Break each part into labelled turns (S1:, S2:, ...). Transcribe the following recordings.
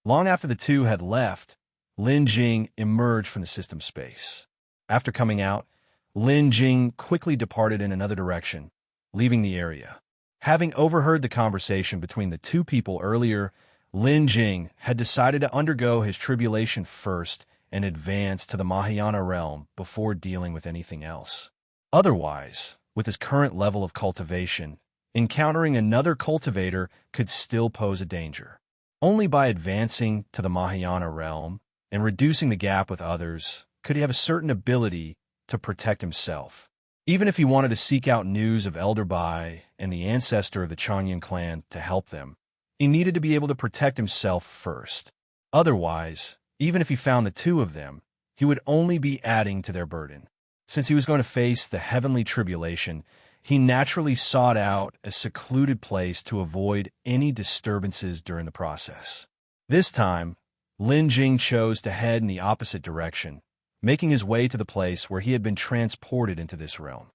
S1: Long after the two had left, Lin Jing emerged from the system space. After coming out, Lin Jing quickly departed in another direction, leaving the area. Having overheard the conversation between the two people earlier, Lin Jing had decided to undergo his tribulation first and advance to the Mahayana realm before dealing with anything else. Otherwise, with his current level of cultivation, encountering another cultivator could still pose a danger. Only by advancing to the Mahayana realm and reducing the gap with others could he have a certain ability to protect himself. Even if he wanted to seek out news of Elder Bai and the ancestor of the Changyun clan to help them, he needed to be able to protect himself first. Otherwise, even if he found the two of them, he would only be adding to their burden. Since he was going to face the heavenly tribulation, he naturally sought out a secluded place to avoid any disturbances during the process. This time, Lin Jing chose to head in the opposite direction, making his way to the place where he had been transported into this realm.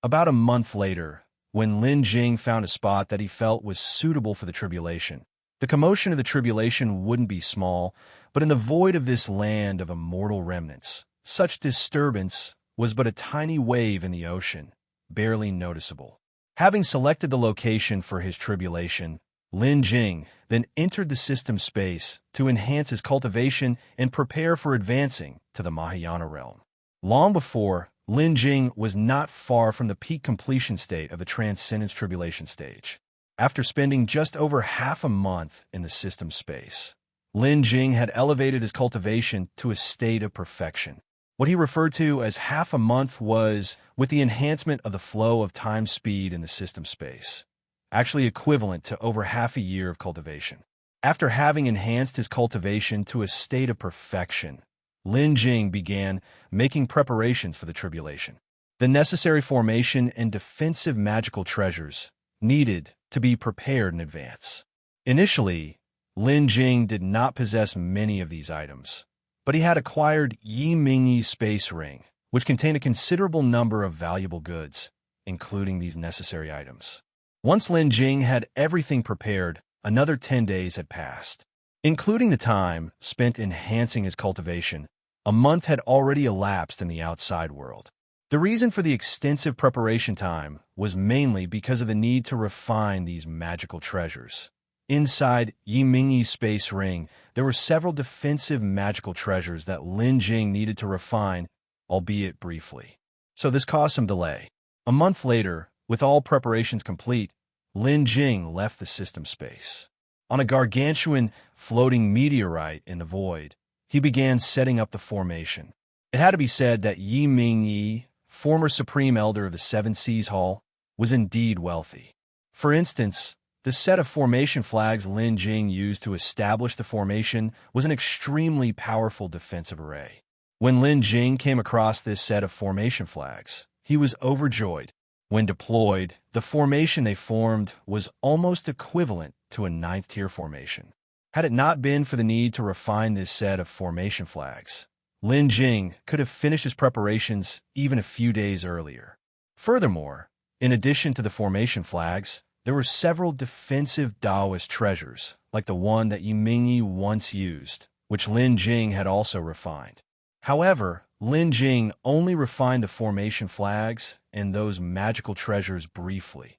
S1: About a month later, when Lin Jing found a spot that he felt was suitable for the tribulation, the commotion of the tribulation wouldn't be small, but in the void of this land of immortal remnants, such disturbance was but a tiny wave in the ocean, barely noticeable. Having selected the location for his tribulation, Lin Jing then entered the system space to enhance his cultivation and prepare for advancing to the Mahayana realm. Long before, Lin Jing was not far from the peak completion state of the Transcendence Tribulation stage. After spending just over half a month in the system space, Lin Jing had elevated his cultivation to a state of perfection. What he referred to as half a month was with the enhancement of the flow of time speed in the system space, actually equivalent to over half a year of cultivation. After having enhanced his cultivation to a state of perfection, Lin Jing began making preparations for the tribulation. The necessary formation and defensive magical treasures needed to be prepared in advance. Initially, Lin Jing did not possess many of these items, but he had acquired Yi Mingyi's space ring, which contained a considerable number of valuable goods, including these necessary items. Once Lin Jing had everything prepared, another 10 days had passed. Including the time spent enhancing his cultivation, a month had already elapsed in the outside world. The reason for the extensive preparation time was mainly because of the need to refine these magical treasures. Inside Yi Mingyi's space ring, there were several defensive magical treasures that Lin Jing needed to refine, albeit briefly. So this caused some delay. A month later, with all preparations complete, Lin Jing left the system space. On a gargantuan floating meteorite in the void, he began setting up the formation. It had to be said that Yi Mingyi, former Supreme Elder of the Seven Seas Hall, was indeed wealthy. For instance, the set of formation flags Lin Jing used to establish the formation was an extremely powerful defensive array. When Lin Jing came across this set of formation flags, he was overjoyed. When deployed, the formation they formed was almost equivalent to a 9th-tier formation. Had it not been for the need to refine this set of formation flags, Lin Jing could have finished his preparations even a few days earlier. Furthermore, in addition to the formation flags, there were several defensive Taoist treasures, like the one that Yi Mingyi once used, which Lin Jing had also refined. However, Lin Jing only refined the formation flags and those magical treasures briefly.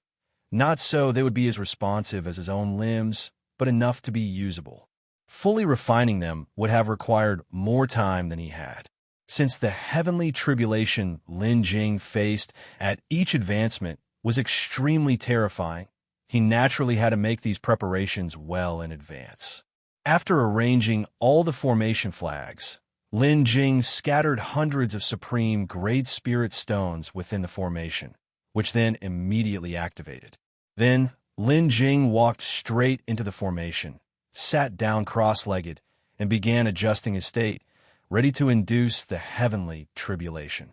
S1: Not so they would be as responsive as his own limbs, but enough to be usable. Fully refining them would have required more time than he had. Since the heavenly tribulation Lin Jing faced at each advancement was extremely terrifying, he naturally had to make these preparations well in advance. After arranging all the formation flags, Lin Jing scattered hundreds of supreme Great Spirit stones within the formation, which then immediately activated. Then, Lin Jing walked straight into the formation, sat down cross-legged, and began adjusting his state, ready to induce the heavenly tribulation.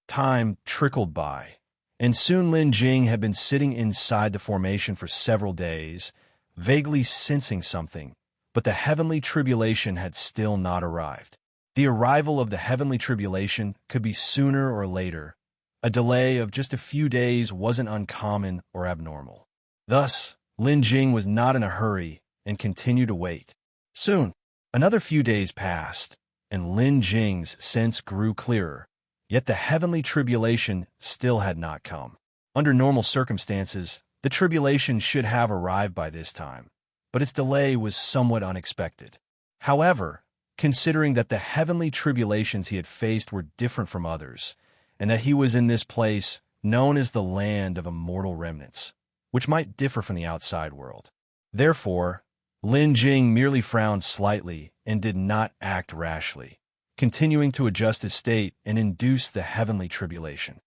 S1: Time trickled by, and soon Lin Jing had been sitting inside the formation for several days, vaguely sensing something, but the heavenly tribulation had still not arrived. The arrival of the heavenly tribulation could be sooner or later. A delay of just a few days wasn't uncommon or abnormal. Thus, Lin Jing was not in a hurry and continued to wait. Soon, another few days passed, and Lin Jing's sense grew clearer, yet the heavenly tribulation still had not come. Under normal circumstances, the tribulation should have arrived by this time, but its delay was somewhat unexpected. However, considering that the heavenly tribulations he had faced were different from others, and that he was in this place known as the land of immortal remnants, which might differ from the outside world. Therefore, Lin Jing merely frowned slightly and did not act rashly, continuing to adjust his state and induce the heavenly tribulation.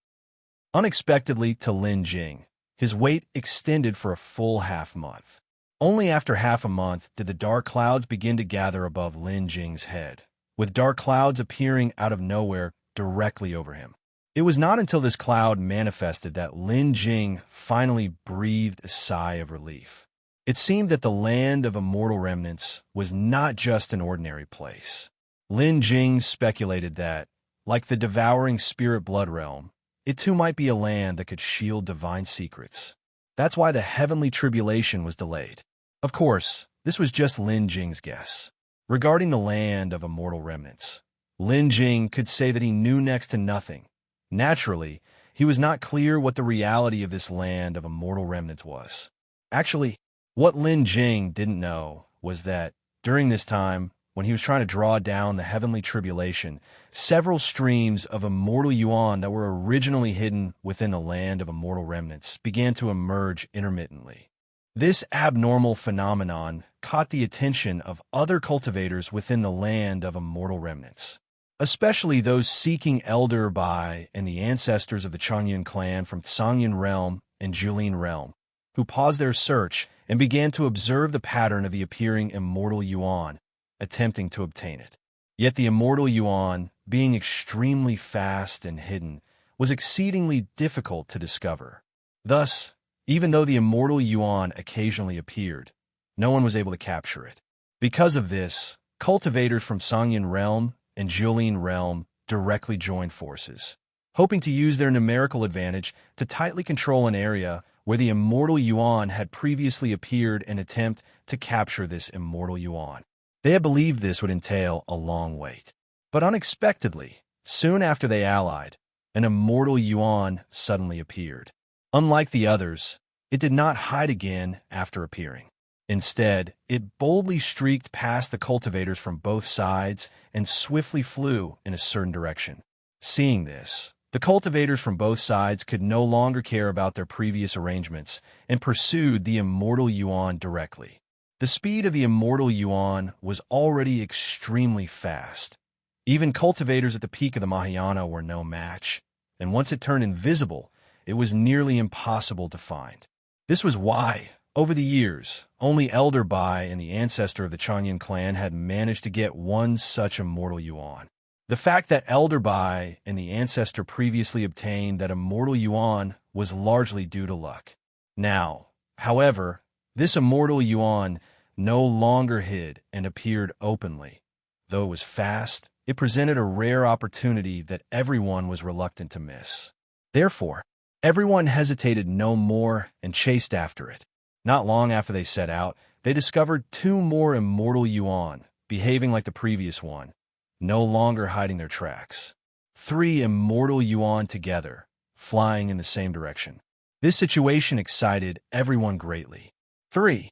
S1: Unexpectedly to Lin Jing, his wait extended for a full half-month. Only after half a month did the dark clouds begin to gather above Lin Jing's head, with dark clouds appearing out of nowhere directly over him. It was not until this cloud manifested that Lin Jing finally breathed a sigh of relief. It seemed that the land of immortal remnants was not just an ordinary place. Lin Jing speculated that, like the devouring spirit blood realm, it too might be a land that could shield divine secrets. That's why the heavenly tribulation was delayed. Of course, this was just Lin Jing's guess. Regarding the land of immortal remnants, Lin Jing could say that he knew next to nothing. Naturally, he was not clear what the reality of this land of immortal remnants was. Actually, what Lin Jing didn't know was that, during this time, when he was trying to draw down the heavenly tribulation, several streams of immortal Yuan that were originally hidden within the land of immortal remnants began to emerge intermittently. This abnormal phenomenon caught the attention of other cultivators within the land of immortal remnants, especially those seeking Elder Bai and the ancestors of the Changyun clan from Sangyan realm and Julin realm, who paused their search and began to observe the pattern of the appearing immortal Yuan, attempting to obtain it. Yet the immortal Yuan, being extremely fast and hidden, was exceedingly difficult to discover. Thus, even though the immortal Yuan occasionally appeared, no one was able to capture it. Because of this, cultivators from Sangyan realm and Julin realm directly joined forces, hoping to use their numerical advantage to tightly control an area where the immortal Yuan had previously appeared and attempt to capture this immortal Yuan. They had believed this would entail a long wait. But unexpectedly, soon after they allied, an immortal Yuan suddenly appeared. Unlike the others, it did not hide again after appearing. Instead, it boldly streaked past the cultivators from both sides and swiftly flew in a certain direction. Seeing this, the cultivators from both sides could no longer care about their previous arrangements and pursued the immortal Yuan directly. The speed of the immortal Yuan was already extremely fast. Even cultivators at the peak of the Mahayana were no match, and once it turned invisible, it was nearly impossible to find. This was why, over the years, only Elder Bai and the ancestor of the Changyun clan had managed to get one such immortal Yuan. The fact that Elder Bai and the ancestor previously obtained that immortal Yuan was largely due to luck. Now, however, this immortal Yuan no longer hid and appeared openly. Though it was fast, it presented a rare opportunity that everyone was reluctant to miss. Therefore, everyone hesitated no more and chased after it. Not long after they set out, they discovered two more immortal Yuan, behaving like the previous one, no longer hiding their tracks. 3 immortal Yuan together, flying in the same direction. This situation excited everyone greatly. 3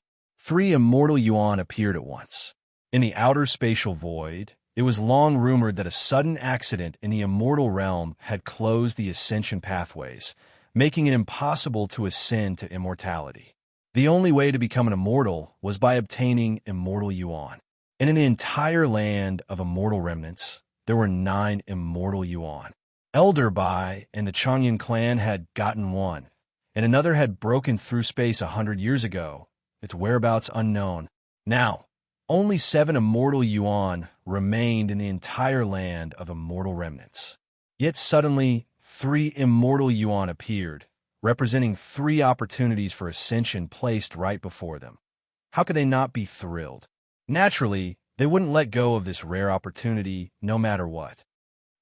S1: immortal Yuan appeared at once. In the outer spatial void, it was long rumored that a sudden accident in the immortal realm had closed the ascension pathways, making it impossible to ascend to immortality. The only way to become an immortal was by obtaining immortal Yuan. And in the entire land of immortal remnants, there were 9 immortal Yuan. Elder Bai and the Changyun clan had gotten one, and another had broken through space 100 years ago, its whereabouts unknown. Now, only 7 immortal Yuan remained in the entire land of immortal remnants. Yet suddenly, 3 immortal Yuan appeared, representing 3 opportunities for ascension placed right before them. How could they not be thrilled? Naturally, they wouldn't let go of this rare opportunity no matter what.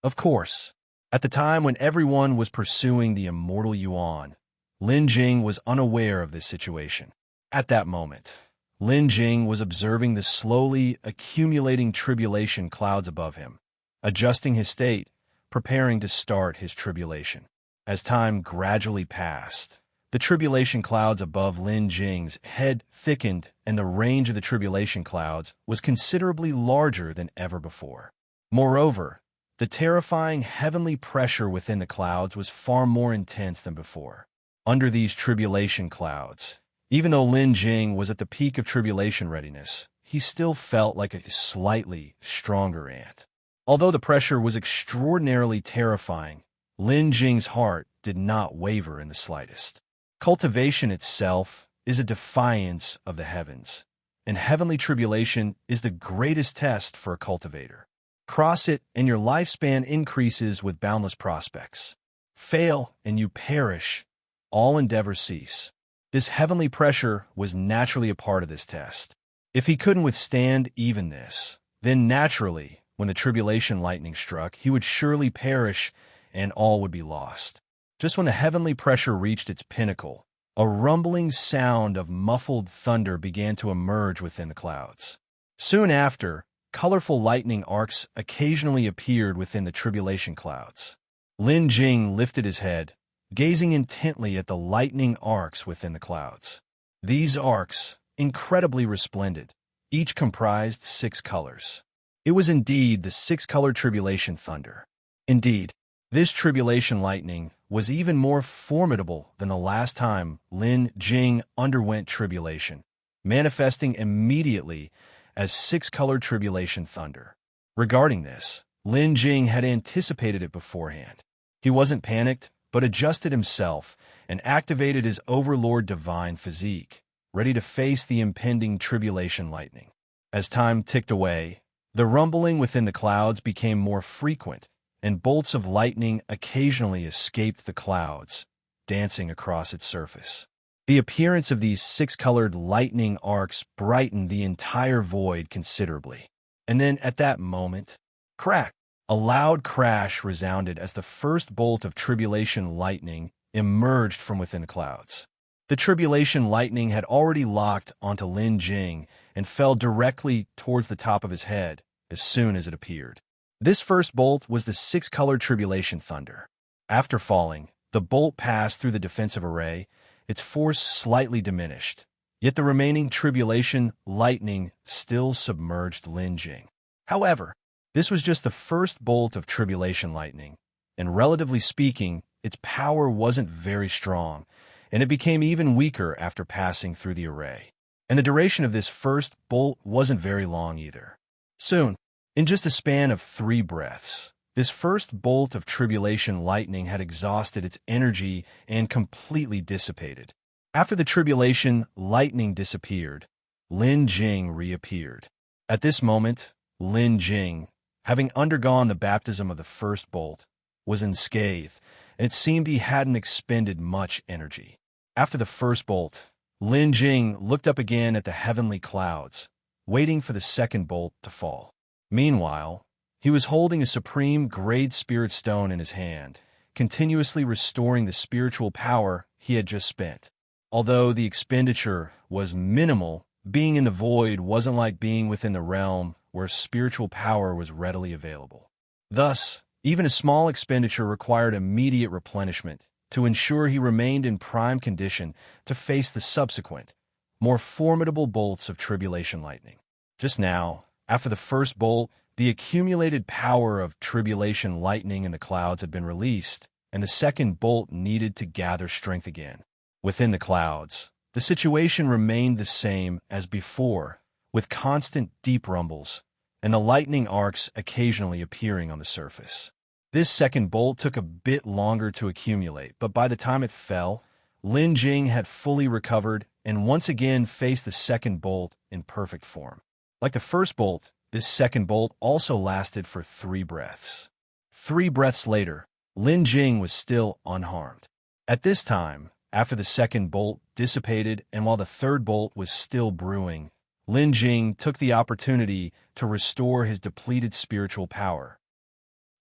S1: Of course, at the time when everyone was pursuing the immortal Yuan, Lin Jing was unaware of this situation. At that moment, Lin Jing was observing the slowly accumulating tribulation clouds above him, adjusting his state, preparing to start his tribulation. As time gradually passed, the tribulation clouds above Lin Jing's head thickened, and the range of the tribulation clouds was considerably larger than ever before. Moreover, the terrifying heavenly pressure within the clouds was far more intense than before. Under these tribulation clouds, even though Lin Jing was at the peak of tribulation readiness, he still felt like a slightly stronger ant. Although the pressure was extraordinarily terrifying, Lin Jing's heart did not waver in the slightest. Cultivation itself is a defiance of the heavens, and heavenly tribulation is the greatest test for a cultivator. Cross it, and your lifespan increases with boundless prospects. Fail, and you perish. All endeavors cease. This heavenly pressure was naturally a part of this test. If he couldn't withstand even this, then naturally, when the tribulation lightning struck, he would surely perish, and all would be lost. Just when the heavenly pressure reached its pinnacle, a rumbling sound of muffled thunder began to emerge within the clouds. Soon after, colorful lightning arcs occasionally appeared within the tribulation clouds. Lin Jing lifted his head, gazing intently at the lightning arcs within the clouds. These arcs, incredibly resplendent, each comprised 6 colors. It was indeed the 6-colored tribulation thunder. Indeed, this tribulation lightning was even more formidable than the last time Lin Jing underwent tribulation, manifesting immediately as 6-colored tribulation thunder. Regarding this, Lin Jing had anticipated it beforehand. He wasn't panicked, but adjusted himself and activated his overlord divine physique, ready to face the impending tribulation lightning. As time ticked away, the rumbling within the clouds became more frequent, and bolts of lightning occasionally escaped the clouds, dancing across its surface. The appearance of these 6-colored lightning arcs brightened the entire void considerably. And then, at that moment, crack! A loud crash resounded as the first bolt of tribulation lightning emerged from within the clouds. The tribulation lightning had already locked onto Lin Jing and fell directly towards the top of his head as soon as it appeared. This first bolt was the 6-colored tribulation thunder. After falling, the bolt passed through the defensive array, its force slightly diminished, yet the remaining tribulation lightning still submerged Lin Jing. However, this was just the first bolt of tribulation lightning, and relatively speaking, its power wasn't very strong, and it became even weaker after passing through the array. And the duration of this first bolt wasn't very long either. Soon, in just a span of 3 breaths, this first bolt of tribulation lightning had exhausted its energy and completely dissipated. After the tribulation lightning disappeared, Lin Jing reappeared. At this moment, Lin Jing, having undergone the baptism of the first bolt, was unscathed, and it seemed he hadn't expended much energy. After the first bolt, Lin Jing looked up again at the heavenly clouds, waiting for the second bolt to fall. Meanwhile, he was holding a supreme Great Spirit Stone in his hand, continuously restoring the spiritual power he had just spent. Although the expenditure was minimal, being in the void wasn't like being within the realm where spiritual power was readily available. Thus, even a small expenditure required immediate replenishment to ensure he remained in prime condition to face the subsequent, more formidable bolts of tribulation lightning. Just now, after the first bolt, the accumulated power of tribulation lightning in the clouds had been released, and the second bolt needed to gather strength again. Within the clouds, the situation remained the same as before, with constant deep rumbles, and the lightning arcs occasionally appearing on the surface. This second bolt took a bit longer to accumulate, but by the time it fell, Lin Jing had fully recovered and once again faced the second bolt in perfect form. Like the first bolt, this second bolt also lasted for 3 breaths. 3 breaths later, Lin Jing was still unharmed. At this time, after the second bolt dissipated and while the third bolt was still brewing, Lin Jing took the opportunity to restore his depleted spiritual power.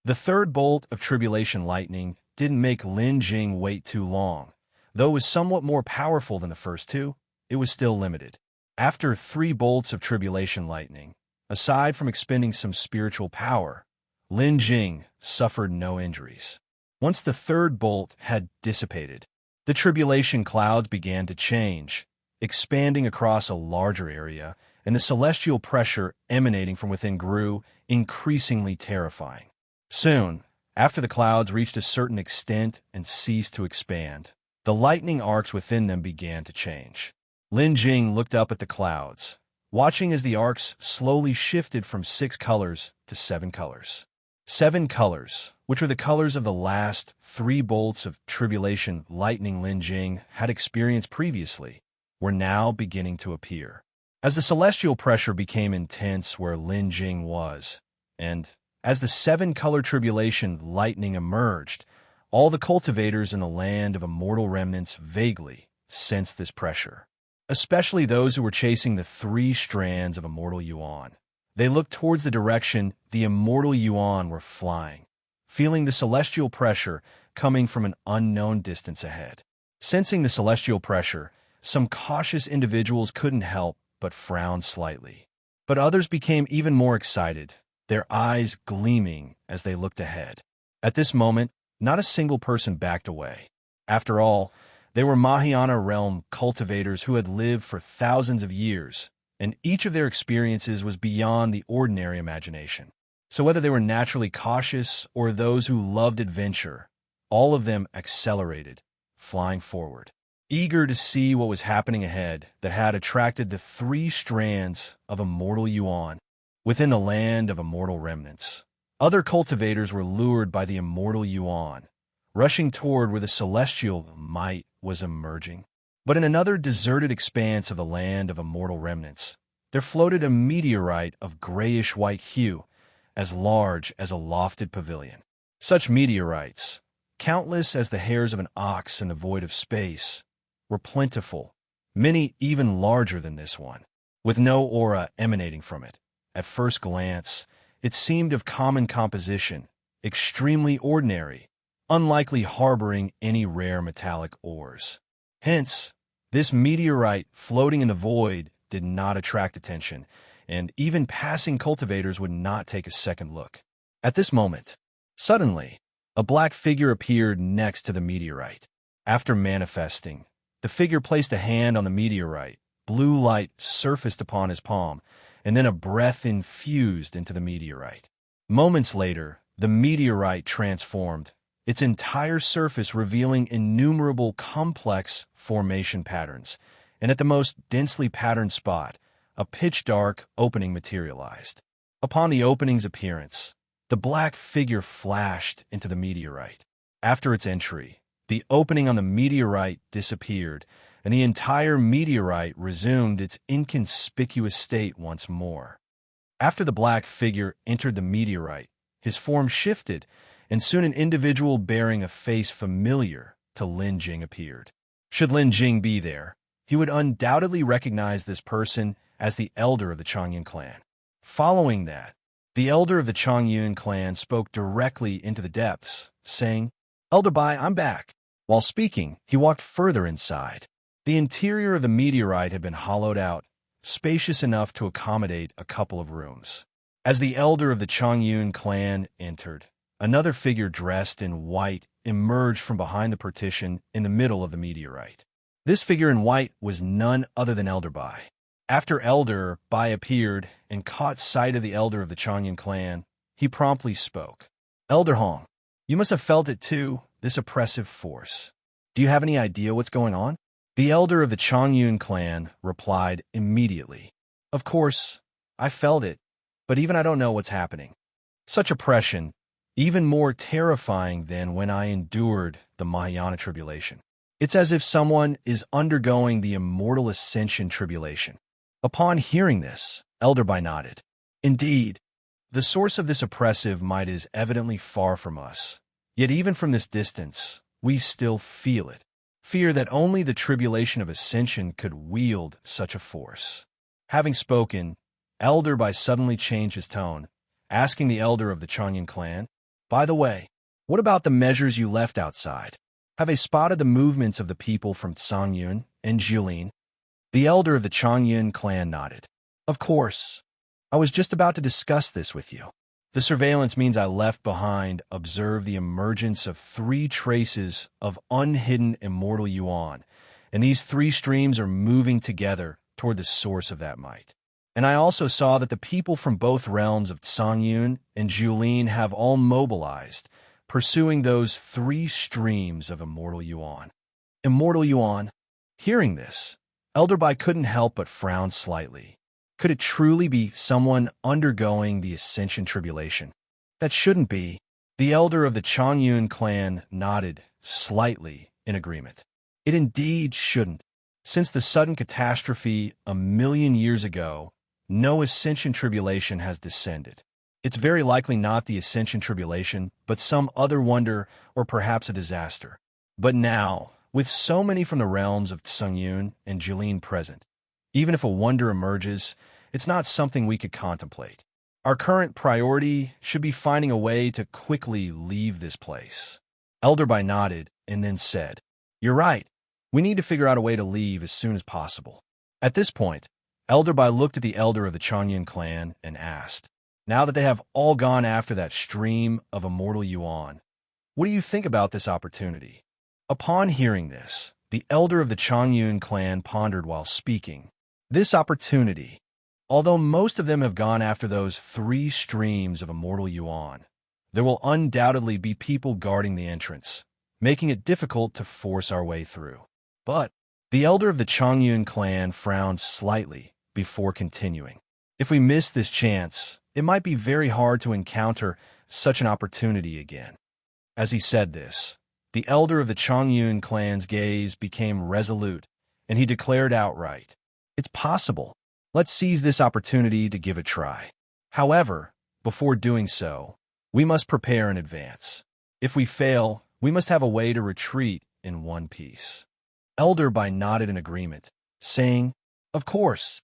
S1: The third bolt of tribulation lightning didn't make Lin Jing wait too long. Though it was somewhat more powerful than the first two, it was still limited. After 3 bolts of tribulation lightning, aside from expending some spiritual power, Lin Jing suffered no injuries. Once the 3rd bolt had dissipated, the tribulation clouds began to change, expanding across a larger area, and the celestial pressure emanating from within grew increasingly terrifying. Soon, after the clouds reached a certain extent and ceased to expand, the lightning arcs within them began to change. Lin Jing looked up at the clouds, watching as the arcs slowly shifted from 6 colors to 7 colors. 7 colors, which were the colors of the last 3 bolts of tribulation lightning Lin Jing had experienced previously, were now beginning to appear. As the celestial pressure became intense where Lin Jing was, and as the 7-color tribulation lightning emerged, all the cultivators in the land of immortal remnants vaguely sensed this pressure, especially those who were chasing the 3 strands of immortal Yuan. They looked towards the direction the immortal Yuan were flying, feeling the celestial pressure coming from an unknown distance ahead. Sensing the celestial pressure, some cautious individuals couldn't help but frown slightly. But others became even more excited, their eyes gleaming as they looked ahead. At this moment, not a single person backed away. After all, they were Mahayana realm cultivators who had lived for thousands of years, and each of their experiences was beyond the ordinary imagination. So whether they were naturally cautious or those who loved adventure, all of them accelerated, flying forward, eager to see what was happening ahead that had attracted the 3 strands of immortal Yuan within the land of immortal remnants. Other cultivators were lured by the immortal Yuan, rushing toward where the celestial might was emerging. But in another deserted expanse of the land of immortal remnants, there floated a meteorite of grayish-white hue, as large as a lofted pavilion. Such meteorites, countless as the hairs of an ox in the void of space, were plentiful, many even larger than this one, with no aura emanating from it. At first glance, it seemed of common composition, extremely ordinary, unlikely harboring any rare metallic ores. Hence, this meteorite floating in the void did not attract attention, and even passing cultivators would not take a second look. At this moment, suddenly, a black figure appeared next to the meteorite. After manifesting, the figure placed a hand on the meteorite. Blue light surfaced upon his palm, and then a breath infused into the meteorite. Moments later, the meteorite transformed, its entire surface revealing innumerable complex formation patterns, and at the most densely patterned spot, a pitch-dark opening materialized. Upon the opening's appearance, the black figure flashed into the meteorite. After its entry, the opening on the meteorite disappeared, and the entire meteorite resumed its inconspicuous state once more. After the black figure entered the meteorite, his form shifted, and soon an individual bearing a face familiar to Lin Jing appeared. Should Lin Jing be there, he would undoubtedly recognize this person as the elder of the Changyun clan. Following that, the elder of the Changyun clan spoke directly into the depths, saying, "Elder Bai, I'm back." While speaking, he walked further inside. The interior of the meteorite had been hollowed out, spacious enough to accommodate a couple of rooms. As the elder of the Changyun clan entered, another figure dressed in white emerged from behind the partition in the middle of the meteorite. This figure in white was none other than Elder Bai. After Elder Bai appeared and caught sight of the elder of the Changyun clan, he promptly spoke. "Elder Hong, you must have felt it too, this oppressive force. Do you have any idea what's going on?" The elder of the Changyun clan replied immediately. "Of course, I felt it, but even I don't know what's happening. Such oppression, even more terrifying than when I endured the Mahayana Tribulation. It's as if someone is undergoing the Immortal Ascension Tribulation." Upon hearing this, Elder Bai nodded. "Indeed, the source of this oppressive might is evidently far from us. Yet even from this distance, we still feel it. Fear that only the tribulation of ascension could wield such a force." Having spoken, Elder Bai suddenly changed his tone, asking the elder of the Changyun clan, "By the way, what about the measures you left outside? Have I spotted the movements of the people from Sangyun and Jilin?" The elder of the Chongyun clan nodded. Of course. I was just about to discuss this with you. The surveillance means I left behind observed the emergence of 3 traces of unhidden immortal Yuan, and these 3 streams are moving together toward the source of that might. And I also saw that the people from both realms of Songyun and Julin have all mobilized, pursuing those 3 streams of immortal Yuan. Immortal Yuan? Hearing this, Elder Bai couldn't help but frown slightly. Could it truly be someone undergoing the Ascension Tribulation? That shouldn't be. The elder of the Chongyun clan nodded slightly in agreement. It indeed shouldn't. Since the sudden catastrophe 1,000,000 years ago, no Ascension Tribulation has descended. It's very likely not the Ascension Tribulation, but some other wonder or perhaps a disaster. But now, with so many from the realms of Songyun and Julin present, even if a wonder emerges, it's not something we could contemplate. Our current priority should be finding a way to quickly leave this place. Elder Bai nodded and then said, You're right. We need to figure out a way to leave as soon as possible. At this point, Elder Bai looked at the elder of the Chongyun clan and asked, Now that they have all gone after that stream of immortal Yuan, what do you think about this opportunity? Upon hearing this, the elder of the Chongyun clan pondered while speaking. This opportunity, although most of them have gone after those 3 streams of immortal Yuan, there will undoubtedly be people guarding the entrance, making it difficult to force our way through. But the elder of the Chongyun clan frowned slightly before continuing. If we miss this chance, it might be very hard to encounter such an opportunity again. As he said this, the elder of the Chongyun clan's gaze became resolute, and he declared outright, It's possible. Let's seize this opportunity to give a try. However, before doing so, we must prepare in advance. If we fail, we must have a way to retreat in one piece. Elder Bai nodded in agreement, saying, Of course.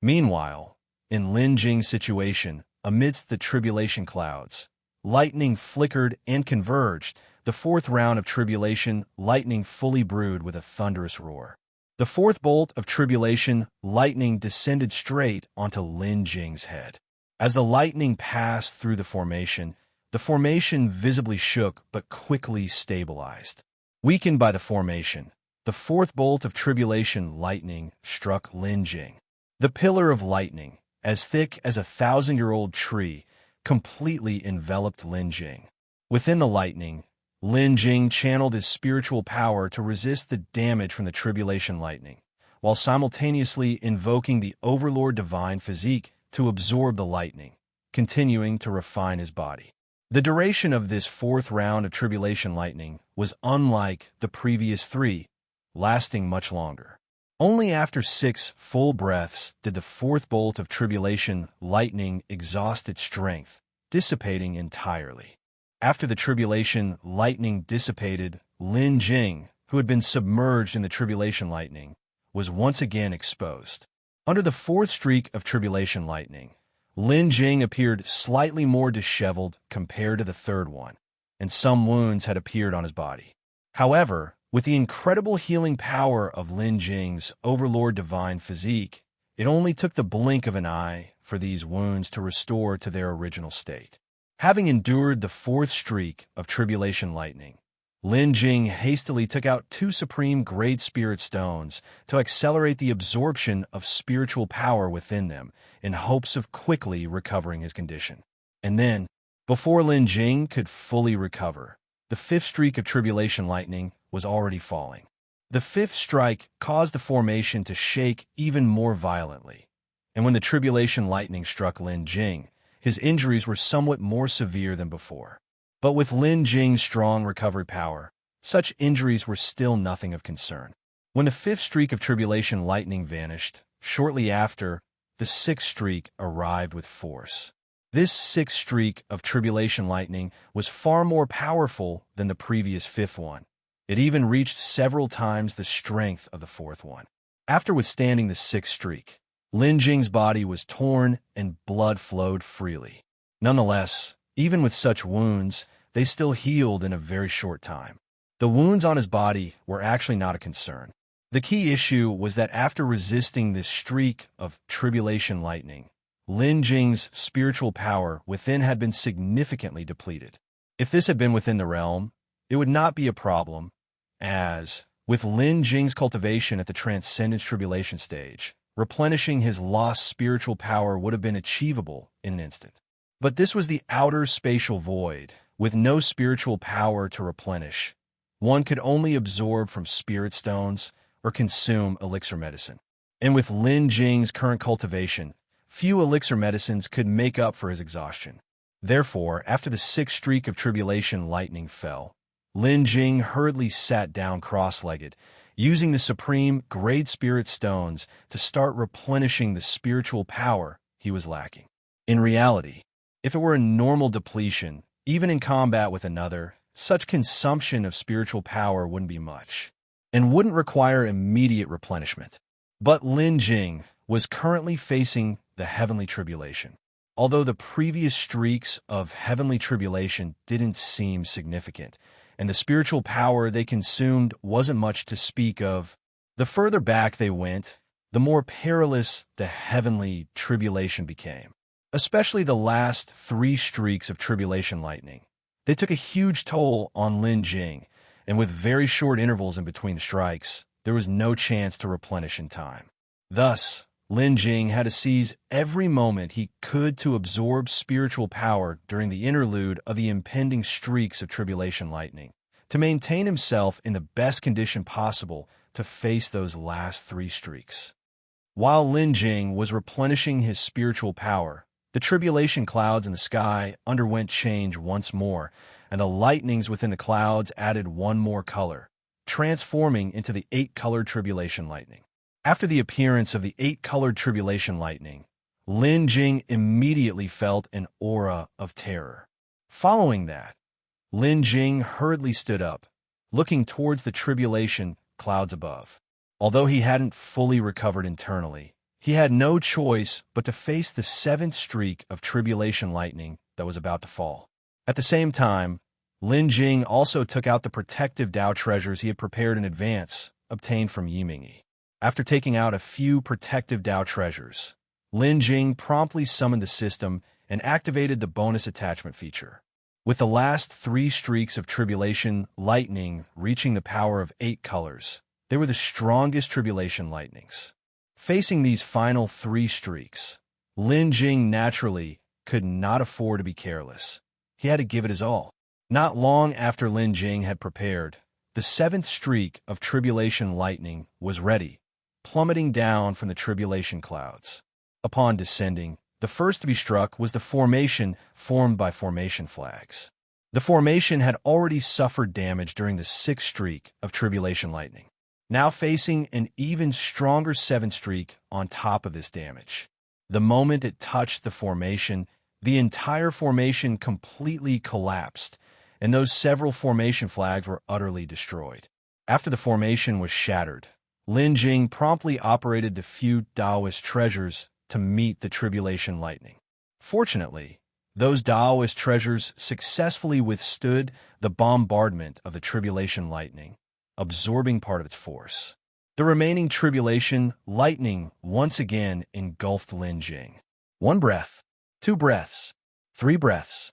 S1: Meanwhile, in Lin Jing's situation, amidst the tribulation clouds, lightning flickered and converged, the 4th round of tribulation, lightning fully brewed with a thunderous roar. The 4th bolt of tribulation, lightning descended straight onto Lin Jing's head. As the lightning passed through the formation visibly shook but quickly stabilized. Weakened by the formation, the 4th bolt of tribulation lightning struck Lin Jing. The pillar of lightning, as thick as a 1,000-year-old tree, completely enveloped Lin Jing. Within the lightning, Lin Jing channeled his spiritual power to resist the damage from the tribulation lightning, while simultaneously invoking the Overlord Divine Physique to absorb the lightning, continuing to refine his body. The duration of this 4th round of tribulation lightning was unlike the previous 3, lasting much longer. Only after 6 full breaths did the 4th bolt of tribulation lightning exhaust its strength, dissipating entirely. After the tribulation lightning dissipated, Lin Jing, who had been submerged in the tribulation lightning, was once again exposed. Under the 4th streak of tribulation lightning, Lin Jing appeared slightly more disheveled compared to the 3rd one, and some wounds had appeared on his body. However, with the incredible healing power of Lin Jing's Overlord Divine Physique, it only took the blink of an eye for these wounds to restore to their original state. Having endured the 4th streak of tribulation lightning, Lin Jing hastily took out 2 supreme Great Spirit Stones to accelerate the absorption of spiritual power within them in hopes of quickly recovering his condition. And then, before Lin Jing could fully recover, the 5th streak of tribulation lightning was already falling. The 5th strike caused the formation to shake even more violently, and when the tribulation lightning struck Lin Jing, his injuries were somewhat more severe than before. But with Lin Jing's strong recovery power, such injuries were still nothing of concern. When the 5th streak of tribulation lightning vanished, shortly after, the 6th streak arrived with force. This 6th streak of tribulation lightning was far more powerful than the previous 5th one. It even reached several times the strength of the 4th one. After withstanding the 6th streak, Lin Jing's body was torn and blood flowed freely. Nonetheless, even with such wounds, they still healed in a very short time. The wounds on his body were actually not a concern. The key issue was that after resisting this streak of tribulation lightning, Lin Jing's spiritual power within had been significantly depleted. If this had been within the realm, it would not be a problem, as, with Lin Jing's cultivation at the Transcendent Tribulation stage, replenishing his lost spiritual power would have been achievable in an instant. But this was the outer spatial void, with no spiritual power to replenish. One could only absorb from spirit stones or consume elixir medicine. And with Lin Jing's current cultivation, few elixir medicines could make up for his exhaustion. Therefore, after the sixth streak of tribulation lightning fell, Lin Jing hurriedly sat down cross-legged, using the supreme grade spirit stones to start replenishing the spiritual power he was lacking. In reality, if it were a normal depletion, even in combat with another, such consumption of spiritual power wouldn't be much, and wouldn't require immediate replenishment. But Lin Jing was currently facing the heavenly tribulation. Although the previous streaks of heavenly tribulation didn't seem significant, and the spiritual power they consumed wasn't much to speak of, the further back they went, the more perilous the heavenly tribulation became. Especially the last 3 streaks of tribulation lightning. They took a huge toll on Lin Jing, and with very short intervals in between strikes, there was no chance to replenish in time. Thus, Lin Jing had to seize every moment he could to absorb spiritual power during the interlude of the impending streaks of tribulation lightning, to maintain himself in the best condition possible to face those last 3 streaks. While Lin Jing was replenishing his spiritual power, the tribulation clouds in the sky underwent change once more, and the lightnings within the clouds added one more color, transforming into the 8-colored tribulation lightning. After the appearance of the 8-colored tribulation lightning, Lin Jing immediately felt an aura of terror. Following that, Lin Jing hurriedly stood up, looking towards the tribulation clouds above. Although he hadn't fully recovered internally, he had no choice but to face the 7th streak of tribulation lightning that was about to fall. At the same time, Lin Jing also took out the protective Dao treasures he had prepared in advance, obtained from Yimingyi. After taking out a few protective Dao treasures, Lin Jing promptly summoned the system and activated the bonus attachment feature. With the last 3 streaks of tribulation lightning reaching the power of 8 colors, they were the strongest tribulation lightnings. Facing these final 3 streaks, Lin Jing naturally could not afford to be careless. He had to give it his all. Not long after Lin Jing had prepared, the 7th streak of tribulation lightning was ready, plummeting down from the tribulation clouds. Upon descending, the first to be struck was the formation formed by formation flags. The formation had already suffered damage during the 6th streak of tribulation lightning, now facing an even stronger 7th streak on top of this damage. The moment it touched the formation, the entire formation completely collapsed, and those several formation flags were utterly destroyed. After the formation was shattered, Lin Jing promptly operated the few Taoist treasures to meet the tribulation lightning. Fortunately, those Taoist treasures successfully withstood the bombardment of the tribulation lightning, absorbing part of its force. The remaining tribulation lightning once again engulfed Lin Jing. 1 breath, 2 breaths, 3 breaths.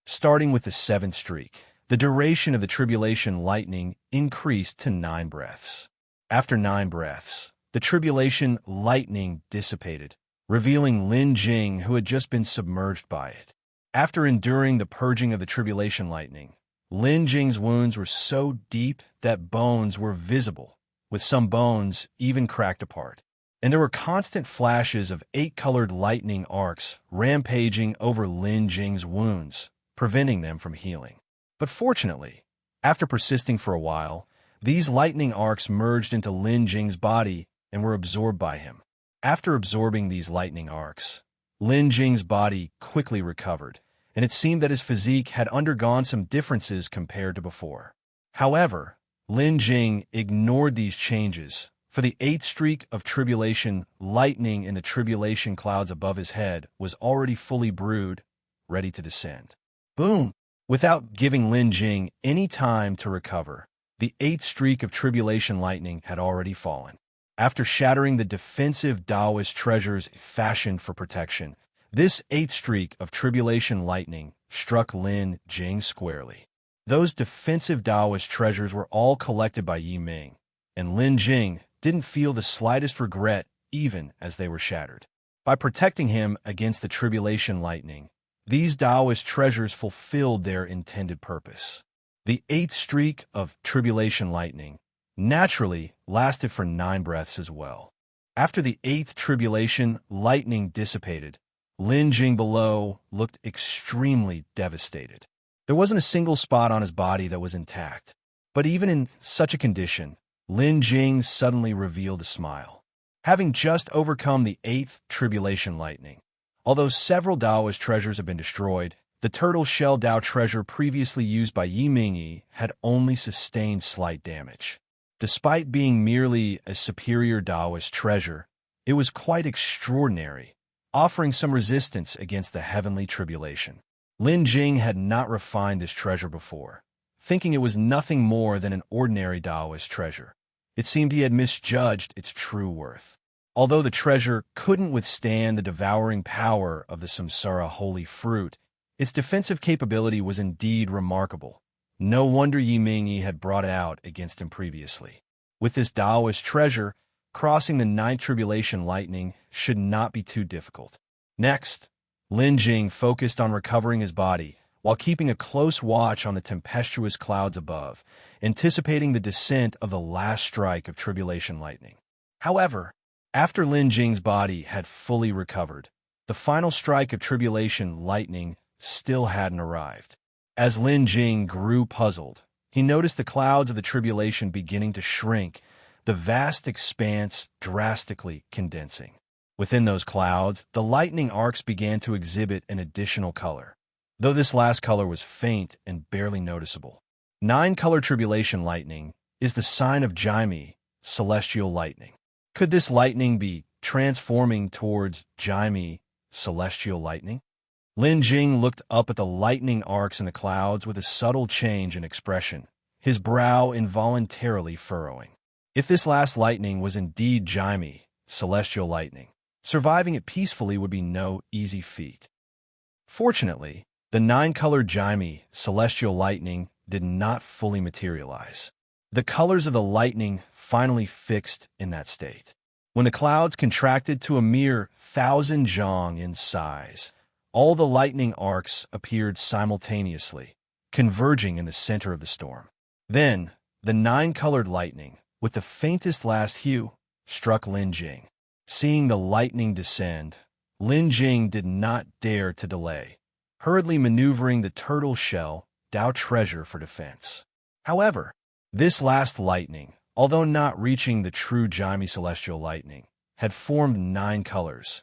S1: Starting with the 7th streak, the duration of the tribulation lightning increased to 9 breaths. After 9 breaths, the tribulation lightning dissipated, revealing Lin Jing, who had just been submerged by it. After enduring the purging of the tribulation lightning, Lin Jing's wounds were so deep that bones were visible, with some bones even cracked apart. And there were constant flashes of 8-colored lightning arcs rampaging over Lin Jing's wounds, preventing them from healing. But fortunately, after persisting for a while, these lightning arcs merged into Lin Jing's body and were absorbed by him. After absorbing these lightning arcs, Lin Jing's body quickly recovered, and it seemed that his physique had undergone some differences compared to before. However, Lin Jing ignored these changes, for the 8th streak of tribulation lightning in the tribulation clouds above his head was already fully brewed, ready to descend. Boom! Without giving Lin Jing any time to recover, The 8th streak of Tribulation lightning had already fallen. After shattering the defensive Taoist treasures fashioned for protection, this 8th streak of Tribulation lightning struck Lin Jing squarely. Those defensive Taoist treasures were all collected by Yi Ming, and Lin Jing didn't feel the slightest regret even as they were shattered. By protecting him against the Tribulation lightning, these Taoist treasures fulfilled their intended purpose. The 8th streak of Tribulation lightning naturally lasted for 9 breaths as well. After the 8th Tribulation lightning dissipated, Lin Jing below looked extremely devastated. There wasn't a single spot on his body that was intact. But even in such a condition, Lin Jing suddenly revealed a smile. Having just overcome the 8th Tribulation lightning, although several Taoist treasures have been destroyed, the turtle shell Tao treasure previously used by Yi Mingyi had only sustained slight damage. Despite being merely a superior Taoist treasure, it was quite extraordinary, offering some resistance against the heavenly tribulation. Lin Jing had not refined this treasure before, thinking it was nothing more than an ordinary Taoist treasure. It seemed he had misjudged its true worth. Although the treasure couldn't withstand the devouring power of the samsara holy fruit, its defensive capability was indeed remarkable. No wonder Yi Mingyi had brought it out against him previously. With this Taoist treasure, crossing the 9th Tribulation lightning should not be too difficult. Next, Lin Jing focused on recovering his body while keeping a close watch on the tempestuous clouds above, anticipating the descent of the last strike of Tribulation lightning. However, after Lin Jing's body had fully recovered, the final strike of Tribulation lightning still hadn't arrived. As Lin Jing grew puzzled, he noticed the clouds of the Tribulation beginning to shrink, the vast expanse drastically condensing. Within those clouds, the lightning arcs began to exhibit an additional color, though this last color was faint and barely noticeable. 9-color Tribulation lightning is the sign of Jaime, celestial lightning. Could this lightning be transforming towards Jaime, celestial lightning? Lin Jing looked up at the lightning arcs in the clouds with a subtle change in expression, his brow involuntarily furrowing. If this last lightning was indeed Jaime, celestial lightning, surviving it peacefully would be no easy feat. Fortunately, the 9-colored Jaime, celestial lightning, did not fully materialize. The colors of the lightning finally fixed in that state. When the clouds contracted to a mere 1,000 zhang in size, all the lightning arcs appeared simultaneously, converging in the center of the storm. Then, the 9-colored lightning, with the faintest last hue, struck Lin Jing. Seeing the lightning descend, Lin Jing did not dare to delay, hurriedly maneuvering the turtle shell Tao treasure for defense. However, this last lightning, although not reaching the true Jaime celestial lightning, had formed 9 colors.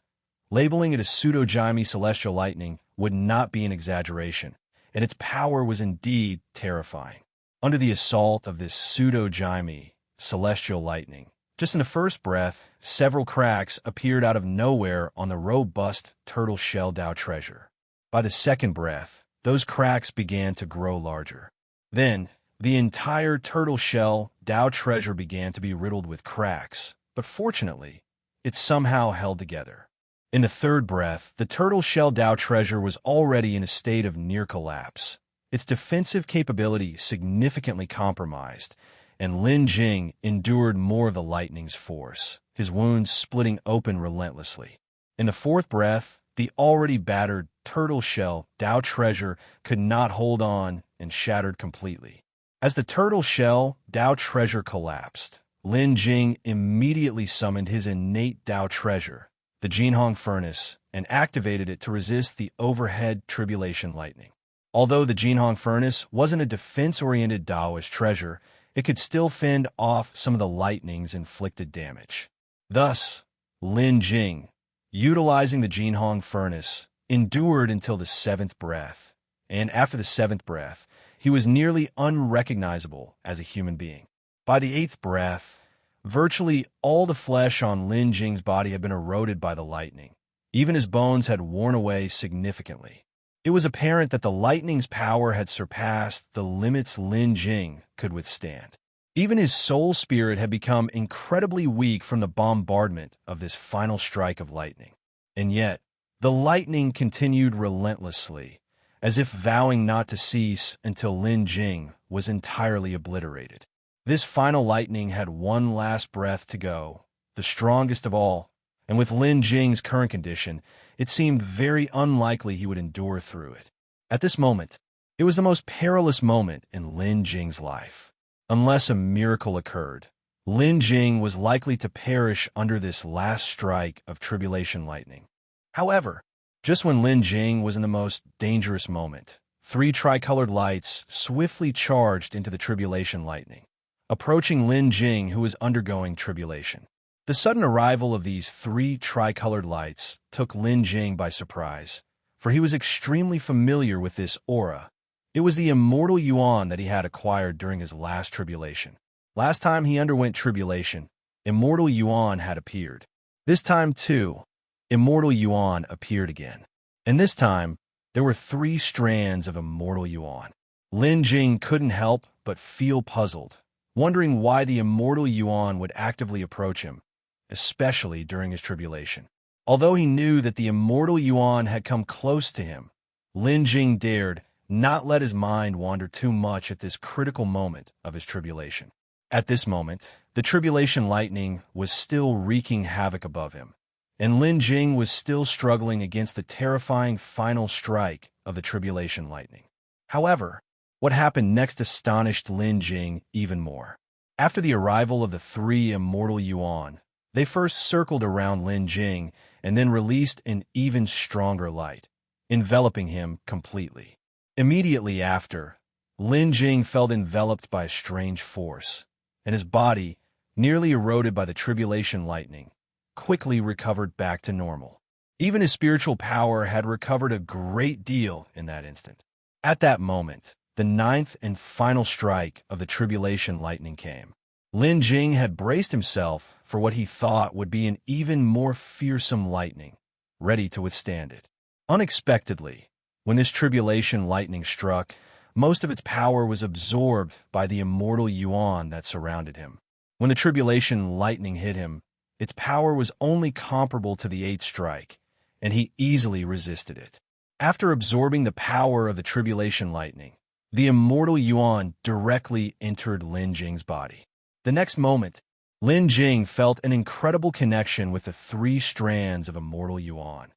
S1: Labeling it a pseudo-Jaime celestial lightning would not be an exaggeration, and its power was indeed terrifying. Under the assault of this pseudo-Jaime celestial lightning, just in the first breath, several cracks appeared out of nowhere on the robust turtle shell Tao treasure. By the second breath, those cracks began to grow larger. Then, the entire turtle shell Tao treasure began to be riddled with cracks, but fortunately, it somehow held together. In the third breath, the turtle shell Tao treasure was already in a state of near collapse, its defensive capability significantly compromised, and Lin Jing endured more of the lightning's force, his wounds splitting open relentlessly. In the fourth breath, the already battered turtle shell Tao treasure could not hold on and shattered completely. As the turtle shell Tao treasure collapsed, Lin Jing immediately summoned his innate Tao treasure, the Jinhong furnace, and activated it to resist the overhead Tribulation lightning. Although the Jinhong furnace wasn't a defense-oriented Taoist treasure, it could still fend off some of the lightning's inflicted damage. Thus, Lin Jing, utilizing the Jinhong furnace, endured until the 7th breath, and after the 7th breath, he was nearly unrecognizable as a human being. By the 8th breath, virtually all the flesh on Lin Jing's body had been eroded by the lightning. Even his bones had worn away significantly. It was apparent that the lightning's power had surpassed the limits Lin Jing could withstand. Even his soul spirit had become incredibly weak from the bombardment of this final strike of lightning. And yet, the lightning continued relentlessly, as if vowing not to cease until Lin Jing was entirely obliterated. This final lightning had one last breath to go, the strongest of all, and with Lin Jing's current condition, it seemed very unlikely he would endure through it. At this moment, it was the most perilous moment in Lin Jing's life. Unless a miracle occurred, Lin Jing was likely to perish under this last strike of tribulation lightning. However, just when Lin Jing was in the most dangerous moment, 3 tricolored lights swiftly charged into the tribulation lightning, approaching Lin Jing, who was undergoing tribulation. The sudden arrival of these 3 tricolored lights took Lin Jing by surprise, for he was extremely familiar with this aura. It was the Immortal Yuan that he had acquired during his last tribulation. Last time he underwent tribulation, Immortal Yuan had appeared. This time, too, Immortal Yuan appeared again. And this time, there were 3 strands of Immortal Yuan. Lin Jing couldn't help but feel puzzled, wondering why the Immortal Yuan would actively approach him, especially during his tribulation. Although he knew that the Immortal Yuan had come close to him, Lin Jing dared not let his mind wander too much at this critical moment of his tribulation. At this moment, the tribulation lightning was still wreaking havoc above him, and Lin Jing was still struggling against the terrifying final strike of the tribulation lightning. However, what happened next astonished Lin Jing even more. After the arrival of the 3 Immortal Yuan, they first circled around Lin Jing and then released an even stronger light, enveloping him completely. Immediately after, Lin Jing felt enveloped by a strange force, and his body, nearly eroded by the tribulation lightning, quickly recovered back to normal. Even his spiritual power had recovered a great deal in that instant. At that moment, the 9th and final strike of the tribulation lightning came. Lin Jing had braced himself for what he thought would be an even more fearsome lightning, ready to withstand it. Unexpectedly, when this tribulation lightning struck, most of its power was absorbed by the Immortal Yuan that surrounded him. When the tribulation lightning hit him, its power was only comparable to the 8th strike, and he easily resisted it. After absorbing the power of the tribulation lightning, the Immortal Yuan directly entered Lin Jing's body. The next moment, Lin Jing felt an incredible connection with the 3 strands of Immortal Yuan.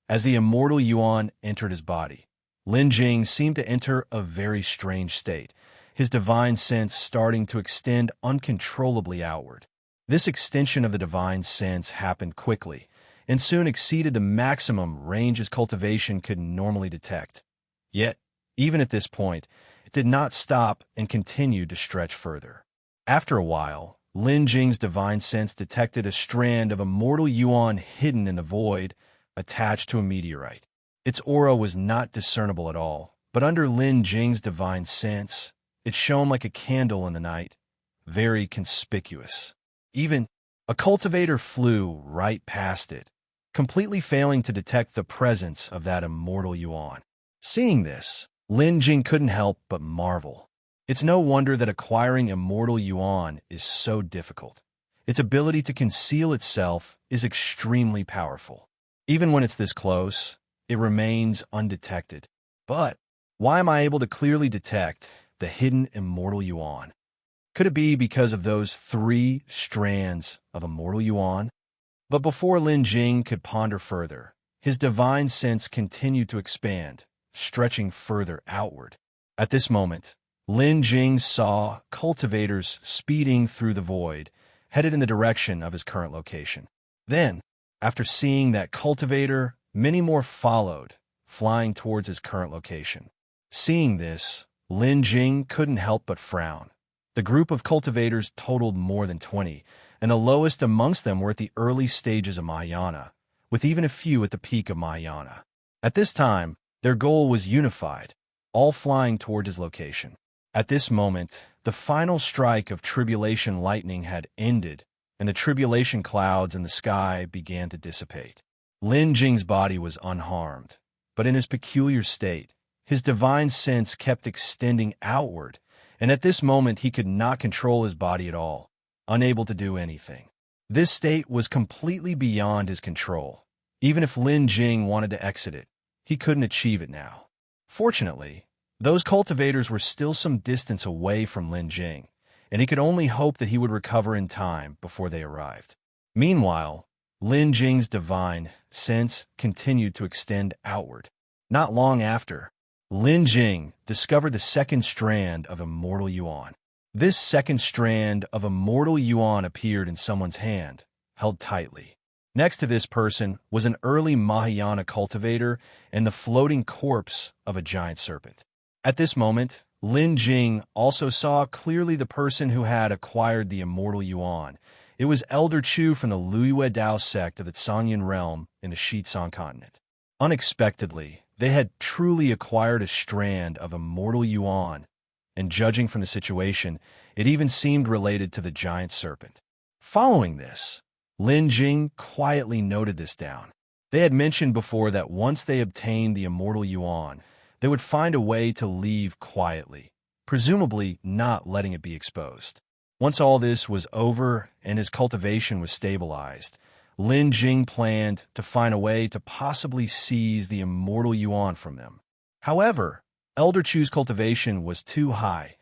S1: As the Immortal Yuan entered his body, Lin Jing seemed to enter a very strange state, his divine sense starting to extend uncontrollably outward. This extension of the divine sense happened quickly, and soon exceeded the maximum range his cultivation could normally detect. Yet, even at this point, it did not stop and continued to stretch further. After a while, Lin Jing's divine sense detected a strand of Immortal Yuan hidden in the void, attached to a meteorite. Its aura was not discernible at all, but under Lin Jing's divine sense, it shone like a candle in the night, very conspicuous. Even a cultivator flew right past it, completely failing to detect the presence of that Immortal Yuan. Seeing this, Lin Jing couldn't help but marvel. It's no wonder that acquiring Immortal Yuan is so difficult. Its ability to conceal itself is extremely powerful. Even when it's this close, it remains undetected. But why am I able to clearly detect the hidden Immortal Yuan? Could it be because of those 3 strands of Immortal Yuan? But before Lin Jing could ponder further, his divine sense continued to expand, stretching further outward. At this moment, Lin Jing saw cultivators speeding through the void, headed in the direction of his current location. Then, after seeing that cultivator, many more followed, flying towards his current location. Seeing this, Lin Jing couldn't help but frown. The group of cultivators totaled more than 20, and the lowest amongst them were at the early stages of Mahayana, with even a few at the peak of Mahayana. At this time, their goal was unified, all flying toward his location. At this moment, the final strike of tribulation lightning had ended, and the tribulation clouds in the sky began to dissipate. Lin Jing's body was unharmed, but in his peculiar state, his divine sense kept extending outward, and at this moment he could not control his body at all, unable to do anything. This state was completely beyond his control. Even if Lin Jing wanted to exit it, he couldn't achieve it now. Fortunately, those cultivators were still some distance away from Lin Jing, and he could only hope that he would recover in time before they arrived. Meanwhile, Lin Jing's divine sense continued to extend outward. Not long after, Lin Jing discovered the second strand of Immortal Yuan. This second strand of Immortal Yuan appeared in someone's hand, held tightly. Next to this person was an early Mahayana cultivator and the floating corpse of a giant serpent. At this moment, Lin Jing also saw clearly the person who had acquired the Immortal Yuan. It was Elder Chu from the Luiyue Dao sect of the Zhongyun realm in the Shizong continent. Unexpectedly, they had truly acquired a strand of Immortal Yuan, and judging from the situation, it even seemed related to the giant serpent. Following this, Lin Jing quietly noted this down. They had mentioned before that once they obtained the Immortal Yuan, they would find a way to leave quietly, presumably not letting it be exposed. Once all this was over and his cultivation was stabilized, Lin Jing planned to find a way to possibly seize the Immortal Yuan from them. However, Elder Chu's cultivation was too high.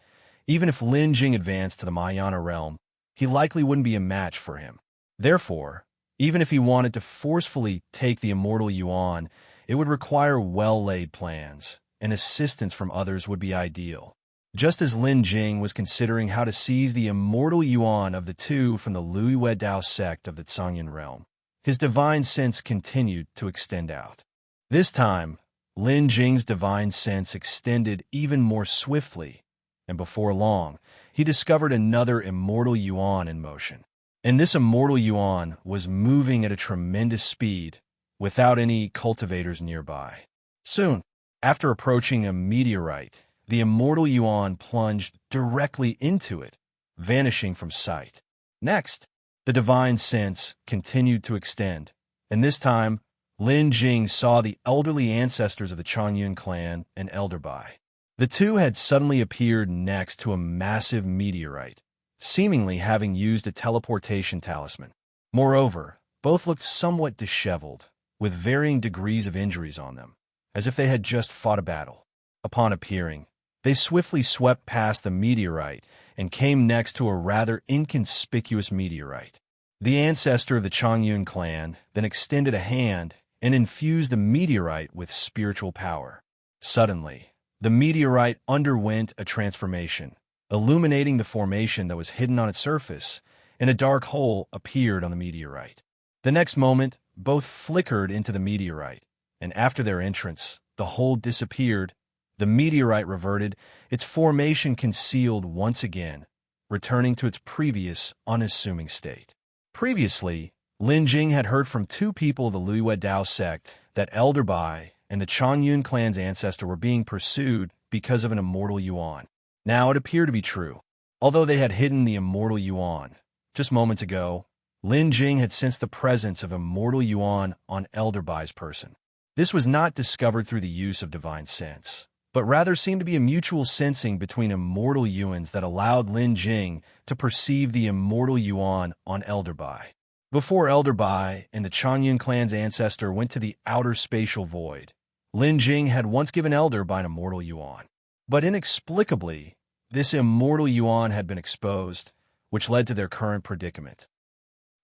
S1: Even if Lin Jing advanced to the Mahayana realm, he likely wouldn't be a match for him. Therefore, even if he wanted to forcefully take the Immortal Yuan, it would require well-laid plans, and assistance from others would be ideal. Just as Lin Jing was considering how to seize the Immortal Yuan of the two from the Luiyue Dao sect of the Zhongyun realm, his divine sense continued to extend out. This time, Lin Jing's divine sense extended even more swiftly, and before long, he discovered another Immortal Yuan in motion. And this Immortal Yuan was moving at a tremendous speed, without any cultivators nearby. Soon, after approaching a meteorite, the Immortal Yuan plunged directly into it, vanishing from sight. Next, the divine sense continued to extend, and this time, Lin Jing saw the elderly ancestors of the Changyun clan and Elder Bai. The two had suddenly appeared next to a massive meteorite, seemingly having used a teleportation talisman. Moreover, both looked somewhat disheveled, with varying degrees of injuries on them, as if they had just fought a battle. Upon appearing, they swiftly swept past the meteorite and came next to a rather inconspicuous meteorite. The ancestor of the Changyun clan then extended a hand and infused the meteorite with spiritual power. Suddenly, the meteorite underwent a transformation, illuminating the formation that was hidden on its surface, and a dark hole appeared on the meteorite. The next moment, both flickered into the meteorite, and after their entrance, the hole disappeared. The meteorite reverted, its formation concealed once again, returning to its previous unassuming state. Previously, Lin Jing had heard from two people of the Luiyue Dao sect that Elder Bai and the Changyun clan's ancestor were being pursued because of an Immortal Yuan. Now it appeared to be true. Although they had hidden the Immortal Yuan, just moments ago, Lin Jing had sensed the presence of Immortal Yuan on Elder Bai's person. This was not discovered through the use of divine sense, but rather seemed to be a mutual sensing between Immortal Yuans that allowed Lin Jing to perceive the Immortal Yuan on Elder Bai. Before Elder Bai and the Changyun clan's ancestor went to the outer spatial void, Lin Jing had once given Elder Bai an Immortal Yuan. But inexplicably, this Immortal Yuan had been exposed, which led to their current predicament.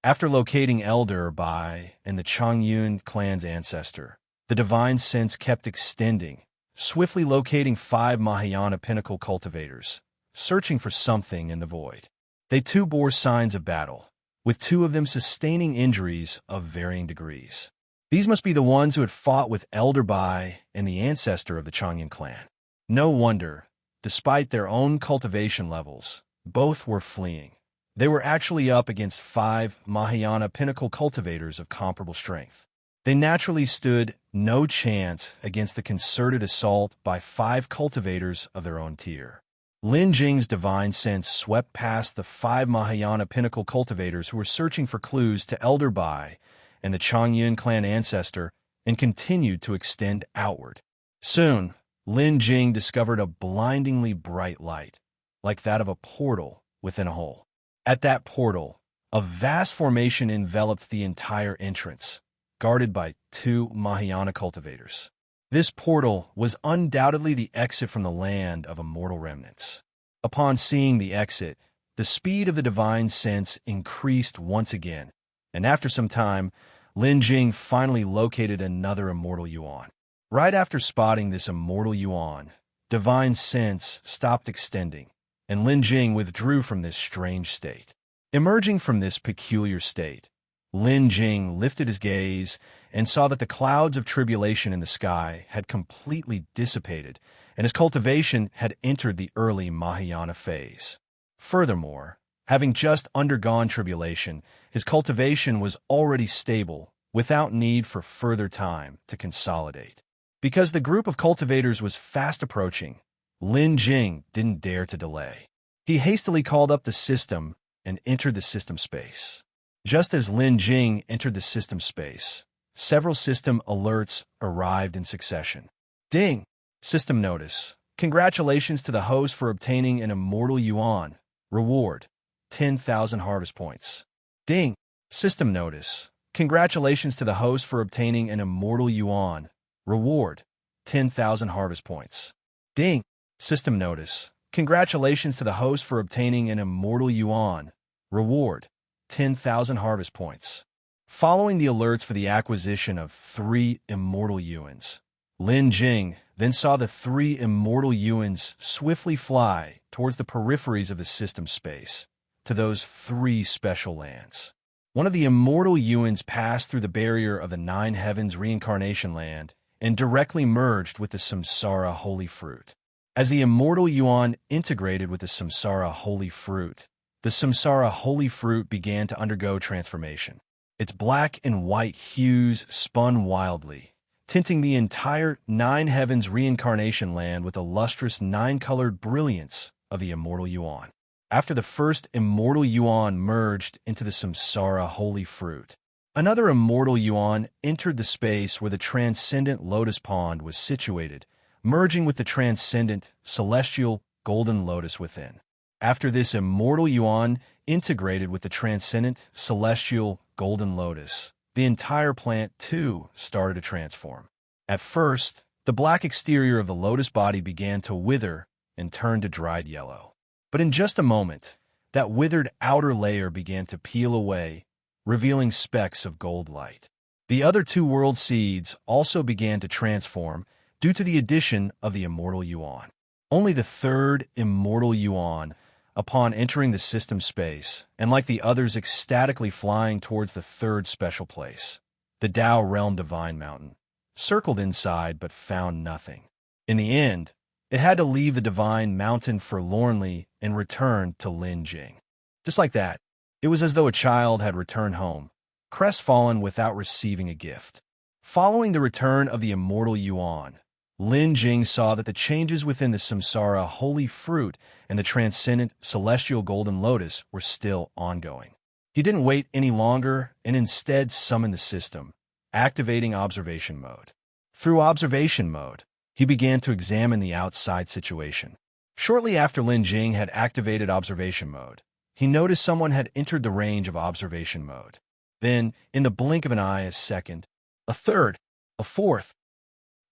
S1: After locating Elder Bai and the Changyun clan's ancestor, the divine sense kept extending, swiftly locating 5 Mahayana pinnacle cultivators, searching for something in the void. They too bore signs of battle, with 2 of them sustaining injuries of varying degrees. These must be the ones who had fought with Elder Bai and the ancestor of the Changyun clan. No wonder, despite their own cultivation levels, both were fleeing. They were actually up against 5 Mahayana pinnacle cultivators of comparable strength. They naturally stood no chance against the concerted assault by 5 cultivators of their own tier. Lin Jing's divine sense swept past the 5 Mahayana pinnacle cultivators who were searching for clues to Elder Bai and the Changyun clan ancestor and continued to extend outward. Soon, Lin Jing discovered a blindingly bright light. like that of a portal within a hole. At that portal, a vast formation enveloped the entire entrance, guarded by 2 Mahayana cultivators. This portal was undoubtedly the exit from the land of immortal remnants. Upon seeing the exit, the speed of the divine sense increased once again, and after some time, Lin Jing finally located another immortal Yuan. Right after spotting this immortal Yuan, divine sense stopped extending, and Lin Jing withdrew from this strange state. Emerging from this peculiar state, Lin Jing lifted his gaze and saw that the clouds of tribulation in the sky had completely dissipated, and his cultivation had entered the early Mahayana phase. Furthermore, having just undergone tribulation, his cultivation was already stable, without need for further time to consolidate. Because the group of cultivators was fast approaching, Lin Jing didn't dare to delay. He hastily called up the system and entered the system space. Just as Lin Jing entered the system space, several system alerts arrived in succession. Ding! System notice. Congratulations to the host for obtaining an immortal Yuan. Reward: 10,000 harvest points. Ding! System notice. Congratulations to the host for obtaining an immortal Yuan. Reward: 10,000 harvest points. Ding! System notice. Congratulations to the host for obtaining an immortal Yuan. Reward: 10,000 harvest points. Following the alerts for the acquisition of 3 immortal Yuans, Lin Jing then saw the 3 immortal Yuans swiftly fly towards the peripheries of the system space, to those 3 special lands. One of the immortal Yuans passed through the barrier of the 9 Heavens reincarnation land and directly merged with the Samsara holy fruit. As the immortal Yuan integrated with the Samsara holy fruit, the Samsara holy fruit began to undergo transformation. Its black and white hues spun wildly, tinting the entire 9 Heavens reincarnation land with the lustrous 9-colored brilliance of the immortal Yuan. After the first immortal Yuan merged into the Samsara holy fruit, another immortal Yuan entered the space where the transcendent lotus pond was situated, merging with the transcendent celestial golden lotus within. After this immortal Yuan integrated with the transcendent celestial golden lotus, the entire plant, too, started to transform. At first, the black exterior of the lotus body began to wither and turn to dried yellow. But in just a moment, that withered outer layer began to peel away, revealing specks of gold light. The other 2 world seeds also began to transform due to the addition of the immortal Yuan. Only the 3rd immortal Yuan, upon entering the system space, and like the others ecstatically flying towards the 3rd special place, the Tao Realm Divine Mountain, circled inside but found nothing. In the end, it had to leave the Divine Mountain forlornly and return to Lin Jing. Just like that, it was as though a child had returned home, crestfallen without receiving a gift. Following the return of the immortal Yuan, Lin Jing saw that the changes within the Samsara holy fruit and the transcendent celestial golden lotus were still ongoing. He didn't wait any longer and instead summoned the system, activating observation mode. Through observation mode, he began to examine the outside situation. Shortly after Lin Jing had activated observation mode, he noticed someone had entered the range of observation mode. Then, in the blink of an eye, a second, a third, a fourth.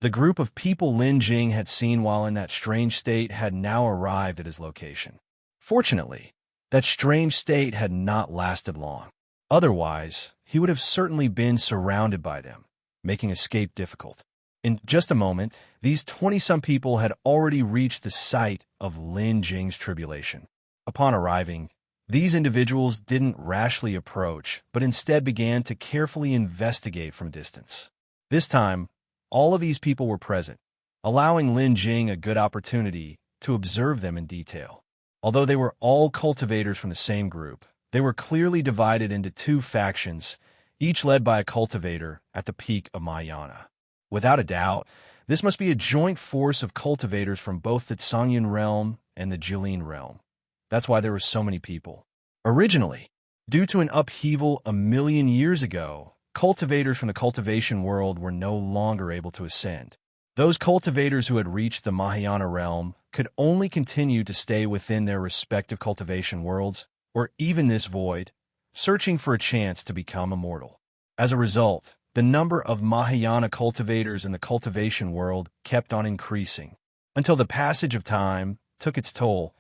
S1: The group of people Lin Jing had seen while in that strange state had now arrived at his location. Fortunately, that strange state had not lasted long. Otherwise, he would have certainly been surrounded by them, making escape difficult. In just a moment, these 20-some people had already reached the site of Lin Jing's tribulation. Upon arriving, these individuals didn't rashly approach, but instead began to carefully investigate from a distance. This time, all of these people were present, allowing Lin Jing a good opportunity to observe them in detail. Although they were all cultivators from the same group, they were clearly divided into 2 factions, each led by a cultivator at the peak of Mahayana. Without a doubt, this must be a joint force of cultivators from both the Sangyan realm and the Jilin realm. That's why there were so many people. Originally, due to an upheaval a million years ago, cultivators from the cultivation world were no longer able to ascend. Those cultivators who had reached the Mahayana realm could only continue to stay within their respective cultivation worlds, or even this void, searching for a chance to become immortal. As a result, the number of Mahayana cultivators in the cultivation world kept on increasing, until the passage of time took its toll,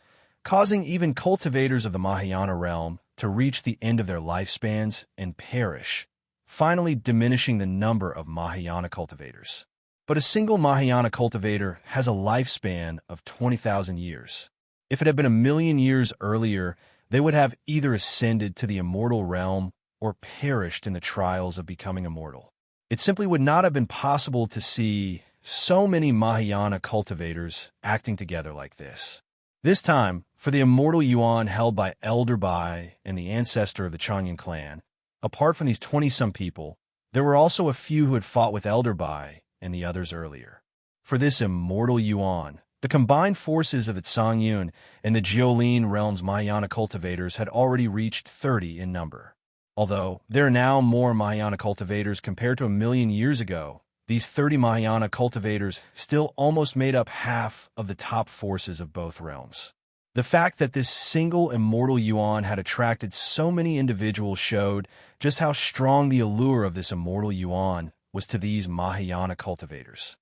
S1: causing even cultivators of the Mahayana realm to reach the end of their lifespans and perish, finally diminishing the number of Mahayana cultivators. But a single Mahayana cultivator has a lifespan of 20,000 years. If it had been 1,000,000 years earlier, they would have either ascended to the immortal realm or perished in the trials of becoming immortal. It simply would not have been possible to see so many Mahayana cultivators acting together like this. This time, for the immortal Yuan held by Elder Bai and the ancestor of the Chanyan clan, apart from these 20-some people, there were also a few who had fought with Elder Bai and the others earlier. For this immortal Yuan, the combined forces of the Changyun and the Jiolin realm's Mahayana cultivators had already reached 30 in number. Although there are now more Mahayana cultivators compared to 1,000,000 years ago, these 30 Mahayana cultivators still almost made up half of the top forces of both realms. The fact that this single immortal Yuan had attracted so many individuals showed just how strong the allure of this immortal Yuan was to these Mahayana cultivators.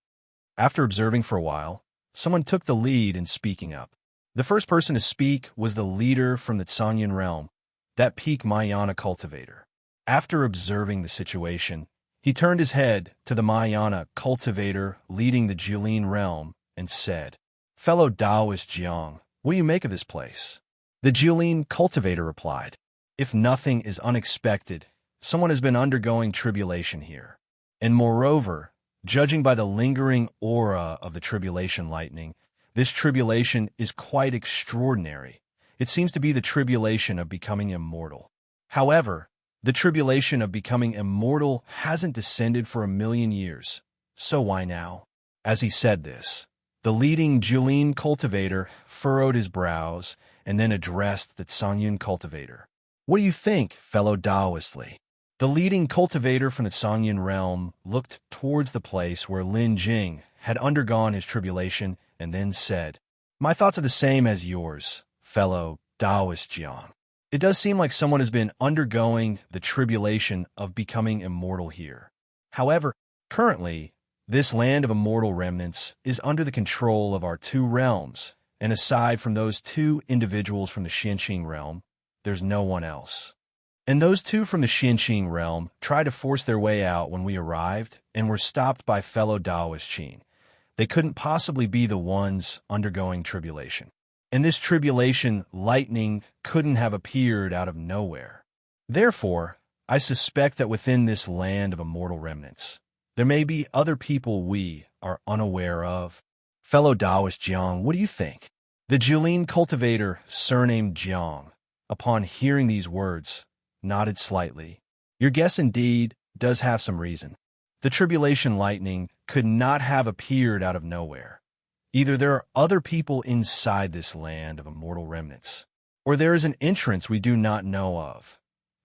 S1: After observing for a while, someone took the lead in speaking up. The first person to speak was the leader from the Chanyan realm, that peak Mahayana cultivator. After observing the situation, he turned his head to the Mahayana cultivator leading the Jiolin realm and said, "Fellow Taoist Jiang, what do you make of this place?" The Jiolin cultivator replied, "If nothing is unexpected, someone has been undergoing tribulation here. And moreover, judging by the lingering aura of the tribulation lightning, this tribulation is quite extraordinary. It seems to be the tribulation of becoming immortal. However, the tribulation of becoming immortal hasn't descended for 1,000,000 years, so why now?" As he said this, the leading Jiolin cultivator furrowed his brows and then addressed the Changyun cultivator. "What do you think, fellow Taoistly?" The leading cultivator from the Changyun realm looked towards the place where Lin Jing had undergone his tribulation and then said, "My thoughts are the same as yours, fellow Taoist Jiang. It does seem like someone has been undergoing the tribulation of becoming immortal here. However, currently, this land of immortal remnants is under the control of our two realms, and aside from those two individuals from the Xianqing realm, there's no one else. And those two from the Xianqing realm tried to force their way out when we arrived and were stopped by fellow Taoist Qin. They couldn't possibly be the ones undergoing tribulation. And this tribulation lightning couldn't have appeared out of nowhere. Therefore, I suspect that within this land of immortal remnants, there may be other people we are unaware of. Fellow Taoist Jiang, what do you think?" The Jiolin cultivator, surnamed Jiang, upon hearing these words, nodded slightly. "Your guess indeed does have some reason. The tribulation lightning could not have appeared out of nowhere. Either there are other people inside this land of immortal remnants, or there is an entrance we do not know of.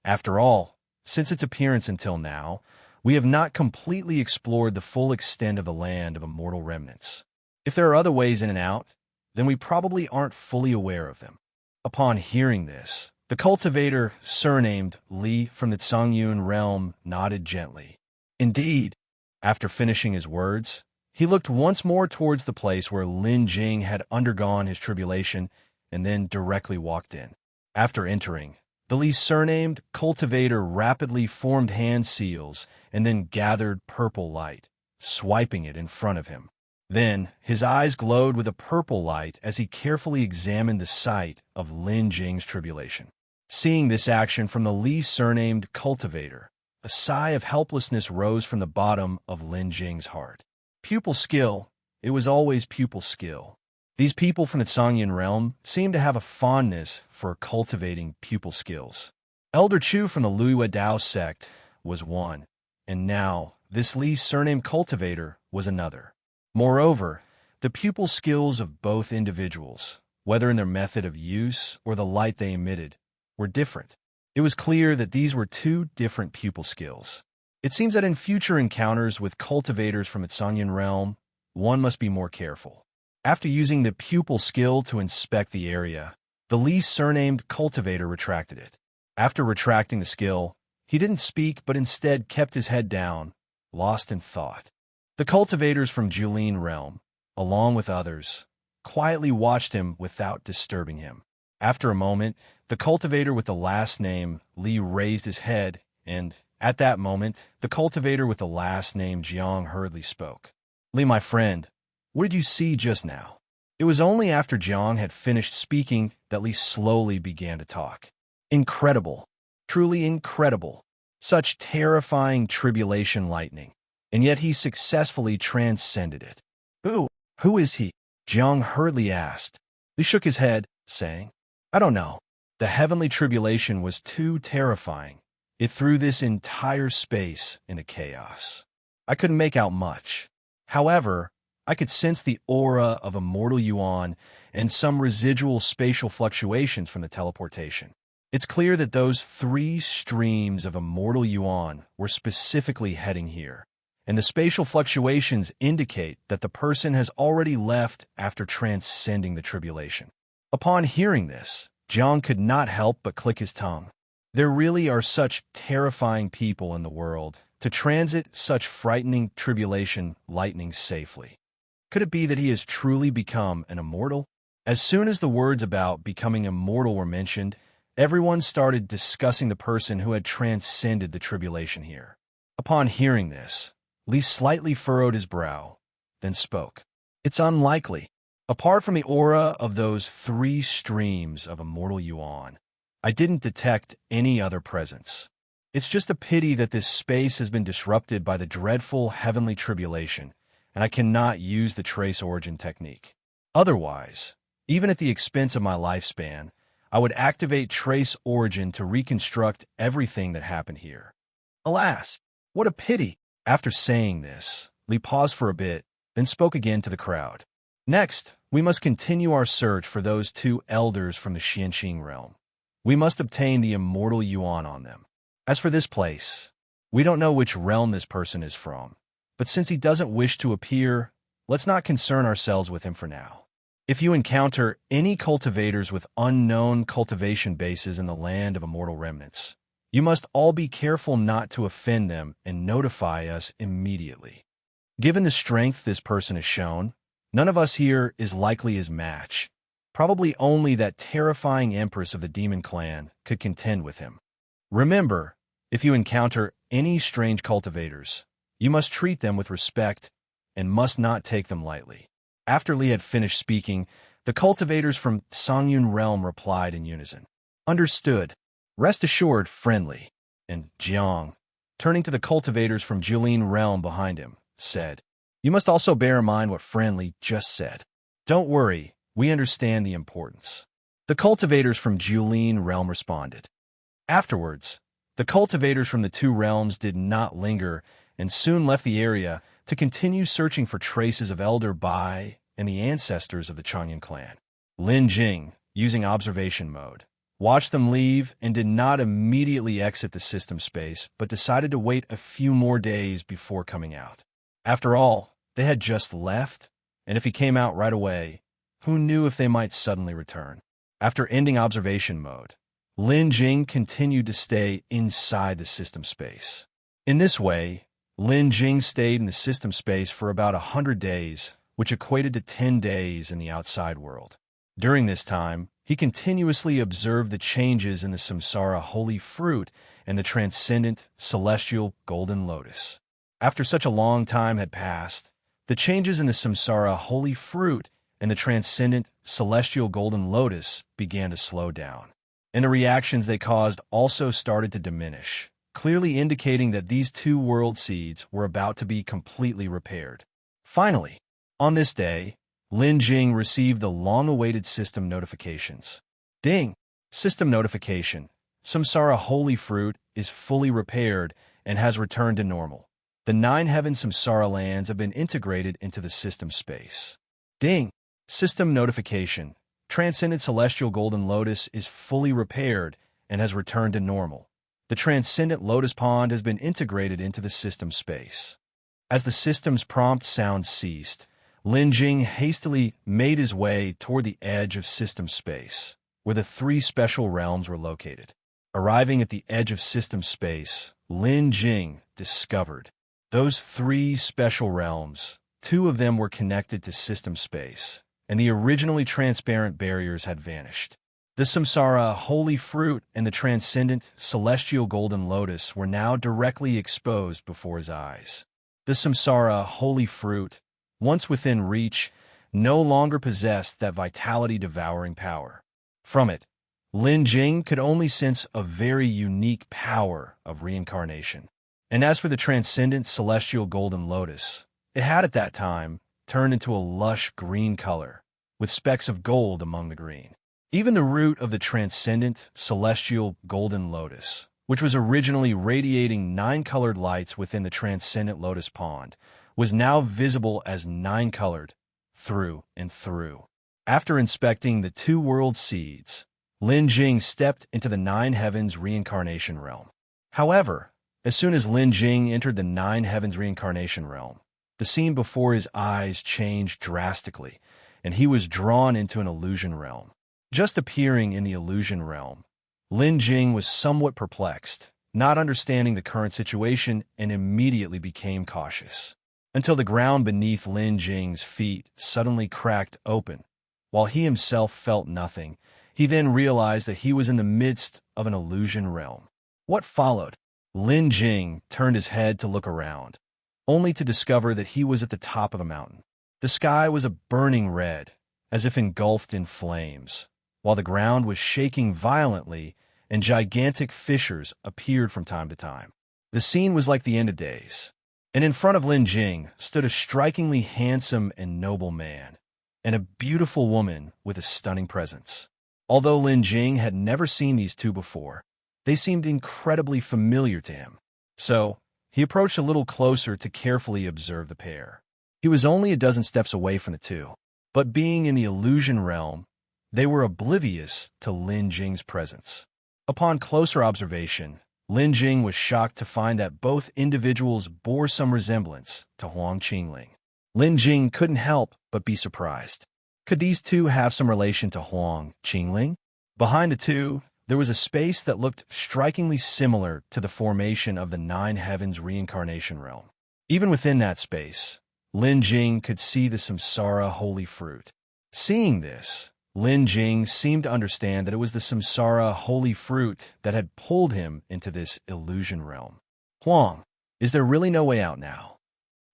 S1: After all, since its appearance until now, we have not completely explored the full extent of the land of immortal remnants. If there are other ways in and out, then we probably aren't fully aware of them." Upon hearing this, the cultivator, surnamed Li from the Changyun realm, nodded gently. Indeed, after finishing his words, he looked once more towards the place where Lin Jing had undergone his tribulation and then directly walked in. After entering, the Li surnamed cultivator rapidly formed hand seals and then gathered purple light, swiping it in front of him. Then his eyes glowed with a purple light as he carefully examined the site of Lin Jing's tribulation. Seeing this action from the Li surnamed cultivator, a sigh of helplessness rose from the bottom of Lin Jing's heart. Pupil skill. It was always pupil skill. These people from the Changyun realm seemed to have a fondness for cultivating pupil skills. Elder Chu from the Luiyue Dao sect was one, and now this Li surnamed cultivator was another. Moreover, the pupil skills of both individuals, whether in their method of use or the light they emitted, were different. It was clear that these were two different pupil skills. It seems that in future encounters with cultivators from the Changyun realm, one must be more careful. After using the pupil skill to inspect the area, the least surnamed cultivator retracted it. After retracting the skill, he didn't speak but instead kept his head down, lost in thought. The cultivators from Yuan realm, along with others, quietly watched him without disturbing him. After a moment, the cultivator with the last name Li raised his head, and at that moment, the cultivator with the last name Jiang hurriedly spoke. "Li, my friend, what did you see just now?" It was only after Jiang had finished speaking that Li slowly began to talk. Incredible. Truly incredible. Such terrifying tribulation lightning. And yet he successfully transcended it. Who is he?" Jiang hurriedly asked. Li shook his head, saying, "I don't know. The heavenly tribulation was too terrifying. It threw this entire space into chaos. I couldn't make out much. However, I could sense the aura of Immortal Yuan and some residual spatial fluctuations from the teleportation. It's clear that those 3 streams of Immortal Yuan were specifically heading here, and the spatial fluctuations indicate that the person has already left after transcending the tribulation." Upon hearing this, Jiang could not help but click his tongue. There really are such terrifying people in the world to transit such frightening tribulation lightning safely. Could it be that he has truly become an immortal? As soon as the words about becoming immortal were mentioned, everyone started discussing the person who had transcended the tribulation here. Upon hearing this, Li slightly furrowed his brow, then spoke. "It's unlikely. Apart from the aura of those 3 streams of Immortal Yuan, I didn't detect any other presence. It's just a pity that this space has been disrupted by the dreadful heavenly tribulation, and I cannot use the trace origin technique. Otherwise, even at the expense of my lifespan, I would activate trace origin to reconstruct everything that happened here. Alas, what a pity." After saying this, Li paused for a bit, then spoke again to the crowd. "Next, we must continue our search for those 2 elders from the Xianqing realm. We must obtain the Immortal Yuan on them. As for this place, we don't know which realm this person is from, but since he doesn't wish to appear, let's not concern ourselves with him for now. If you encounter any cultivators with unknown cultivation bases in the land of immortal remnants, you must all be careful not to offend them and notify us immediately. Given the strength this person has shown, none of us here is likely his match. Probably only that terrifying empress of the demon clan could contend with him. Remember, if you encounter any strange cultivators, you must treat them with respect and must not take them lightly." After Li had finished speaking, the cultivators from Songyun realm replied in unison. "Understood. Rest assured, friendly." And Jiang, turning to the cultivators from Yuan realm behind him, said, "You must also bear in mind what Friendly just said. Don't worry, we understand the importance." The cultivators from Yuan realm responded. Afterwards, the cultivators from the 2 realms did not linger and soon left the area to continue searching for traces of Elder Bai and the ancestors of the Changyan clan. Lin Jing, using observation mode, watched them leave and did not immediately exit the system space, but decided to wait a few more days before coming out. After all, they had just left, and if he came out right away, who knew if they might suddenly return? After ending observation mode, Lin Jing continued to stay inside the system space. In this way, Lin Jing stayed in the system space for about 100 days, which equated to 10 days in the outside world. During this time, he continuously observed the changes in the samsara holy fruit and the transcendent celestial golden lotus. After such a long time had passed, the changes in the samsara holy fruit and the transcendent celestial golden lotus began to slow down, and the reactions they caused also started to diminish, clearly indicating that these 2 world seeds were about to be completely repaired. Finally, on this day, Lin Jing received the long-awaited system notifications. Ding! System notification. Samsara holy fruit is fully repaired and has returned to normal. The 9 heaven samsara lands have been integrated into the system space. Ding! System notification. Transcendent celestial golden lotus is fully repaired and has returned to normal. The transcendent lotus pond has been integrated into the system space. As the system's prompt sound ceased, Lin Jing hastily made his way toward the edge of system space, where the three special realms were located. Arriving at the edge of system space, Lin Jing discovered those three special realms. Two of them were connected to system space, and the originally transparent barriers had vanished. The samsara holy fruit and the transcendent celestial golden lotus were now directly exposed before his eyes. The samsara holy fruit, once within reach, no longer possessed that vitality-devouring power. From it, Lin Jing could only sense a very unique power of reincarnation. And as for the transcendent celestial golden lotus, it had at that time turned into a lush green color, with specks of gold among the green. Even the root of the transcendent celestial golden lotus, which was originally radiating 9 colored lights within the transcendent lotus pond, was now visible as 9-colored, through and through. After inspecting the 2 world seeds, Lin Jing stepped into the 9 heavens reincarnation realm. However, as soon as Lin Jing entered the 9 heavens reincarnation realm, the scene before his eyes changed drastically, and he was drawn into an illusion realm. Just appearing in the illusion realm, Lin Jing was somewhat perplexed, not understanding the current situation, and immediately became cautious, until the ground beneath Lin Jing's feet suddenly cracked open. While he himself felt nothing, he then realized that he was in the midst of an illusion realm. What followed? Lin Jing turned his head to look around, only to discover that he was at the top of a mountain. The sky was a burning red, as if engulfed in flames, while the ground was shaking violently and gigantic fissures appeared from time to time. The scene was like the end of days, and in front of Lin Jing stood a strikingly handsome and noble man, and a beautiful woman with a stunning presence. Although Lin Jing had never seen these two before, they seemed incredibly familiar to him. So, he approached a little closer to carefully observe the pair. He was only a dozen steps away from the two, but being in the illusion realm, they were oblivious to Lin Jing's presence. Upon closer observation, Lin Jing was shocked to find that both individuals bore some resemblance to Huang Qingling. Lin Jing couldn't help but be surprised. Could these two have some relation to Huang Qingling? Behind the two, there was a space that looked strikingly similar to the formation of the 9 heavens reincarnation realm. Even within that space, Lin Jing could see the samsara holy fruit. Seeing this, Lin Jing seemed to understand that it was the samsara holy fruit that had pulled him into this illusion realm. Huang, is there really no way out now?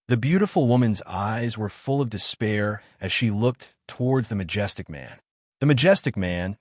S1: The beautiful woman's eyes were full of despair as she looked towards the majestic man. The majestic man,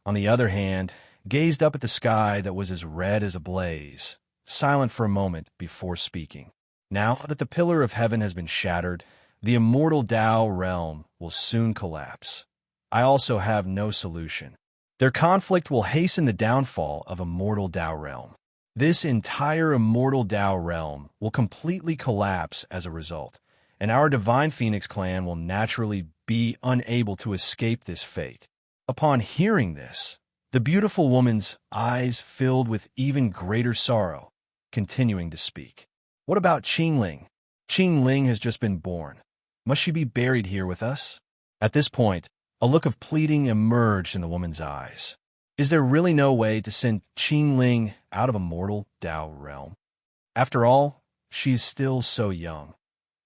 S1: on the other hand, gazed up at the sky that was as red as a blaze, silent for a moment before speaking. Now that the pillar of heaven has been shattered, the immortal Tao realm will soon collapse. I also have no solution. Their conflict will hasten the downfall of immortal Tao realm. This entire immortal Tao realm will completely collapse as a result, and our Divine Phoenix clan will naturally be unable to escape this fate. Upon hearing this, the beautiful woman's eyes filled with even greater sorrow, continuing to speak. What about Qingling? Qingling has just been born. Must she be buried here with us? At this point, a look of pleading emerged in the woman's eyes. Is there really no way to send Qingling out of immortal Tao realm? After all, she is still so young.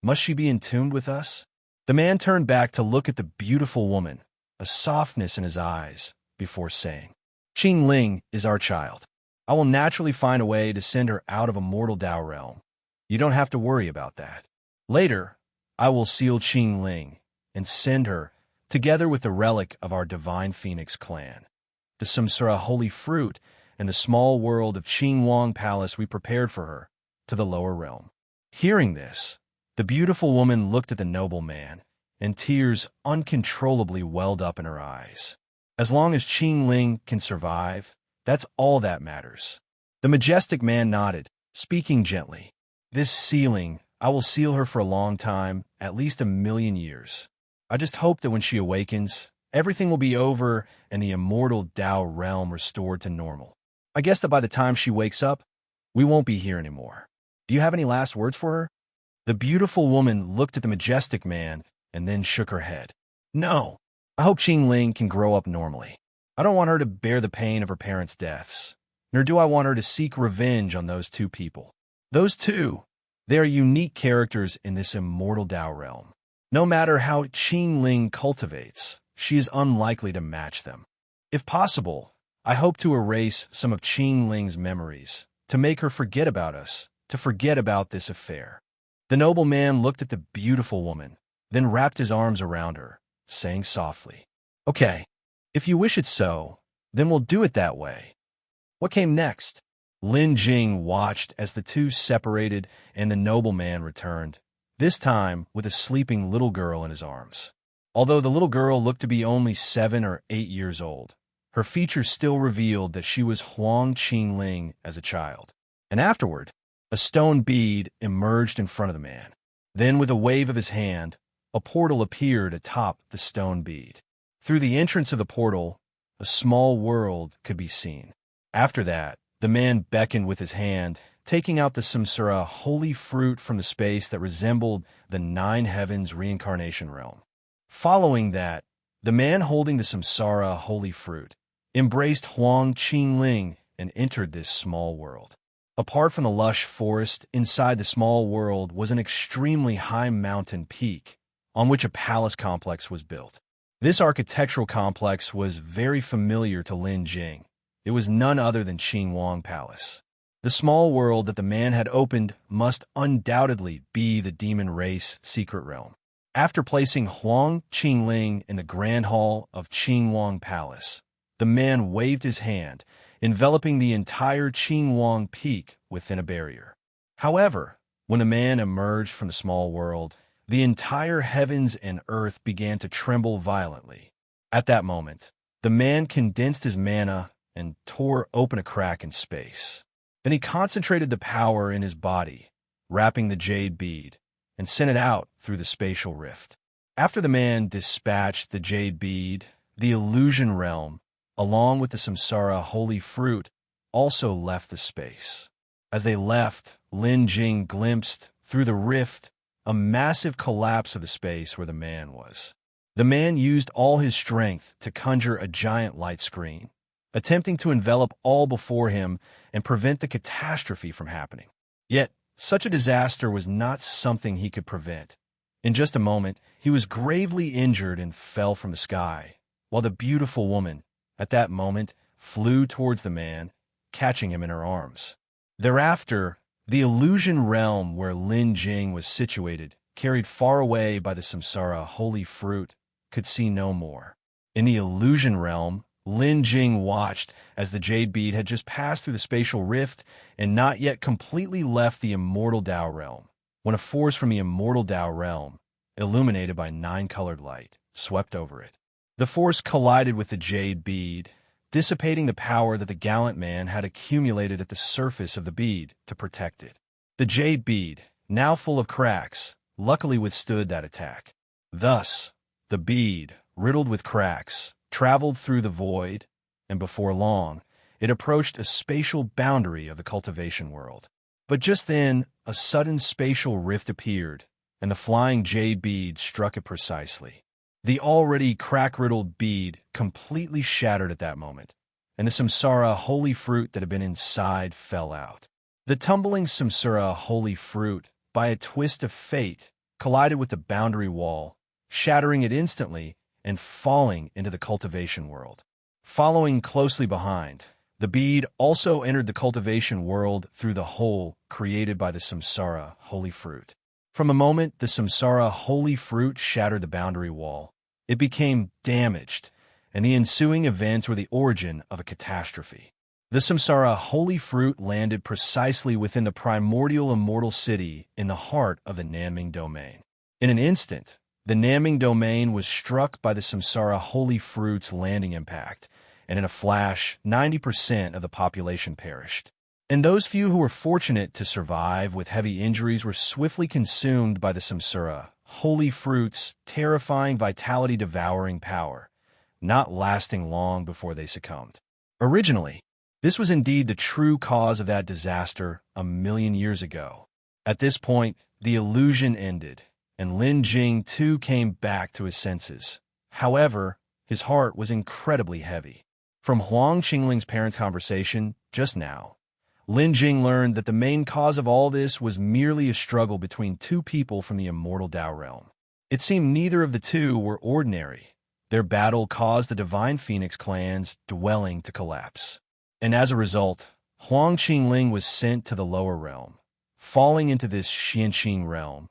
S1: Must she be entombed with us? The man turned back to look at the beautiful woman, a softness in his eyes, before saying, Qingling is our child. I will naturally find a way to send her out of immortal Tao realm. You don't have to worry about that. Later, I will seal Qingling and send her, together with the relic of our Divine Phoenix clan, the samsara holy fruit, and the small world of Qingwang Palace we prepared for her, to the lower realm. Hearing this, the beautiful woman looked at the noble man, and tears uncontrollably welled up in her eyes. As long as Qingling can survive, that's all that matters. The majestic man nodded, speaking gently. This sealing, I will seal her for a long time, at least 1,000,000 years. I just hope that when she awakens, everything will be over and the immortal Tao realm restored to normal. I guess that by the time she wakes up, we won't be here anymore. Do you have any last words for her? The beautiful woman looked at the majestic man, and then shook her head. No, I hope Qingling can grow up normally. I don't want her to bear the pain of her parents' deaths, nor do I want her to seek revenge on those two people. Those two, they are unique characters in this immortal Dao realm. No matter how Qingling cultivates, she is unlikely to match them. If possible, I hope to erase some of Qingling's memories, to make her forget about us, to forget about this affair. The nobleman looked at the beautiful woman, then wrapped his arms around her, saying softly, "Okay, if you wish it so, then we'll do it that way." What came next? Lin Jing watched as the two separated and the nobleman returned, this time with a sleeping little girl in his arms. Although the little girl looked to be only 7 or 8 years old, her features still revealed that she was Huang Qingling as a child. And afterward, a stone bead emerged in front of the man. Then, with a wave of his hand, a portal appeared atop the stone bead. Through the entrance of the portal, a small world could be seen. After that, the man beckoned with his hand, taking out the samsara holy fruit from the space that resembled the 9 heavens reincarnation realm. Following that, the man holding the samsara holy fruit embraced Huang Qingling and entered this small world. Apart from the lush forest, inside the small world was an extremely high mountain peak on which a palace complex was built. This architectural complex was very familiar to Lin Jing. It was none other than Qingwang Palace. The small world that the man had opened must undoubtedly be the demon race secret realm. After placing Huang Qingling in the grand hall of Qingwang Palace, the man waved his hand, enveloping the entire Qingwang peak within a barrier. However, when the man emerged from the small world, the entire heavens and earth began to tremble violently. At that moment, the man condensed his mana and tore open a crack in space. Then he concentrated the power in his body, wrapping the jade bead, and sent it out through the spatial rift. After the man dispatched the jade bead, the illusion realm, along with the samsara holy fruit, also left the space. As they left, Lin Jing glimpsed, through the rift, a massive collapse of the space where the man was. The man used all his strength to conjure a giant light screen, attempting to envelop all before him and prevent the catastrophe from happening. Yet, such a disaster was not something he could prevent. In just a moment, he was gravely injured and fell from the sky, while the beautiful woman, at that moment, flew towards the man, catching him in her arms. Thereafter, the illusion realm where Lin Jing was situated, carried far away by the samsara holy fruit, could see no more. In the illusion realm, Lin Jing watched as the jade bead had just passed through the spatial rift and not yet completely left the immortal Dao realm, when a force from the immortal Dao realm, illuminated by 9-colored light, swept over it. The force collided with the jade bead, dissipating the power that the gallant man had accumulated at the surface of the bead to protect it. The jade bead, now full of cracks, luckily withstood that attack. Thus, the bead, riddled with cracks, traveled through the void, and before long, it approached a spatial boundary of the cultivation world. But just then, a sudden spatial rift appeared, and the flying jade bead struck it precisely. The already crack-riddled bead completely shattered at that moment, and the samsara holy fruit that had been inside fell out. The tumbling samsara holy fruit, by a twist of fate, collided with the boundary wall, shattering it instantly and falling into the cultivation world. Following closely behind, the bead also entered the cultivation world through the hole created by the samsara holy fruit. From the moment the samsara holy fruit shattered the boundary wall, it became damaged, and the ensuing events were the origin of a catastrophe. The samsara holy fruit landed precisely within the primordial immortal city in the heart of the Nanming domain. In an instant, the Nanming domain was struck by the samsara holy fruit's landing impact, and in a flash, 90% of the population perished. And those few who were fortunate to survive with heavy injuries were swiftly consumed by the samsara holy fruit's terrifying vitality-devouring power, not lasting long before they succumbed. Originally, this was indeed the true cause of that disaster 1,000,000 years ago. At this point, the illusion ended, and Lin Jing too came back to his senses. However, his heart was incredibly heavy. From Huang Qingling's parents' conversation just now, Lin Jing learned that the main cause of all this was merely a struggle between two people from the Immortal Dao realm. It seemed neither of the two were ordinary. Their battle caused the Divine Phoenix clan's dwelling to collapse. And as a result, Huang Qingling was sent to the lower realm, falling into this Xianxing realm,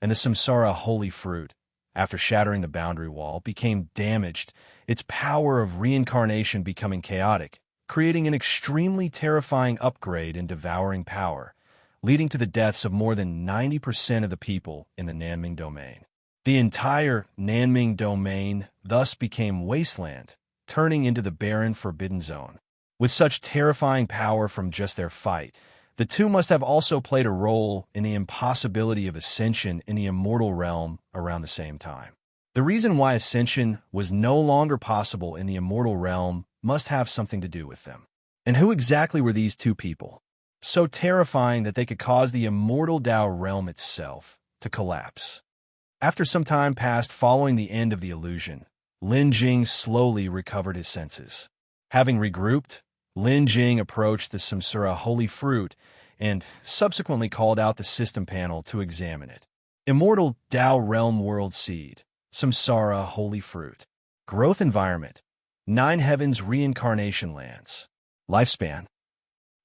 S1: and the Samsara holy fruit, after shattering the boundary wall, became damaged, its power of reincarnation becoming chaotic, creating an extremely terrifying upgrade in devouring power, leading to the deaths of more than 90% of the people in the Nanming domain. The entire Nanming domain thus became wasteland, turning into the barren Forbidden Zone. With such terrifying power from just their fight, the two must have also played a role in the impossibility of ascension in the immortal realm around the same time. The reason why ascension was no longer possible in the immortal realm must have something to do with them. And who exactly were these two people? So terrifying that they could cause the Immortal Dao realm itself to collapse. After some time passed following the end of the illusion, Lin Jing slowly recovered his senses. Having regrouped, Lin Jing approached the Samsara holy fruit and subsequently called out the system panel to examine it. Immortal Dao Realm World Seed, Samsara holy fruit. Growth environment, 9 heavens reincarnation lands. Lifespan.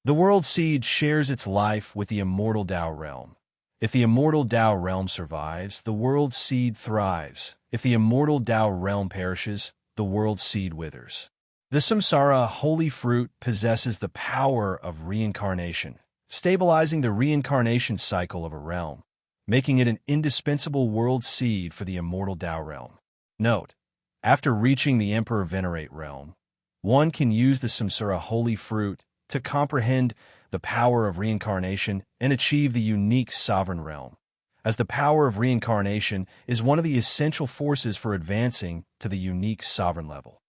S1: The world seed shares its life with the Immortal Dao realm. If the Immortal Dao realm survives, the world seed thrives. If the Immortal Dao realm perishes, the world seed withers. The Samsara holy fruit possesses the power of reincarnation, stabilizing the reincarnation cycle of a realm, making it an indispensable world seed for the Immortal Dao realm. Note: after reaching the Emperor Venerate realm, one can use the Samsara holy fruit to comprehend the power of reincarnation and achieve the unique sovereign realm, as the power of reincarnation is one of the essential forces for advancing to the unique sovereign level.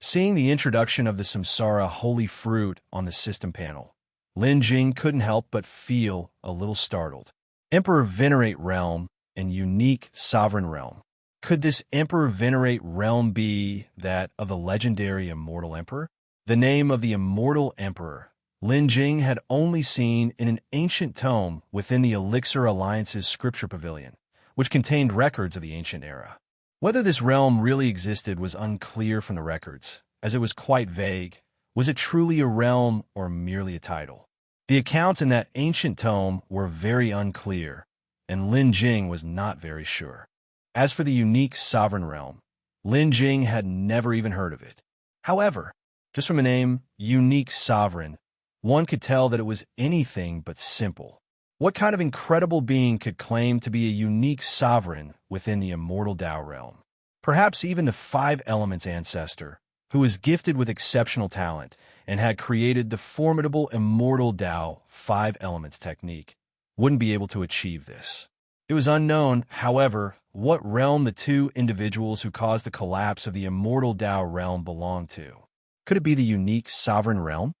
S1: Seeing the introduction of the Samsara holy fruit on the system panel, Lin Jing couldn't help but feel a little startled. Emperor Venerate realm and unique sovereign realm. Could this Emperor Venerate realm be that of the legendary Immortal Emperor? The name of the Immortal Emperor Lin Jing had only seen in an ancient tome within the Elixir Alliance's scripture pavilion, which contained records of the ancient era. Whether this realm really existed was unclear from the records, as it was quite vague. Was it truly a realm or merely a title? The accounts in that ancient tome were very unclear, and Lin Jing was not very sure. As for the unique sovereign realm, Lin Jing had never even heard of it. However, just from the name, Unique Sovereign, one could tell that it was anything but simple. What kind of incredible being could claim to be a unique sovereign within the Immortal Dao realm? Perhaps even the 5 Elements ancestor, who was gifted with exceptional talent and had created the formidable Immortal Dao 5 Elements technique, wouldn't be able to achieve this. It was unknown, however, what realm the two individuals who caused the collapse of the Immortal Dao realm belonged to. Could it be the unique sovereign realm?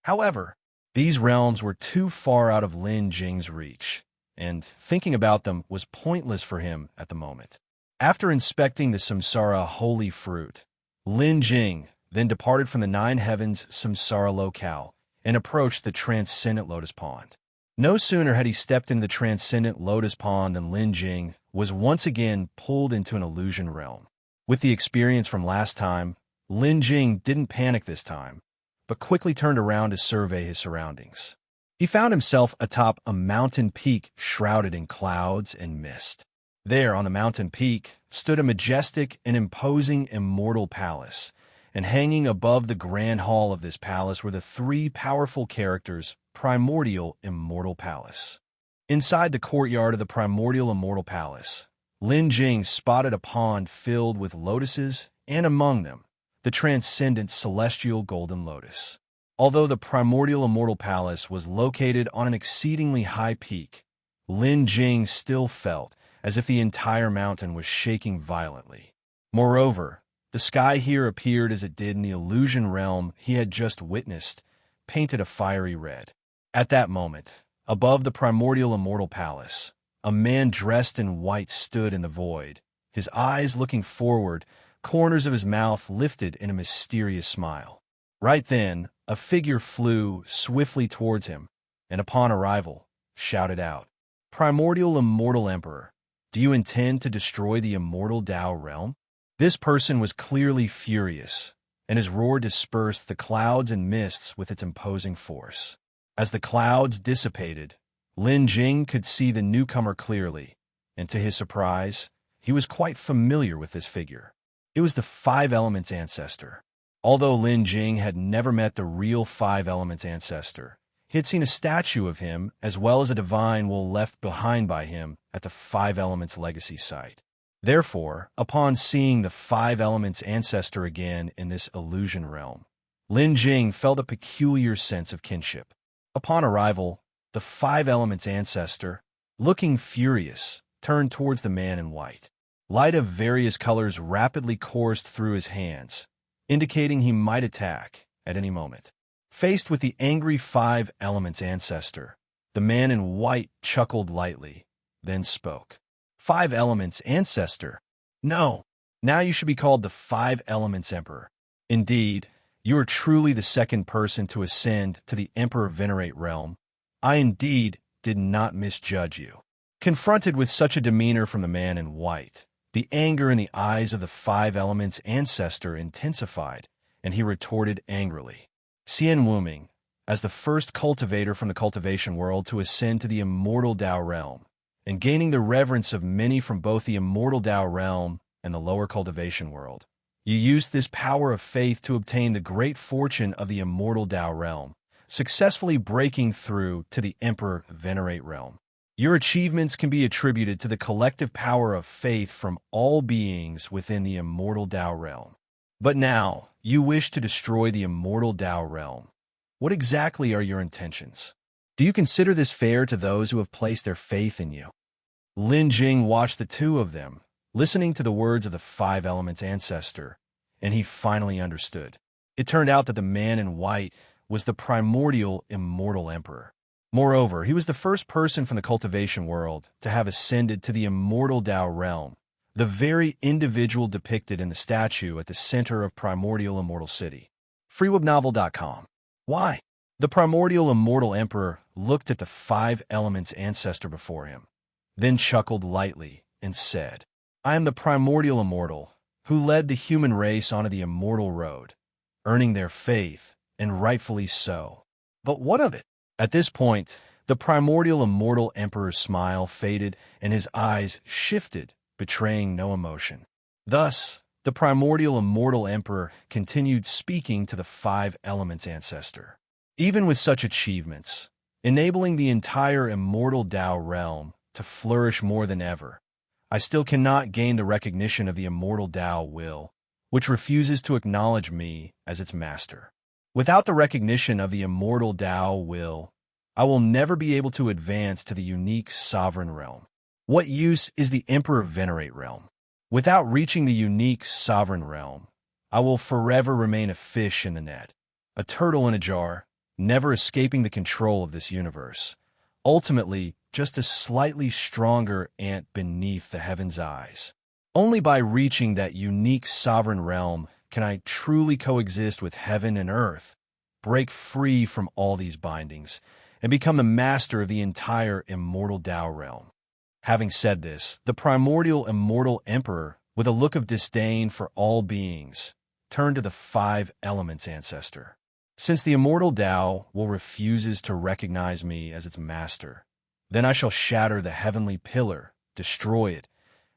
S1: However, these realms were too far out of Lin Jing's reach, and thinking about them was pointless for him at the moment. After inspecting the Samsara holy fruit, Lin Jing then departed from the 9 heavens Samsara locale and approached the Transcendent Lotus Pond. No sooner had he stepped into the Transcendent Lotus Pond than Lin Jing was once again pulled into an illusion realm. With the experience from last time, Lin Jing didn't panic this time, but quickly turned around to survey his surroundings. He found himself atop a mountain peak shrouded in clouds and mist. There, on the mountain peak, stood a majestic and imposing immortal palace, and hanging above the grand hall of this palace were the 3 powerful characters' primordial immortal palace. Inside the courtyard of the primordial immortal palace, Lin Jing spotted a pond filled with lotuses, and among them, the transcendent celestial golden lotus. Although the primordial immortal palace was located on an exceedingly high peak, Lin Jing still felt as if the entire mountain was shaking violently. Moreover, the sky here appeared as it did in the illusion realm he had just witnessed, painted a fiery red. At that moment, above the primordial immortal palace, a man dressed in white stood in the void, his eyes looking forward, corners of his mouth lifted in a mysterious smile. Right then, a figure flew swiftly towards him, and upon arrival, shouted out, "Primordial Immortal Emperor, do you intend to destroy the immortal Tao realm?" This person was clearly furious, and his roar dispersed the clouds and mists with its imposing force. As the clouds dissipated, Lin Jing could see the newcomer clearly, and to his surprise, he was quite familiar with this figure. It was the Five Elements ancestor. Although Lin Jing had never met the real Five Elements ancestor, he had seen a statue of him as well as a divine will left behind by him at the Five Elements legacy site. Therefore, upon seeing the Five Elements ancestor again in this illusion realm, Lin Jing felt a peculiar sense of kinship. Upon arrival, the Five Elements ancestor, looking furious, turned towards the man in white. Light of various colors rapidly coursed through his hands, indicating he might attack at any moment. Faced with the angry Five Elements ancestor, the man in white chuckled lightly, then spoke. "Five Elements ancestor? No. Now you should be called the Five Elements Emperor. Indeed, you are truly the second person to ascend to the Emperor Venerate realm. I indeed did not misjudge you." Confronted with such a demeanor from the man in white, the anger in the eyes of the Five Elements ancestor intensified, and he retorted angrily. Xian Wuming, as the first cultivator from the cultivation world to ascend to the immortal Tao realm, and gaining the reverence of many from both the immortal Tao realm and the lower cultivation world, you used this power of faith to obtain the great fortune of the immortal Tao realm, successfully breaking through to the Emperor Venerate realm. Your achievements can be attributed to the collective power of faith from all beings within the immortal Tao realm. But now, you wish to destroy the immortal Tao realm. What exactly are your intentions? Do you consider this fair to those who have placed their faith in you? Lin Jing watched the two of them, listening to the words of the Five Elements ancestor, and he finally understood. It turned out that the man in white was the primordial immortal emperor. Moreover, he was the first person from the cultivation world to have ascended to the immortal Tao realm, the very individual depicted in the statue at the center of Primordial Immortal City. freewebnovel.com. Why? The primordial immortal emperor looked at the Five Elements ancestor before him, then chuckled lightly and said, "I am the primordial immortal, who led the human race onto the immortal road, earning their faith, and rightfully so. But what of it?" At this point, the primordial immortal emperor's smile faded and his eyes shifted, betraying no emotion. Thus, the primordial immortal emperor continued speaking to the Five Elements ancestor. "Even with such achievements, enabling the entire immortal Tao realm to flourish more than ever, I still cannot gain the recognition of the immortal Tao will, which refuses to acknowledge me as its master. Without the recognition of the immortal Tao will, I will never be able to advance to the unique sovereign realm. What use is the Emperor Venerate realm? Without reaching the unique sovereign realm, I will forever remain a fish in the net, a turtle in a jar, never escaping the control of this universe, ultimately just a slightly stronger ant beneath the heaven's eyes. Only by reaching that unique sovereign realm can I truly coexist with heaven and earth, break free from all these bindings, and become the master of the entire immortal Tao realm." Having said this, the primordial immortal emperor, with a look of disdain for all beings, turned to the Five Elements ancestor. "Since the immortal Tao will refuses to recognize me as its master, then I shall shatter the heavenly pillar, destroy it,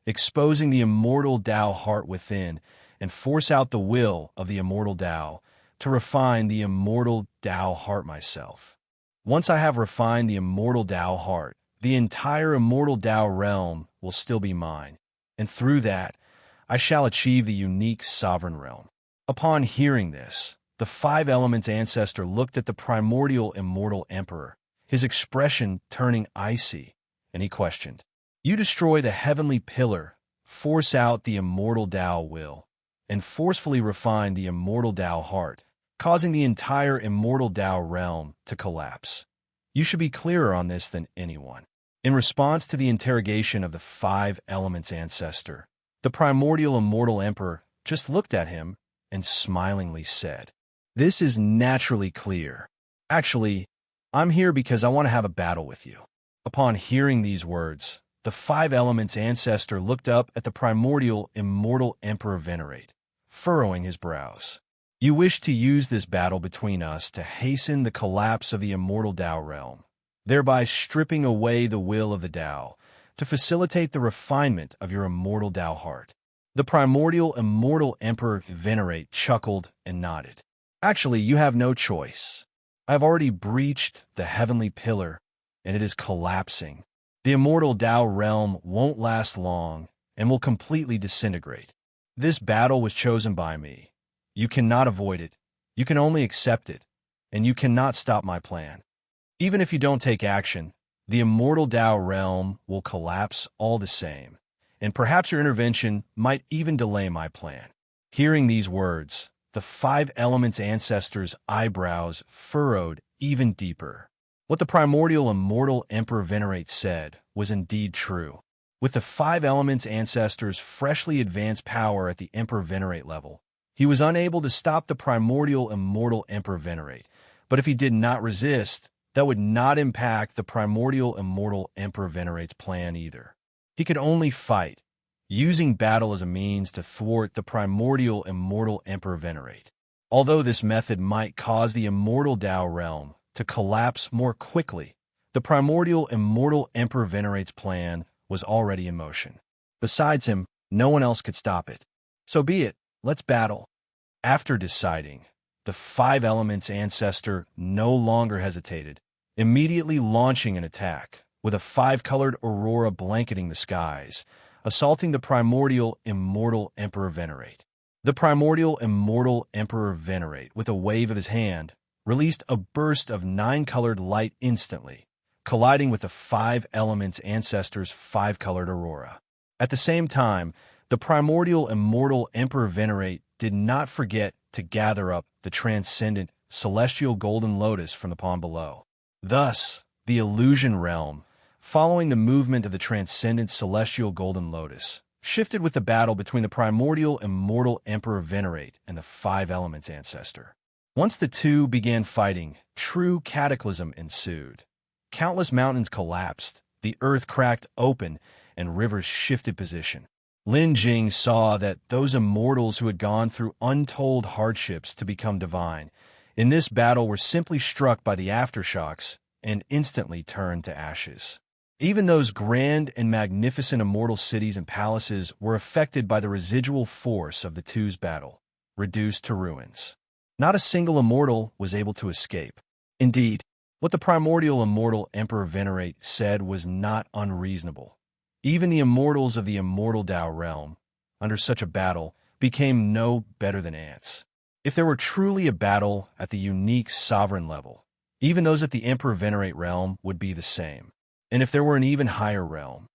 S1: exposing the immortal Tao heart within, and force out the will of the immortal Tao to refine the immortal Tao heart myself. Once I have refined the immortal Tao heart, the entire immortal Tao realm will still be mine, and through that, I shall achieve the unique sovereign realm." Upon hearing this, the Five Elements ancestor looked at the primordial immortal emperor, his expression turning icy, and he questioned, "You destroy the heavenly pillar, force out the immortal Tao will, and forcefully refine the immortal Tao heart, causing the entire immortal Tao realm to collapse. You should be clearer on this than anyone. In response to the interrogation of the five elements ancestor, the primordial immortal emperor just looked at him and smilingly said, "This is naturally clear. Actually, I'm here because I want to have a battle with you." Upon hearing these words, the five elements ancestor looked up at the primordial immortal emperor venerate, furrowing his brows. "You wish to use this battle between us to hasten the collapse of the immortal Tao realm, thereby stripping away the will of the Tao, to facilitate the refinement of your immortal Tao heart." The primordial immortal emperor venerate chuckled and nodded. "Actually, you have no choice. I have already breached the heavenly pillar, and it is collapsing. The immortal Tao realm won't last long and will completely disintegrate. This battle was chosen by me. You cannot avoid it. You can only accept it, and you cannot stop my plan. Even if you don't take action, the immortal Tao realm will collapse all the same, and perhaps your intervention might even delay my plan." Hearing these words, the five elements ancestors' eyebrows furrowed even deeper. What the primordial immortal emperor venerate said was indeed true. With the five elements ancestors' freshly advanced power at the emperor venerate level, he was unable to stop the primordial immortal emperor venerate. But if he did not resist, that would not impact the primordial immortal emperor venerate's plan either. He could only fight, using battle as a means to thwart the primordial immortal emperor venerate. Although this method might cause the immortal Tao realm to collapse more quickly, the primordial immortal emperor venerate's plan was already in motion. Besides him, no one else could stop it. "So be it, let's battle." After deciding, the five elements ancestor no longer hesitated, immediately launching an attack, with a five-colored aurora blanketing the skies, assaulting the primordial immortal emperor venerate. The primordial immortal emperor venerate, with a wave of his hand, released a burst of nine-colored light instantly, colliding with the five elements ancestor's five-colored aurora. At the same time, the primordial immortal emperor venerate did not forget to gather up the transcendent celestial golden lotus from the pond below. Thus, the illusion realm, following the movement of the transcendent celestial golden lotus, shifted with the battle between the primordial immortal emperor venerate and the five elements ancestor. Once the two began fighting, true cataclysm ensued. Countless mountains collapsed, the earth cracked open, and rivers shifted position. Lin Jing saw that those immortals who had gone through untold hardships to become divine in this battle were simply struck by the aftershocks and instantly turned to ashes. Even those grand and magnificent immortal cities and palaces were affected by the residual force of the two's battle, reduced to ruins. Not a single immortal was able to escape. Indeed, what the primordial immortal emperor venerate said was not unreasonable. Even the immortals of the immortal Tao realm, under such a battle, became no better than ants. If there were truly a battle at the unique sovereign level, even those at the emperor venerate realm would be the same. And if there were an even higher realm.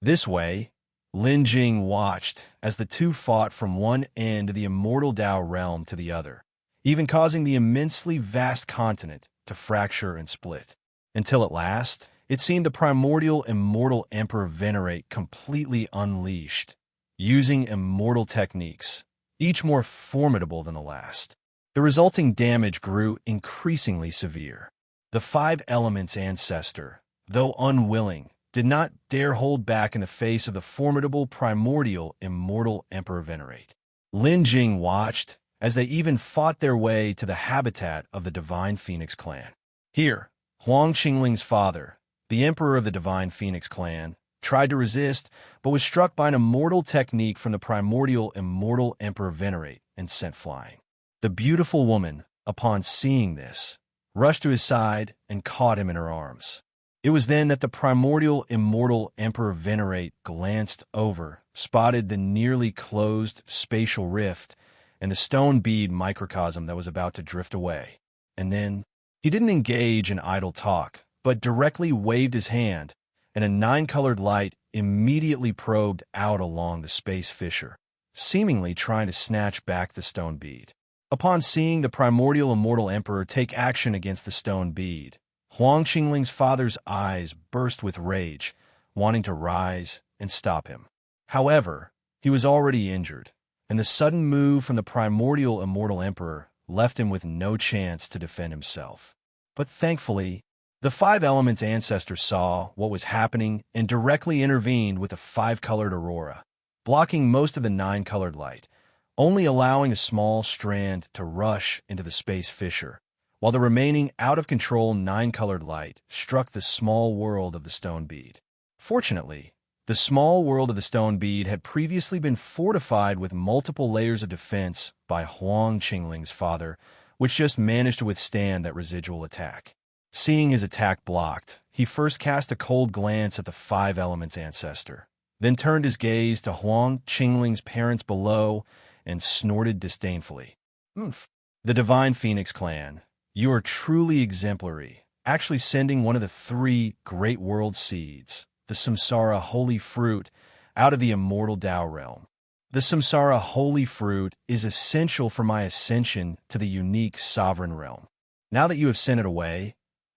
S1: This way, Lin Jing watched as the two fought from one end of the immortal Tao realm to the other, even causing the immensely vast continent to fracture and split. Until at last, it seemed the primordial immortal emperor venerate completely unleashed, using immortal techniques, each more formidable than the last. The resulting damage grew increasingly severe. The five elements ancestor, though unwilling, did not dare hold back in the face of the formidable primordial immortal emperor venerate. Lin Jing watched as they even fought their way to the habitat of the Divine Phoenix clan. Here, Huang Qingling's father, the emperor of the Divine Phoenix clan, tried to resist, but was struck by an immortal technique from the primordial immortal emperor venerate and sent flying. The beautiful woman, upon seeing this, rushed to his side and caught him in her arms. It was then that the primordial immortal emperor venerate glanced over, spotted the nearly closed spatial rift, and the stone bead microcosm that was about to drift away. And then, he didn't engage in idle talk, but directly waved his hand, and a nine-colored light immediately probed out along the space fissure, seemingly trying to snatch back the stone bead. Upon seeing the primordial immortal emperor take action against the stone bead, Huang Qingling's father's eyes burst with rage, wanting to rise and stop him. However, he was already injured, and the sudden move from the primordial immortal emperor left him with no chance to defend himself. But thankfully, the Five Elements ancestor saw what was happening and directly intervened with a five-colored aurora, blocking most of the nine-colored light, only allowing a small strand to rush into the space fissure, while the remaining out-of-control nine-colored light struck the small world of the stone bead. Fortunately, the small world of the stone bead had previously been fortified with multiple layers of defense by Huang Qingling's father, which just managed to withstand that residual attack. Seeing his attack blocked, he first cast a cold glance at the Five Elements ancestor, then turned his gaze to Huang Qingling's parents below and snorted disdainfully. "Oomph. The Divine Phoenix clan, you are truly exemplary, actually sending one of the three great world seeds, the Samsara Holy Fruit, out of the immortal Tao realm. The Samsara Holy Fruit is essential for my ascension to the unique sovereign realm. Now that you have sent it away,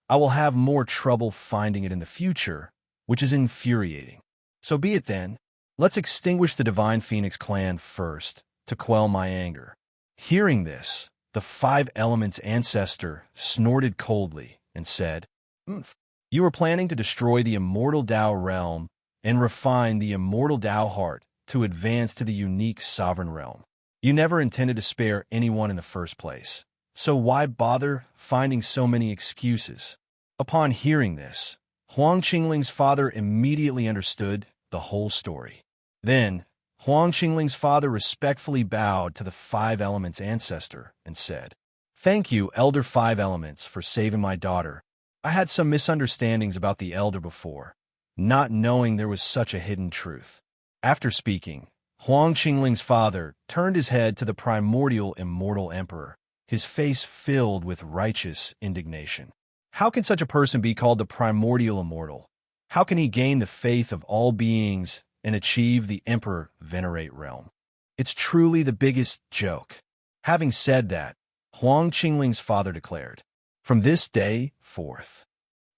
S1: I will have more trouble finding it in the future, which is infuriating. So be it then. Let's extinguish the Divine Phoenix clan first, to quell my anger." Hearing this, the Five Elements ancestor snorted coldly and said, "Oomph. You are planning to destroy the immortal Tao realm and refine the immortal Tao heart to advance to the unique sovereign realm. You never intended to spare anyone in the first place, so why bother finding so many excuses?" Upon hearing this, Huang Qingling's father immediately understood the whole story. Then, Huang Qingling's father respectfully bowed to the Five Elements ancestor and said, "Thank you, Elder Five Elements, for saving my daughter. I had some misunderstandings about the Elder before, not knowing there was such a hidden truth." After speaking, Huang Qingling's father turned his head to the primordial immortal emperor, his face filled with righteous indignation. How can such a person be called the primordial immortal? How can he gain the faith of all beings and achieve the emperor venerate realm? It's truly the biggest joke. Having said that, Huang Qingling's father declared, "From this day forth,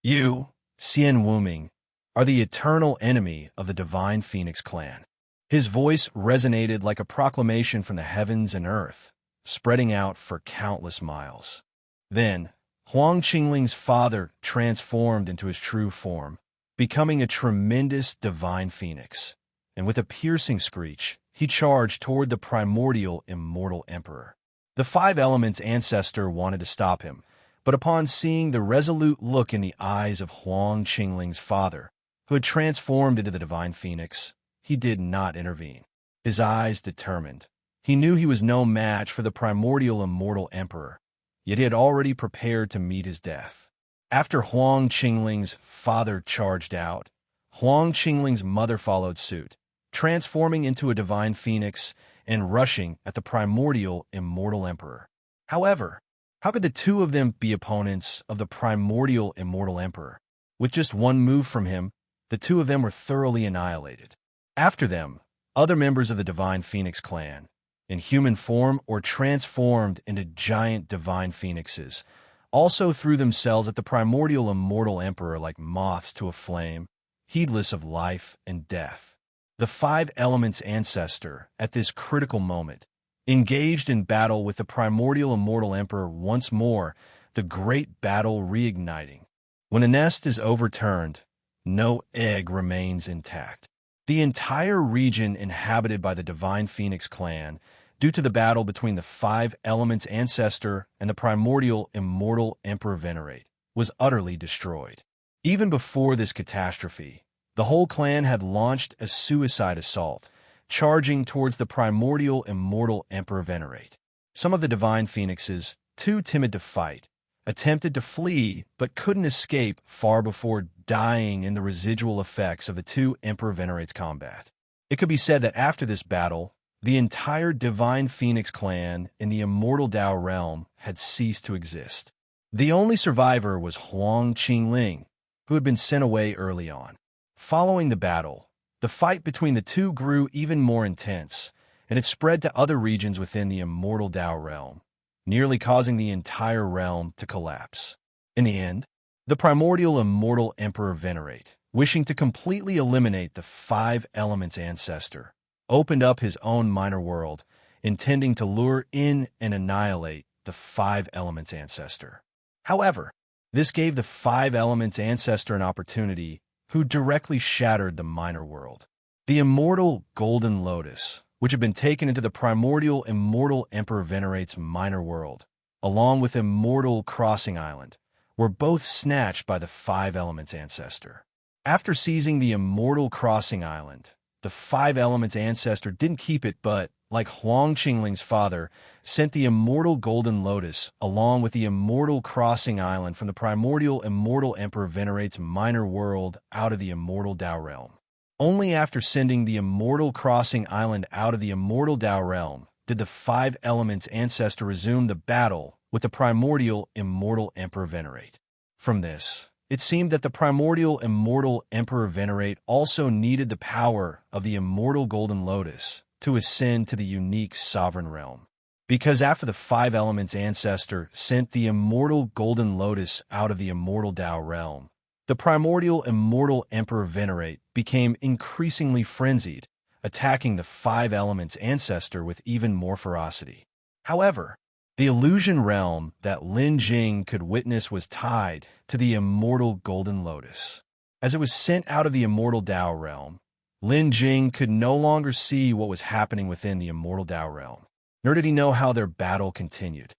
S1: you, Xian Wuming, are the eternal enemy of the Divine Phoenix clan." His voice resonated like a proclamation from the heavens and earth, spreading out for countless miles. Then, Huang Qingling's father transformed into his true form, becoming a tremendous divine phoenix, and with a piercing screech, he charged toward the primordial immortal emperor. The Five Elements ancestor wanted to stop him, but upon seeing the resolute look in the eyes of Huang Qingling's father, who had transformed into the divine phoenix, he did not intervene. His eyes determined. He knew he was no match for the primordial immortal emperor, yet he had already prepared to meet his death. After Huang Qingling's father charged out, Huang Qingling's mother followed suit, transforming into a divine phoenix and rushing at the primordial immortal emperor. However, how could the two of them be opponents of the primordial immortal emperor? With just one move from him, the two of them were thoroughly annihilated. After them, other members of the Divine Phoenix clan, in human form or transformed into giant divine phoenixes, also threw themselves at the primordial immortal emperor like moths to a flame, heedless of life and death. The Five Elements ancestor, at this critical moment, engaged in battle with the primordial immortal emperor once more, the great battle reigniting. When a nest is overturned, no egg remains intact. The entire region inhabited by the Divine Phoenix clan, due to the battle between the Five Elements ancestor and the primordial immortal emperor venerate, was utterly destroyed. Even before this catastrophe, the whole clan had launched a suicide assault, charging towards the primordial immortal emperor venerate. Some of the divine phoenixes, too timid to fight, attempted to flee but couldn't escape far before dying in the residual effects of the two emperor venerates' combat. It could be said that after this battle, the entire Divine Phoenix clan in the immortal Tao realm had ceased to exist. The only survivor was Huang Qingling, who had been sent away early on. Following the battle, the fight between the two grew even more intense, and it spread to other regions within the immortal Tao realm, nearly causing the entire realm to collapse. In the end, The primordial immortal Emperor Venerate, wishing to completely eliminate the five elements ancestor, opened up his own minor world, intending to lure in and annihilate the five elements ancestor. However, this gave the five elements ancestor an opportunity, who directly shattered the minor world. The immortal Golden Lotus, which had been taken into the primordial immortal Emperor Venerate's minor world, along with immortal Crossing Island, were both snatched by the five elements ancestor. After seizing the immortal Crossing Island, the five elements ancestor didn't keep it but, like Huang Qingling's father, sent the immortal Golden Lotus along with the immortal Crossing Island from the primordial immortal Emperor Venerate's minor world out of the immortal Dao realm. Only after sending the immortal Crossing Island out of the immortal Dao realm did the five elements ancestor resume the battle with the primordial immortal Emperor Venerate. From this, it seemed that the primordial immortal Emperor Venerate also needed the power of the immortal Golden Lotus to ascend to the unique sovereign realm. Because after the five elements ancestor sent the immortal Golden Lotus out of the immortal Dao realm, the primordial immortal Emperor Venerate became increasingly frenzied, attacking the five elements ancestor with even more ferocity. However, the illusion realm that Lin Jing could witness was tied to the immortal Golden Lotus. As it was sent out of the immortal Dao realm, Lin Jing could no longer see what was happening within the immortal Dao realm, nor did he know how their battle continued.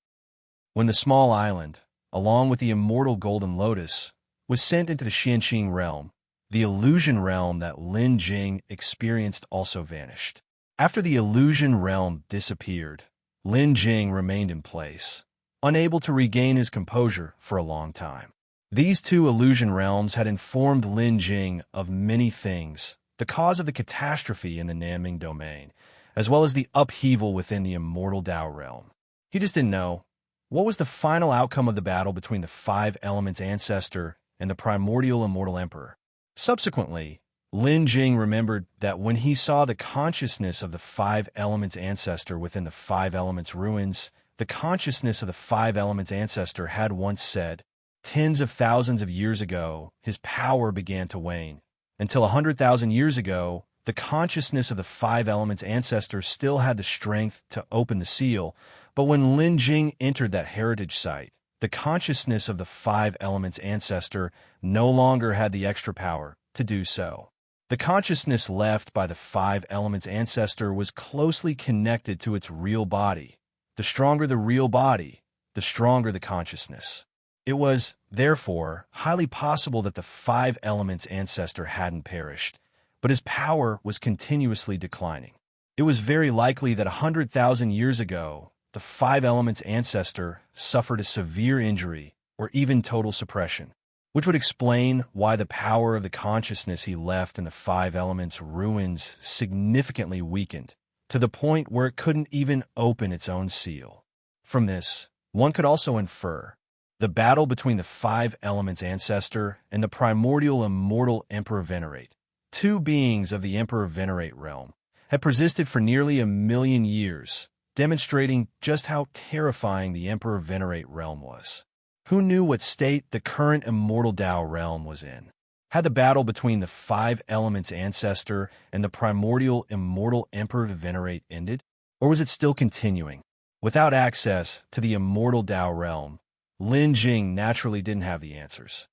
S1: When the small island, along with the immortal Golden Lotus, was sent into the Xianqing realm, the illusion realm that Lin Jing experienced also vanished. After the illusion realm disappeared, Lin Jing remained in place, unable to regain his composure for a long time. These two illusion realms had informed Lin Jing of many things, the cause of the catastrophe in the Nanming domain, as well as the upheaval within the immortal Dao realm. He just didn't know what was the final outcome of the battle between the five elements ancestor and the primordial immortal emperor. Subsequently, Lin Jing remembered that when he saw the consciousness of the five elements ancestor within the five elements ruins, the consciousness of the five elements ancestor had once said, tens of thousands of years ago, his power began to wane. Until 100,000 years ago, the consciousness of the five elements ancestor still had the strength to open the seal, but when Lin Jing entered that heritage site, the consciousness of the five elements ancestor no longer had the extra power to do so. The consciousness left by the five elements ancestor was closely connected to its real body. The stronger the real body, the stronger the consciousness. It was, therefore, highly possible that the five elements ancestor hadn't perished, but his power was continuously declining. It was very likely that 100,000 years ago, the five elements ancestor suffered a severe injury or even total suppression, which would explain why the power of the consciousness he left in the five elements ruins significantly weakened, to the point where it couldn't even open its own seal. From this, one could also infer the battle between the five elements ancestor and the primordial immortal Emperor Venerate, two beings of the Emperor Venerate realm, had persisted for nearly 1,000,000 years, demonstrating just how terrifying the Emperor Venerate realm was. Who knew what state the current immortal Dao realm was in? Had the battle between the five elements ancestor and the primordial immortal Emperor Venerate ended? Or was it still continuing? Without access to the immortal Dao realm, Lin Jing naturally didn't have the answers.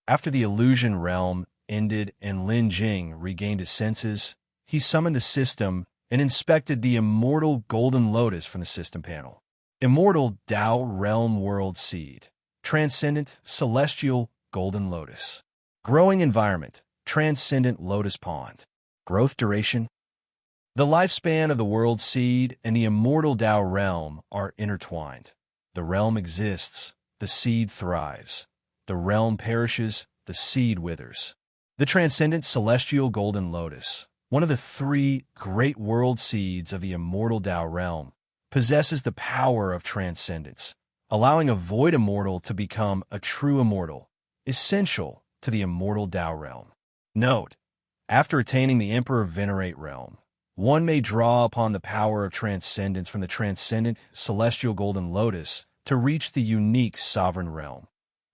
S1: After the illusion realm ended and Lin Jing regained his senses, he summoned the system and inspected the immortal Golden Lotus from the system panel. Immortal Dao Realm World Seed. Transcendent Celestial Golden Lotus. Growing Environment. Transcendent Lotus Pond. Growth Duration. The lifespan of the World Seed and the immortal Dao Realm are intertwined. The realm exists, the seed thrives. The realm perishes, the seed withers. The Transcendent Celestial Golden Lotus, one of the three great world seeds of the immortal Dao realm, possesses the power of transcendence, allowing a void immortal to become a true immortal, essential to the immortal Dao realm. Note, after attaining the Emperor Venerate realm, one may draw upon the power of transcendence from the Transcendent Celestial Golden Lotus to reach the unique sovereign realm.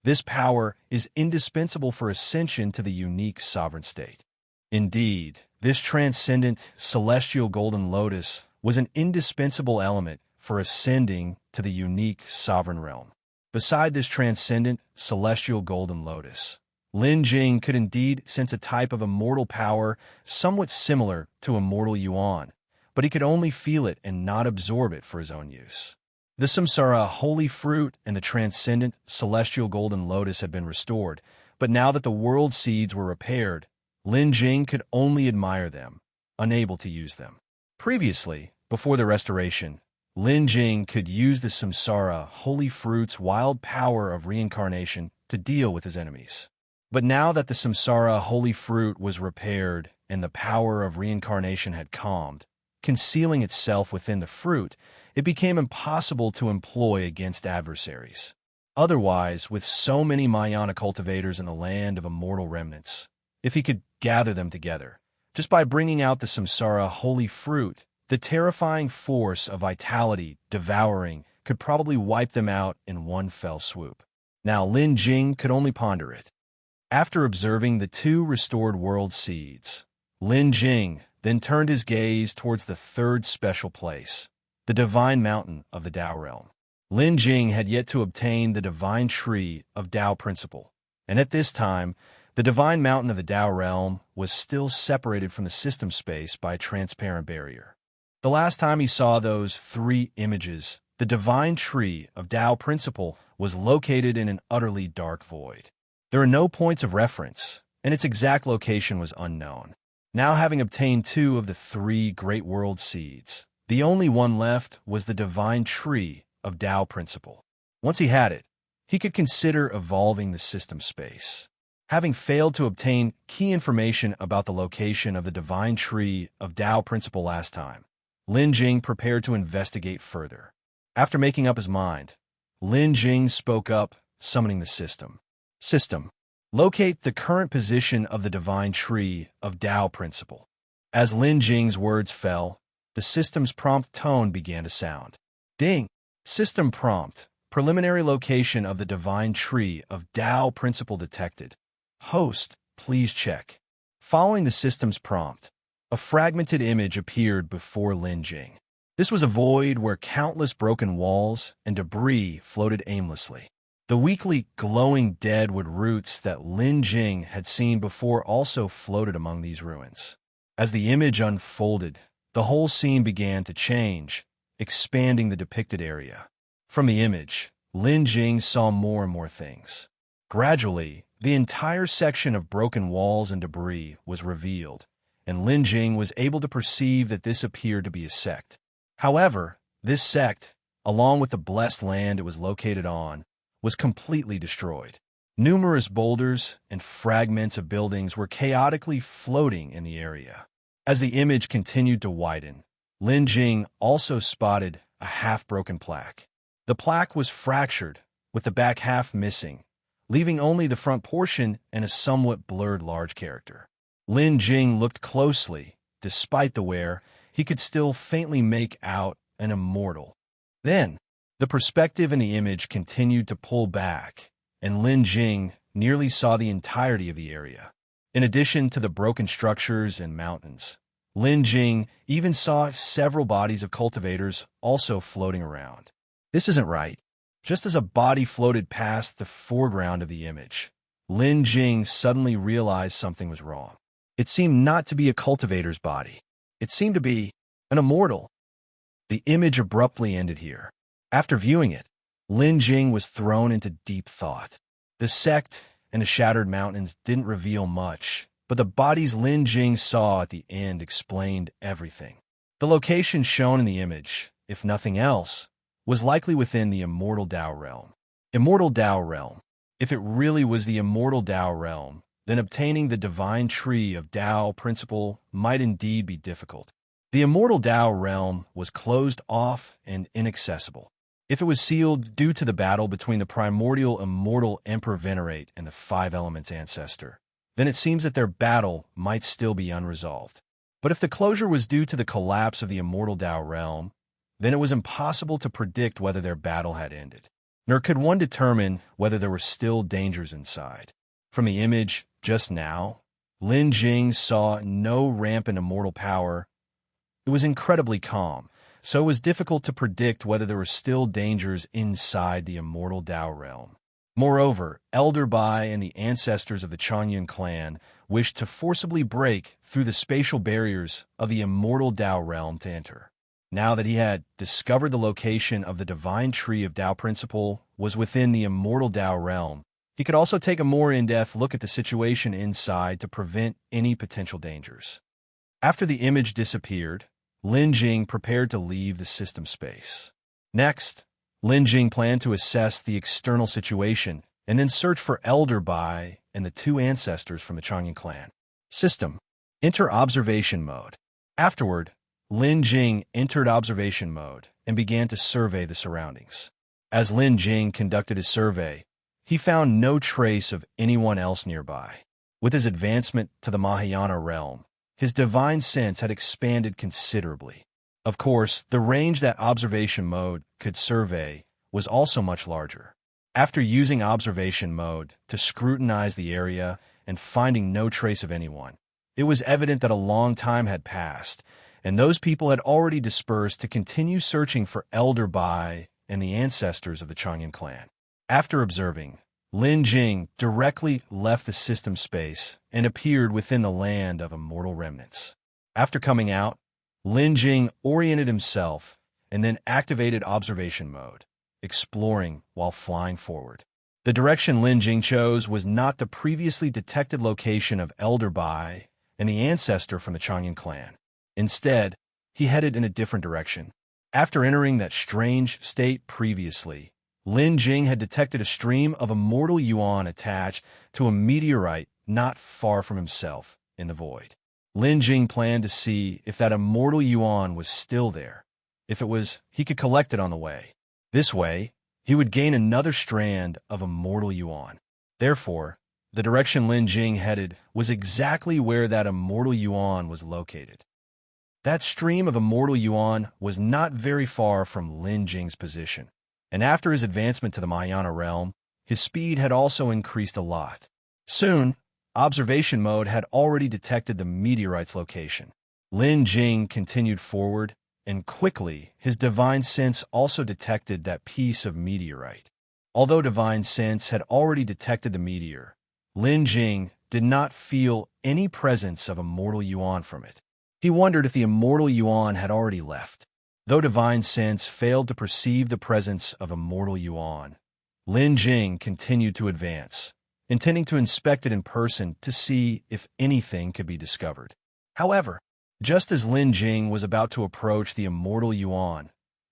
S1: This power is indispensable for ascension to the unique sovereign state. Indeed, this transcendent, celestial golden lotus was an indispensable element for ascending to the unique sovereign realm. Beside this transcendent, celestial golden lotus, Lin Jing could indeed sense a type of immortal power somewhat similar to immortal Yuan, but he could only feel it and not absorb it for his own use. The samsara holy fruit and the transcendent, celestial golden lotus had been restored, but now that the world seeds were repaired, Lin Jing could only admire them, unable to use them. Previously, before the restoration, Lin Jing could use the samsara holy fruit's wild power of reincarnation to deal with his enemies. But now that the samsara holy fruit was repaired and the power of reincarnation had calmed, concealing itself within the fruit, it became impossible to employ against adversaries. Otherwise, with so many Mayana cultivators in the land of immortal remnants, if he could gather them together, just by bringing out the samsara holy fruit, the terrifying force of vitality devouring could probably wipe them out in one fell swoop. Now Lin Jing could only ponder it. After observing the two restored world seeds, Lin Jing then turned his gaze towards the third special place, the divine mountain of the Tao realm. Lin Jing had yet to obtain the divine tree of Tao principle, and at this time, the divine mountain of the Tao realm was still separated from the system space by a transparent barrier. The last time he saw those three images, the divine tree of Tao principle was located in an utterly dark void. There are no points of reference, and its exact location was unknown. Now having obtained two of the three great world seeds, the only one left was the divine tree of Tao principle. Once he had it, he could consider evolving the system space. Having failed to obtain key information about the location of the divine tree of Tao principle last time, Lin Jing prepared to investigate further. After making up his mind, Lin Jing spoke up, summoning the system. System. Locate the current position of the divine tree of Tao principle. As Lin Jing's words fell, the system's prompt tone began to sound. Ding. System prompt. Preliminary location of the divine tree of Tao principle detected. Host, please check. Following the system's prompt, a fragmented image appeared before Lin Jing. This was a void where countless broken walls and debris floated aimlessly. The weakly glowing deadwood roots that Lin Jing had seen before also floated among these ruins. As the image unfolded, the whole scene began to change, expanding the depicted area. From the image, Lin Jing saw more and more things. Gradually, the entire section of broken walls and debris was revealed, and Lin Jing was able to perceive that this appeared to be a sect. However, this sect, along with the blessed land it was located on, was completely destroyed. Numerous boulders and fragments of buildings were chaotically floating in the area. As the image continued to widen, Lin Jing also spotted a half-broken plaque. The plaque was fractured, with the back half missing, leaving only the front portion and a somewhat blurred large character. Lin Jing looked closely. Despite the wear, he could still faintly make out an immortal. Then, the perspective in the image continued to pull back, and Lin Jing nearly saw the entirety of the area. In addition to the broken structures and mountains, Lin Jing even saw several bodies of cultivators also floating around. This isn't right. Just as a body floated past the foreground of the image, Lin Jing suddenly realized something was wrong. It seemed not to be a cultivator's body. It seemed to be an immortal. The image abruptly ended here. After viewing it, Lin Jing was thrown into deep thought. The sect and the shattered mountains didn't reveal much, but the bodies Lin Jing saw at the end explained everything. The location shown in the image, if nothing else, was likely within the Immortal Tao realm. Immortal Tao realm. If it really was the Immortal Tao realm, then obtaining the divine tree of Tao principle might indeed be difficult. The Immortal Tao realm was closed off and inaccessible. If it was sealed due to the battle between the primordial immortal Emperor Venerate and the Five Elements ancestor, then it seems that their battle might still be unresolved. But if the closure was due to the collapse of the Immortal Tao realm, then it was impossible to predict whether their battle had ended. nor could one determine whether there were still dangers inside. From the image just now, Lin Jing saw no rampant immortal power. It was incredibly calm, so it was difficult to predict whether there were still dangers inside the immortal Dao realm. Moreover, Elder Bai and the ancestors of the Changyun clan wished to forcibly break through the spatial barriers of the immortal Dao realm to enter. Now that he had discovered the location of the divine tree of Dao principle was within the immortal Dao realm, he could also take a more in-depth look at the situation inside to prevent any potential dangers. After the image disappeared, Lin Jing prepared to leave the system space. Next, Lin Jing planned to assess the external situation and then search for Elder Bai and the two ancestors from the Changyun clan. System. Enter observation mode. Afterward, Lin Jing entered observation mode and began to survey the surroundings. As Lin Jing conducted his survey, he found no trace of anyone else nearby. With his advancement to the Mahayana realm, his divine sense had expanded considerably. Of course, the range that observation mode could survey was also much larger. After using observation mode to scrutinize the area and finding no trace of anyone, it was evident that a long time had passed, and those people had already dispersed to continue searching for Elder Bai and the ancestors of the Changyun clan. After observing, Lin Jing directly left the system space and appeared within the land of immortal remnants. After coming out, Lin Jing oriented himself and then activated observation mode, exploring while flying forward. The direction Lin Jing chose was not the previously detected location of Elder Bai and the ancestor from the Changyun clan. Instead, he headed in a different direction. After entering that strange state previously, Lin Jing had detected a stream of immortal Yuan attached to a meteorite not far from himself in the void. Lin Jing planned to see if that immortal Yuan was still there. If it was, he could collect it on the way. This way, he would gain another strand of immortal Yuan. Therefore, the direction Lin Jing headed was exactly where that immortal Yuan was located. That stream of immortal Yuan was not very far from Lin Jing's position, and after his advancement to the Mahayana realm, his speed had also increased a lot. Soon, observation mode had already detected the meteorite's location. Lin Jing continued forward, and quickly his divine sense also detected that piece of meteorite. Although divine sense had already detected the meteor, Lin Jing did not feel any presence of immortal Yuan from it. He wondered if the immortal Yuan had already left. Though divine sense failed to perceive the presence of immortal Yuan, Lin Jing continued to advance, intending to inspect it in person to see if anything could be discovered. However, just as Lin Jing was about to approach the immortal Yuan,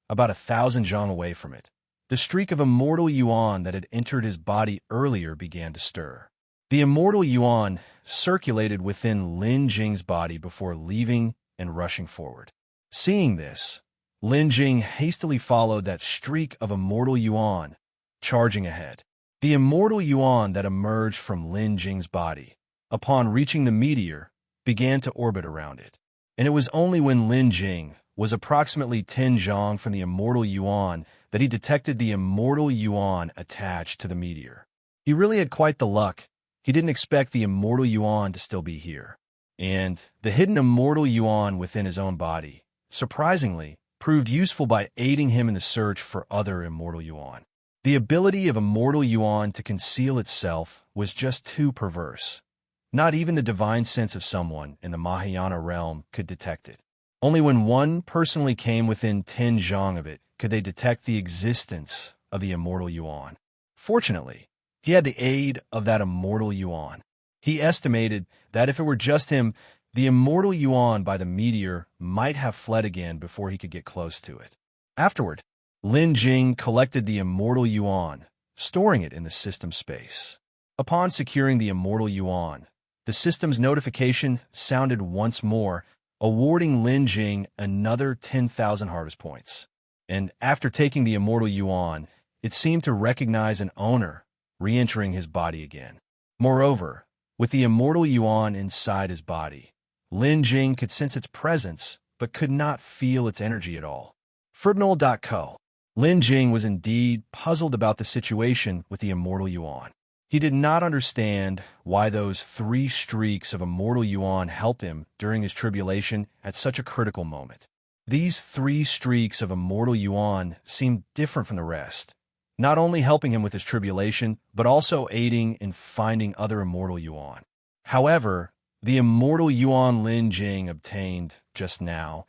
S1: about 1,000 zhang away from it, the streak of immortal Yuan that had entered his body earlier began to stir. The immortal Yuan circulated within Lin Jing's body before leaving and rushing forward. Seeing this, Lin Jing hastily followed that streak of immortal Yuan, charging ahead. The immortal Yuan that emerged from Lin Jing's body, upon reaching the meteor, began to orbit around it. And it was only when Lin Jing was approximately 10 zhang from the immortal Yuan that he detected the immortal Yuan attached to the meteor. He really had quite the luck. He didn't expect the immortal Yuan to still be here. And the hidden immortal Yuan within his own body, surprisingly, proved useful by aiding him in the search for other immortal Yuan. The ability of immortal Yuan to conceal itself was just too perverse. Not even the divine sense of someone in the Mahayana realm could detect it. Only when one personally came within 10 zhang of it could they detect the existence of the immortal Yuan. Fortunately, he had the aid of that immortal Yuan. He estimated that if it were just him, the immortal Yuan by the meteor might have fled again before he could get close to it. Afterward, Lin Jing collected the immortal Yuan, storing it in the system space. Upon securing the immortal Yuan, the system's notification sounded once more, awarding Lin Jing another 10,000 harvest points. And after taking the immortal Yuan, it seemed to recognize an owner, re-entering his body again. Moreover, with the immortal Yuan inside his body, Lin Jing could sense its presence, but could not feel its energy at all. Fribnol.co Lin Jing was indeed puzzled about the situation with the Immortal Yuan. He did not understand why those 3 streaks of Immortal Yuan helped him during his tribulation at such a critical moment. These 3 streaks of Immortal Yuan seemed different from the rest, not only helping him with his tribulation, but also aiding in finding other Immortal Yuan. However, the Immortal Yuan Lin Jing obtained just now,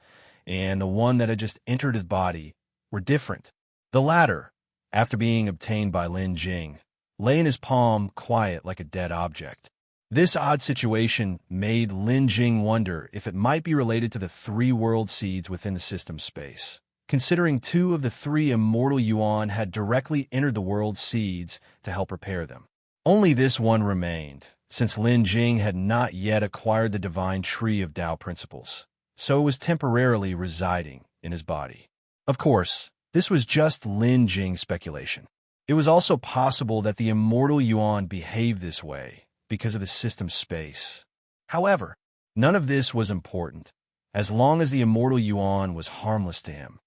S1: and the one that had just entered his body, were different. The latter, after being obtained by Lin Jing, lay in his palm quiet like a dead object. This odd situation made Lin Jing wonder if it might be related to the 3 world seeds within the system space, considering 2 of the 3 Immortal Yuan had directly entered the world seeds to help repair them. Only this one remained, since Lin Jing had not yet acquired the divine tree of Tao principles, so it was temporarily residing in his body. Of course, this was just Lin Jing's speculation. It was also possible that the Immortal Yuan behaved this way because of the system space. However, none of this was important, as long as the Immortal Yuan was harmless to him.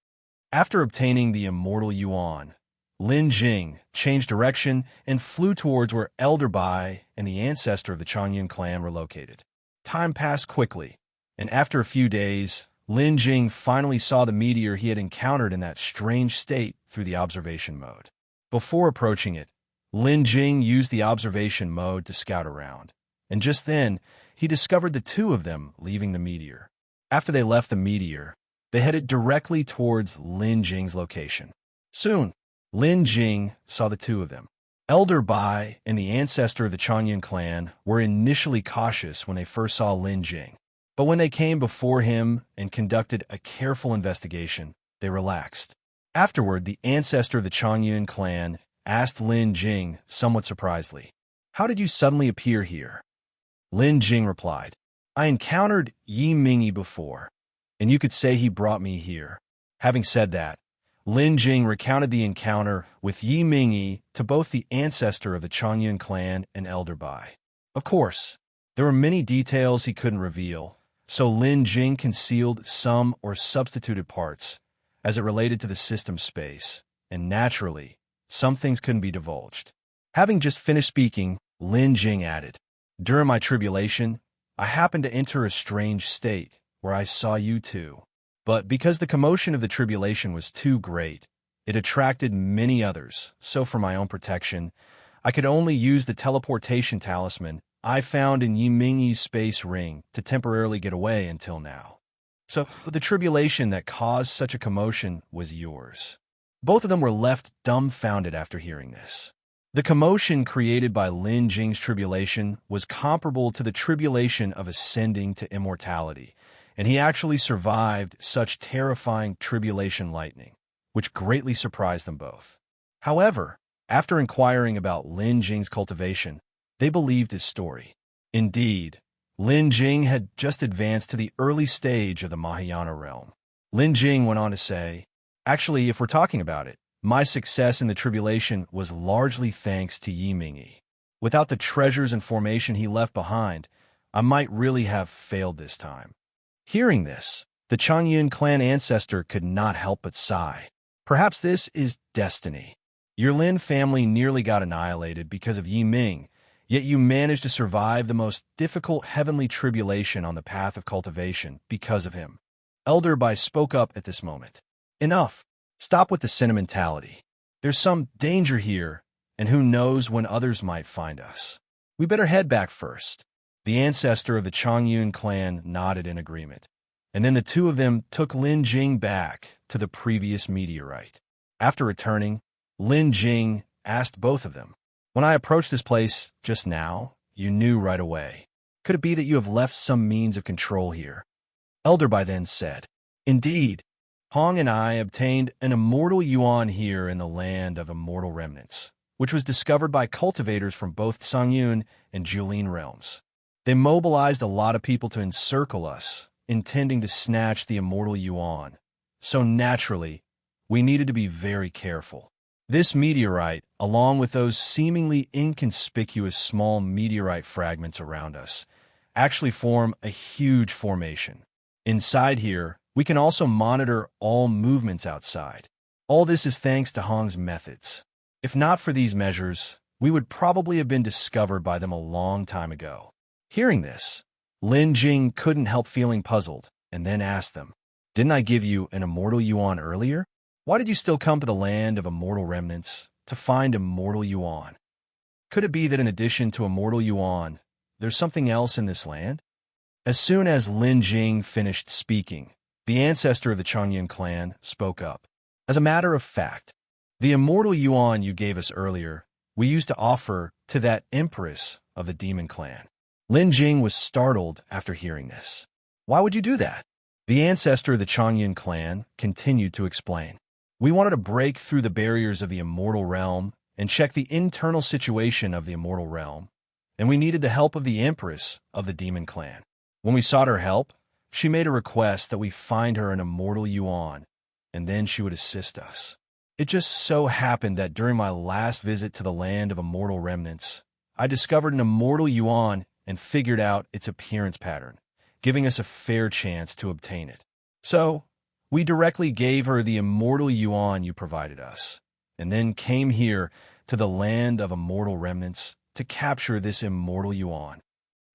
S1: After obtaining the Immortal Yuan, Lin Jing changed direction and flew towards where Elder Bai and the ancestor of the Changyun clan were located. Time passed quickly, and after a few days, Lin Jing finally saw the meteor he had encountered in that strange state through the observation mode. Before approaching it, Lin Jing used the observation mode to scout around, and just then, he discovered the 2 of them leaving the meteor. After they left the meteor, they headed directly towards Lin Jing's location. Soon, Lin Jing saw the 2 of them. Elder Bai and the ancestor of the Changyun clan were initially cautious when they first saw Lin Jing, but when they came before him and conducted a careful investigation, they relaxed. Afterward, the ancestor of the Changyun clan asked Lin Jing somewhat surprisedly, "How did you suddenly appear here?" Lin Jing replied, "I encountered Yi Mingyi before, and you could say he brought me here." Having said that, Lin Jing recounted the encounter with Yi Mingyi to both the ancestor of the Changyun clan and Elder Bai. Of course, there were many details he couldn't reveal, so Lin Jing concealed some or substituted parts as it related to the system space, and naturally, some things couldn't be divulged. Having just finished speaking, Lin Jing added, "During my tribulation, I happened to enter a strange state where I saw you 2. But because the commotion of the tribulation was too great, it attracted many others, so for my own protection, I could only use the teleportation talisman I found in Yi Mingyi's space ring to temporarily get away until now. So the tribulation that caused such a commotion was yours." Both of them were left dumbfounded after hearing this. The commotion created by Lin Jing's tribulation was comparable to the tribulation of ascending to immortality, and he actually survived such terrifying tribulation lightning, which greatly surprised them both. However, after inquiring about Lin Jing's cultivation, they believed his story. Indeed, Lin Jing had just advanced to the early stage of the Mahayana realm. Lin Jing went on to say, "Actually, if we're talking about it, my success in the tribulation was largely thanks to Yi Mingyi. Without the treasures and formation he left behind, I might really have failed this time." Hearing this, the Changyun clan ancestor could not help but sigh. Perhaps this is destiny. Your Lin family nearly got annihilated because of Yi Ming, yet you managed to survive the most difficult heavenly tribulation on the path of cultivation because of him. Elder Bai spoke up at this moment. "Enough. Stop with the sentimentality. There's some danger here, and who knows when others might find us. We better head back first." The ancestor of the Changyun clan nodded in agreement, and then the 2 of them took Lin Jing back to the previous meteorite. After returning, Lin Jing asked both of them, "When I approached this place just now, you knew right away. Could it be that you have left some means of control here?" Elder Bai then said, "Indeed, Hong and I obtained an Immortal Yuan here in the land of Immortal Remnants, which was discovered by cultivators from both Sangyun and Julin realms. They mobilized a lot of people to encircle us, intending to snatch the Immortal Yuan. So naturally, we needed to be very careful. This meteorite, along with those seemingly inconspicuous small meteorite fragments around us, actually form a huge formation. Inside here, we can also monitor all movements outside. All this is thanks to Hong's methods. If not for these measures, we would probably have been discovered by them a long time ago. Hearing this, Lin Jing couldn't help feeling puzzled, and then asked them, "Didn't I give you an immortal Yuan earlier? Why did you still come to the land of immortal remnants to find immortal Yuan? Could it be that in addition to immortal Yuan, there's something else in this land?" As soon as Lin Jing finished speaking, the ancestor of the Changyun clan spoke up. "As a matter of fact, the immortal Yuan you gave us earlier, we used to offer to that empress of the demon clan." Lin Jing was startled after hearing this. "Why would you do that?" The ancestor of the Changyun clan continued to explain. "We wanted to break through the barriers of the immortal realm and check the internal situation of the immortal realm, and we needed the help of the empress of the demon clan. When we sought her help, she made a request that we find her an immortal Yuan, and then she would assist us. It just so happened that during my last visit to the land of immortal remnants, I discovered an immortal Yuan and figured out its appearance pattern, giving us a fair chance to obtain it. So, we directly gave her the immortal Yuan you provided us, and then came here to the land of immortal remnants to capture this immortal Yuan.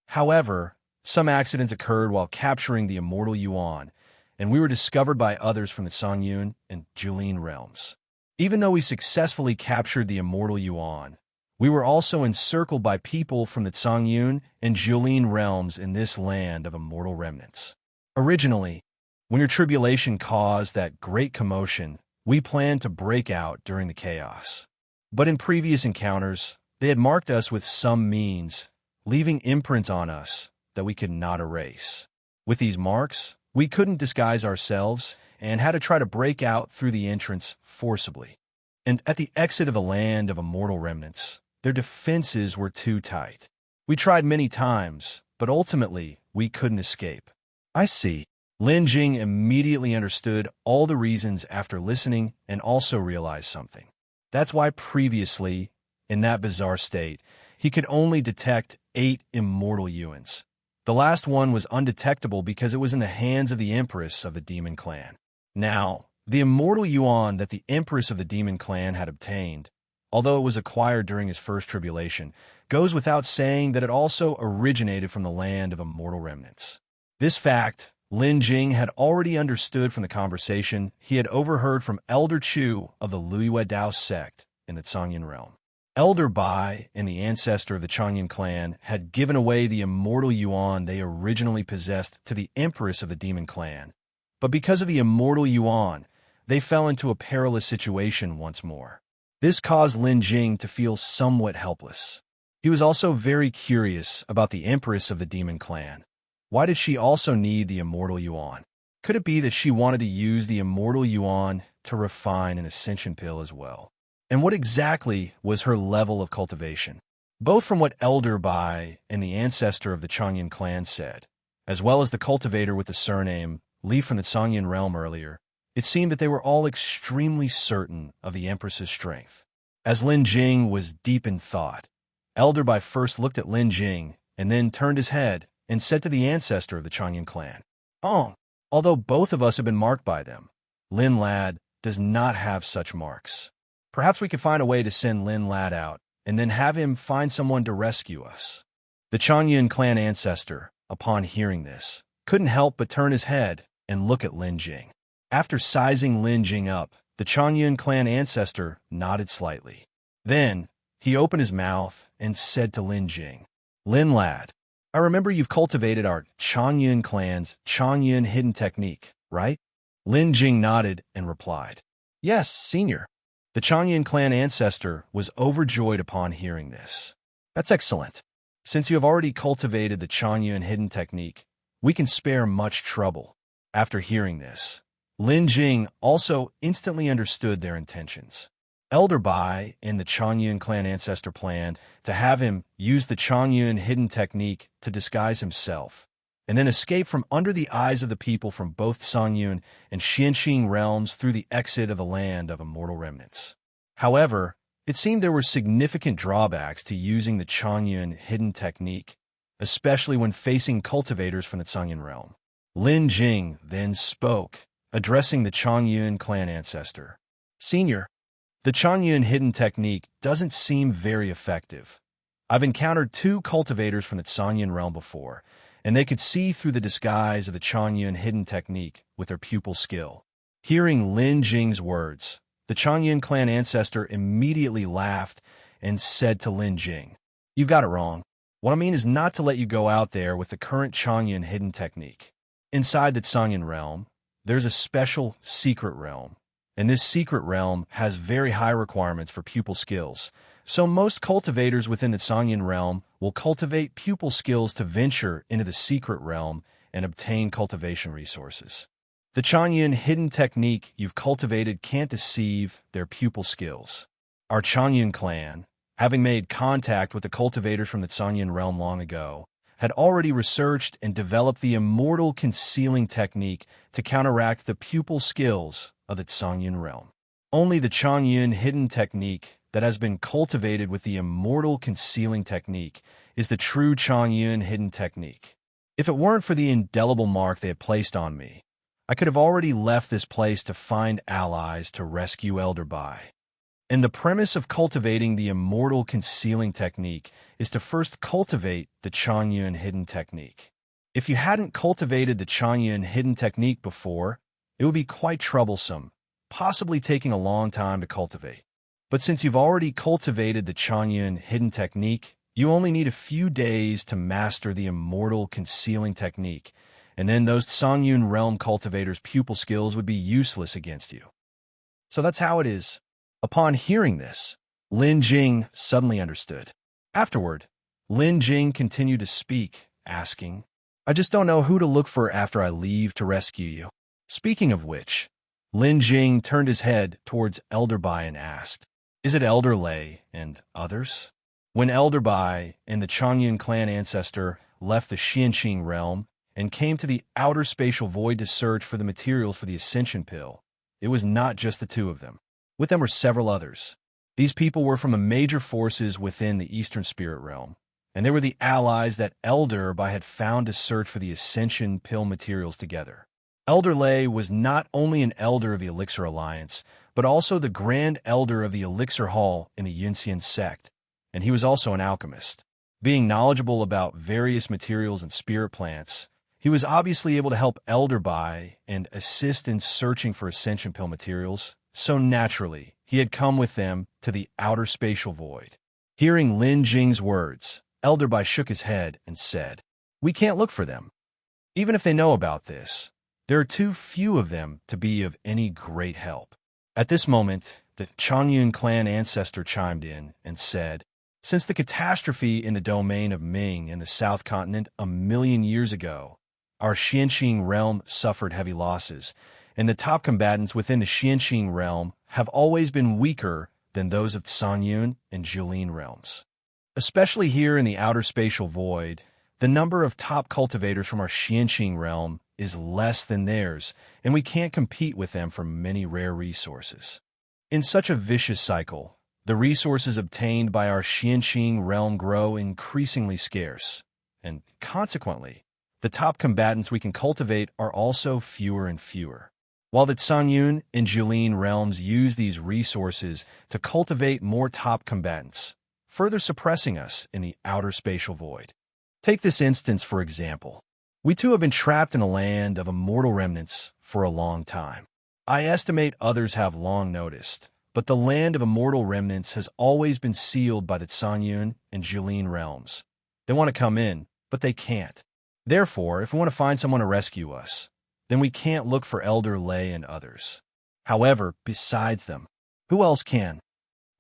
S1: However, some accidents occurred while capturing the immortal Yuan, and we were discovered by others from the Songyun and Julin realms. Even though we successfully captured the immortal Yuan, we were also encircled by people from the Songyun and Julin realms in this land of immortal remnants. Originally, when your tribulation caused that great commotion, we planned to break out during the chaos. But in previous encounters, they had marked us with some means, leaving imprints on us that we could not erase. With these marks, we couldn't disguise ourselves and had to try to break out through the entrance forcibly. And at the exit of the land of immortal remnants, their defenses were too tight. We tried many times, but ultimately we couldn't escape." "I see." Lin Jing immediately understood all the reasons after listening and also realized something. That's why previously, in that bizarre state, he could only detect 8 immortal Yuans. The last one was undetectable because it was in the hands of the Empress of the Demon Clan. Now, the immortal Yuan that the Empress of the Demon Clan had obtained, although it was acquired during his first tribulation, goes without saying that it also originated from the land of immortal remnants. This fact, Lin Jing had already understood from the conversation he had overheard from Elder Chu of the Liyue Dao sect in the Songyun realm. Elder Bai and the ancestor of the Changyun clan had given away the immortal Yuan they originally possessed to the Empress of the Demon Clan. But because of the immortal Yuan, they fell into a perilous situation once more. This caused Lin Jing to feel somewhat helpless. He was also very curious about the Empress of the Demon Clan. Why did she also need the immortal Yuan? Could it be that she wanted to use the immortal Yuan to refine an ascension pill as well? And what exactly was her level of cultivation? Both from what Elder Bai and the ancestor of the Changyun clan said, as well as the cultivator with the surname Li from the Songyun realm earlier, it seemed that they were all extremely certain of the Empress's strength. As Lin Jing was deep in thought, Elder Bai first looked at Lin Jing and then turned his head and said to the ancestor of the Changyun clan, "Oh, although both of us have been marked by them, Lin Lad does not have such marks. Perhaps we could find a way to send Lin Lad out and then have him find someone to rescue us." The Changyun clan ancestor, upon hearing this, couldn't help but turn his head and look at Lin Jing. After sizing Lin Jing up, the Changyun clan ancestor nodded slightly. Then, he opened his mouth and said to Lin Jing, "Lin Lad, I remember you've cultivated our Changyun clan's Changyun hidden technique, right?" Lin Jing nodded and replied, "Yes, senior." The Changyun clan ancestor was overjoyed upon hearing this. "That's excellent. Since you have already cultivated the Changyun hidden technique, we can spare much trouble." After hearing this, Lin Jing also instantly understood their intentions. Elder Bai and the Changyun clan ancestor planned to have him use the Changyun hidden technique to disguise himself, and then escape from under the eyes of the people from both Songyun and Xianxing realms through the exit of the land of immortal remnants. However, it seemed there were significant drawbacks to using the Changyun hidden technique, especially when facing cultivators from the Songyun realm. Lin Jing then spoke, addressing the Changyun clan ancestor. Senior, the Chunyun hidden technique doesn't seem very effective. I've encountered 2 cultivators from the Chunyun realm before, and they could see through the disguise of the Chunyun hidden technique with their pupil skill. Hearing Lin Jing's words, the Chunyun clan ancestor immediately laughed and said to Lin Jing, "You've got it wrong. What I mean is not to let you go out there with the current Chunyun hidden technique. Inside the Chunyun realm, there's a special secret realm, and this secret realm has very high requirements for pupil skills. So most cultivators within the Chunyun realm will cultivate pupil skills to venture into the secret realm and obtain cultivation resources. The Chunyun hidden technique you've cultivated can't deceive their pupil skills. Our Chunyun clan, having made contact with the cultivators from the Chunyun realm long ago, had already researched and developed the Immortal concealing technique to counteract the pupil skills of the Chunyun realm. Only the Chunyun hidden technique that has been cultivated with the Immortal concealing technique is the true Chunyun hidden technique. If it weren't for the indelible mark they had placed on me, I could have already left this place to find allies to rescue Elder Bai. And the premise of cultivating the Immortal concealing technique is to first cultivate the Chunyun hidden technique. If you hadn't cultivated the Chunyun hidden technique before, it would be quite troublesome, possibly taking a long time to cultivate. But since you've already cultivated the Chunyun hidden technique, you only need a few days to master the Immortal concealing technique, and then those Chunyun realm cultivators' pupil skills would be useless against you. So that's how it is. Upon hearing this, Lin Jing suddenly understood. Afterward, Lin Jing continued to speak, asking, "I just don't know who to look for after I leave to rescue you." Speaking of which, Lin Jing turned his head towards Elder Bai and asked, "Is it Elder Lei and others?" When Elder Bai and the Chunyun clan ancestor left the Xianqing realm and came to the outer spatial void to search for the materials for the Ascension Pill, it was not just the 2 of them. With them were several others. These people were from the major forces within the Eastern Spirit Realm, and they were the allies that Elder Bai had found to search for the Ascension Pill materials together. Elder Lei was not only an elder of the Elixir Alliance, but also the Grand Elder of the Elixir Hall in the Yunxian sect, and he was also an alchemist. Being knowledgeable about various materials and spirit plants, he was obviously able to help Elder Bai and assist in searching for Ascension Pill materials, so naturally, he had come with them to the outer spatial void. Hearing Lin Jing's words, Elder Bai shook his head and said, "We can't look for them. Even if they know about this, there are too few of them to be of any great help." At this moment, the Chunyun clan ancestor chimed in and said, "Since the catastrophe in the domain of Ming in the South Continent 1,000,000 years ago, our Xianqing realm suffered heavy losses, and the top combatants within the Xianqing realm have always been weaker than those of Chunyun and Julin realms. Especially here in the outer spatial void, the number of top cultivators from our Xianqing realm is less than theirs, and we can't compete with them for many rare resources. In such a vicious cycle, the resources obtained by our Xianqing realm grow increasingly scarce, and consequently, the top combatants we can cultivate are also fewer and fewer. While the Chunyun and Julin realms use these resources to cultivate more top combatants, further suppressing us in the outer spatial void. Take this instance for example. We too have been trapped in a land of immortal remnants for a long time. I estimate others have long noticed, but the land of immortal remnants has always been sealed by the Chunyun and Julin realms. They want to come in, but they can't. Therefore, if we want to find someone to rescue us, then we can't look for Elder Lei and others. However, besides them, who else can?"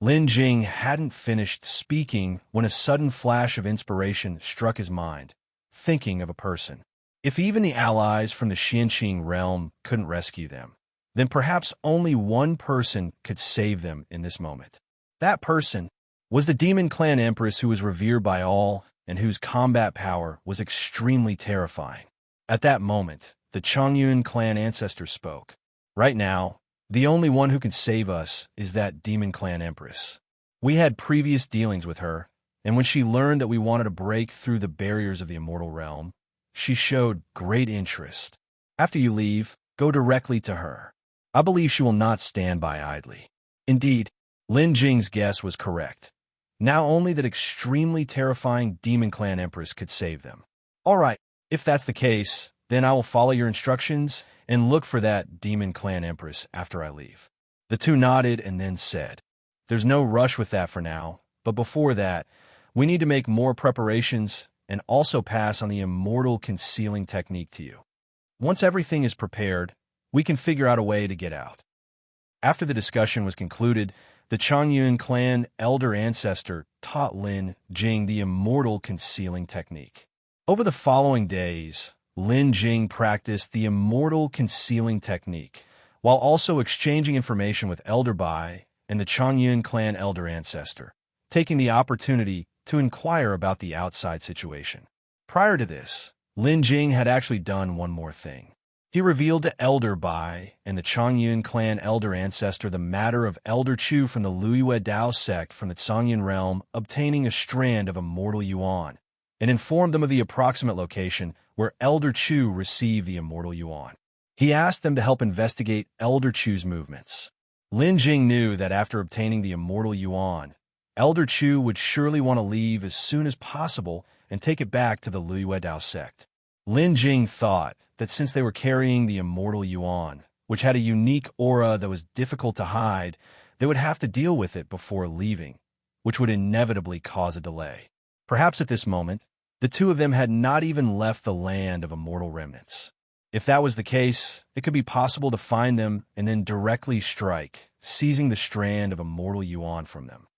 S1: Lin Jing hadn't finished speaking when a sudden flash of inspiration struck his mind, thinking of a person. If even the allies from the Xianqing realm couldn't rescue them, then perhaps only one person could save them in this moment. That person was the Demon Clan Empress who was revered by all and whose combat power was extremely terrifying. At that moment, the Chunyun clan ancestor spoke. "Right now, the only one who can save us is that Demon Clan Empress. We had previous dealings with her, and when she learned that we wanted to break through the barriers of the immortal realm, she showed great interest. After you leave, go directly to her. I believe she will not stand by idly. Indeed, Lin Jing's guess was correct. Now only that extremely terrifying Demon Clan Empress could save them. All right, if that's the case, then I will follow your instructions and look for that Demon Clan Empress after I leave. The two nodded and then said, "There's no rush with that for now, but before that, we need to make more preparations and also pass on the Immortal Concealing technique to you. Once everything is prepared, we can figure out a way to get out." After the discussion was concluded, the Changyun clan elder ancestor taught Lin Jing the Immortal Concealing technique. Over the following days, Lin Jing practiced the Immortal Concealing technique, while also exchanging information with Elder Bai and the Changyun clan elder ancestor, taking the opportunity to inquire about the outside situation. Prior to this, Lin Jing had actually done one more thing. He revealed to Elder Bai and the Changyun clan elder ancestor the matter of Elder Chu from the Luiyue Dao sect from the Zhongyan realm obtaining a strand of Immortal Yuan, and informed them of the approximate location where Elder Chu received the Immortal Yuan. He asked them to help investigate Elder Chu's movements. Lin Jing knew that after obtaining the Immortal Yuan, Elder Chu would surely want to leave as soon as possible and take it back to the Luiyue Dao sect. Lin Jing thought that since they were carrying the Immortal Yuan, which had a unique aura that was difficult to hide, they would have to deal with it before leaving, which would inevitably cause a delay. Perhaps at this moment, the two of them had not even left the land of immortal remnants. If that was the case, it could be possible to find them and then directly strike, seizing the strand of Immortal Yuan from them.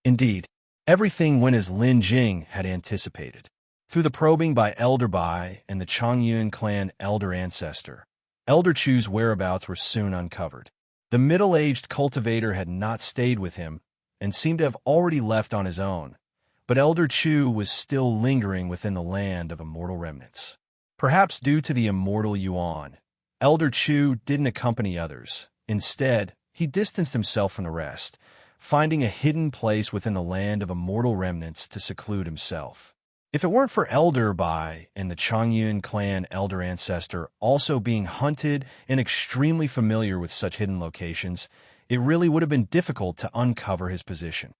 S1: Indeed, everything went as Lin Jing had anticipated. Through the probing by Elder Bai and the Changyun clan elder ancestor, Elder Chu's whereabouts were soon uncovered. The middle-aged cultivator had not stayed with him and seemed to have already left on his own, but Elder Chu was still lingering within the land of immortal remnants. Perhaps due to the Immortal Yuan, Elder Chu didn't accompany others. Instead, he distanced himself from the rest, finding a hidden place within the land of immortal remnants to seclude himself. If it weren't for Elder Bai and the Changyun clan elder ancestor also being hunted and extremely familiar with such hidden locations, it really would have been difficult to uncover his position.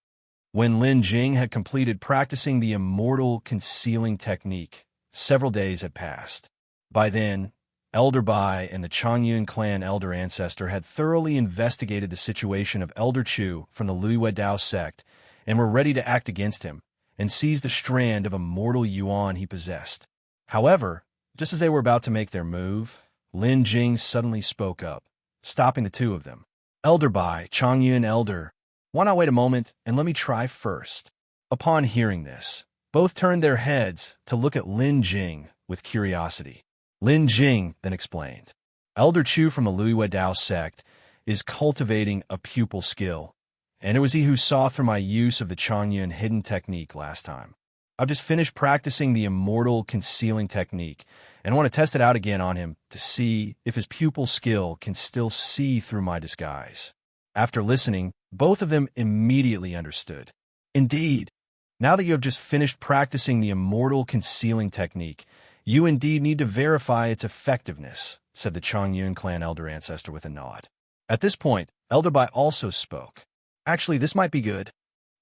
S1: When Lin Jing had completed practicing the Immortal Concealing technique, several days had passed. By then, Elder Bai and the Changyun clan elder ancestor had thoroughly investigated the situation of Elder Chu from the Luiyue Dao sect and were ready to act against him and seize the strand of Immortal Yuan he possessed. However, just as they were about to make their move, Lin Jing suddenly spoke up, stopping the two of them. "Elder Bai, Changyun elder, why not wait a moment and let me try first?" Upon hearing this, both turned their heads to look at Lin Jing with curiosity. Lin Jing then explained, "Elder Chu from the Luiyue Dao sect is cultivating a pupil skill, and it was he who saw through my use of the Changyun hidden technique last time. I've just finished practicing the Immortal Concealing technique and want to test it out again on him to see if his pupil skill can still see through my disguise." After listening, both of them immediately understood. "Indeed, now that you have just finished practicing the Immortal Concealing technique, you indeed need to verify its effectiveness," said the Changyun clan elder ancestor with a nod. At this point, Elder Bai also spoke. "Actually, this might be good.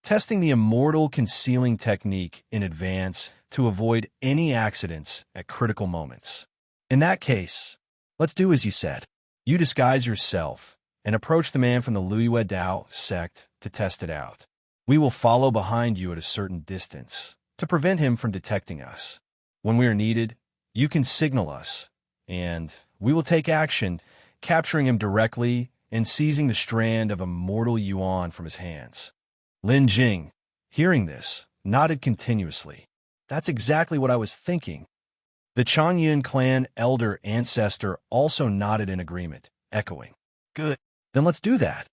S1: Testing the Immortal Concealing technique in advance to avoid any accidents at critical moments. In that case, let's do as you said. You disguise yourself and approach the man from the Luiyue Dao sect to test it out. We will follow behind you at a certain distance to prevent him from detecting us. When we are needed, you can signal us, and we will take action, capturing him directly and seizing the strand of Immortal Yuan from his hands." Lin Jing, hearing this, nodded continuously. "That's exactly what I was thinking." The Changyun clan elder ancestor also nodded in agreement, echoing, "Good, then let's do that."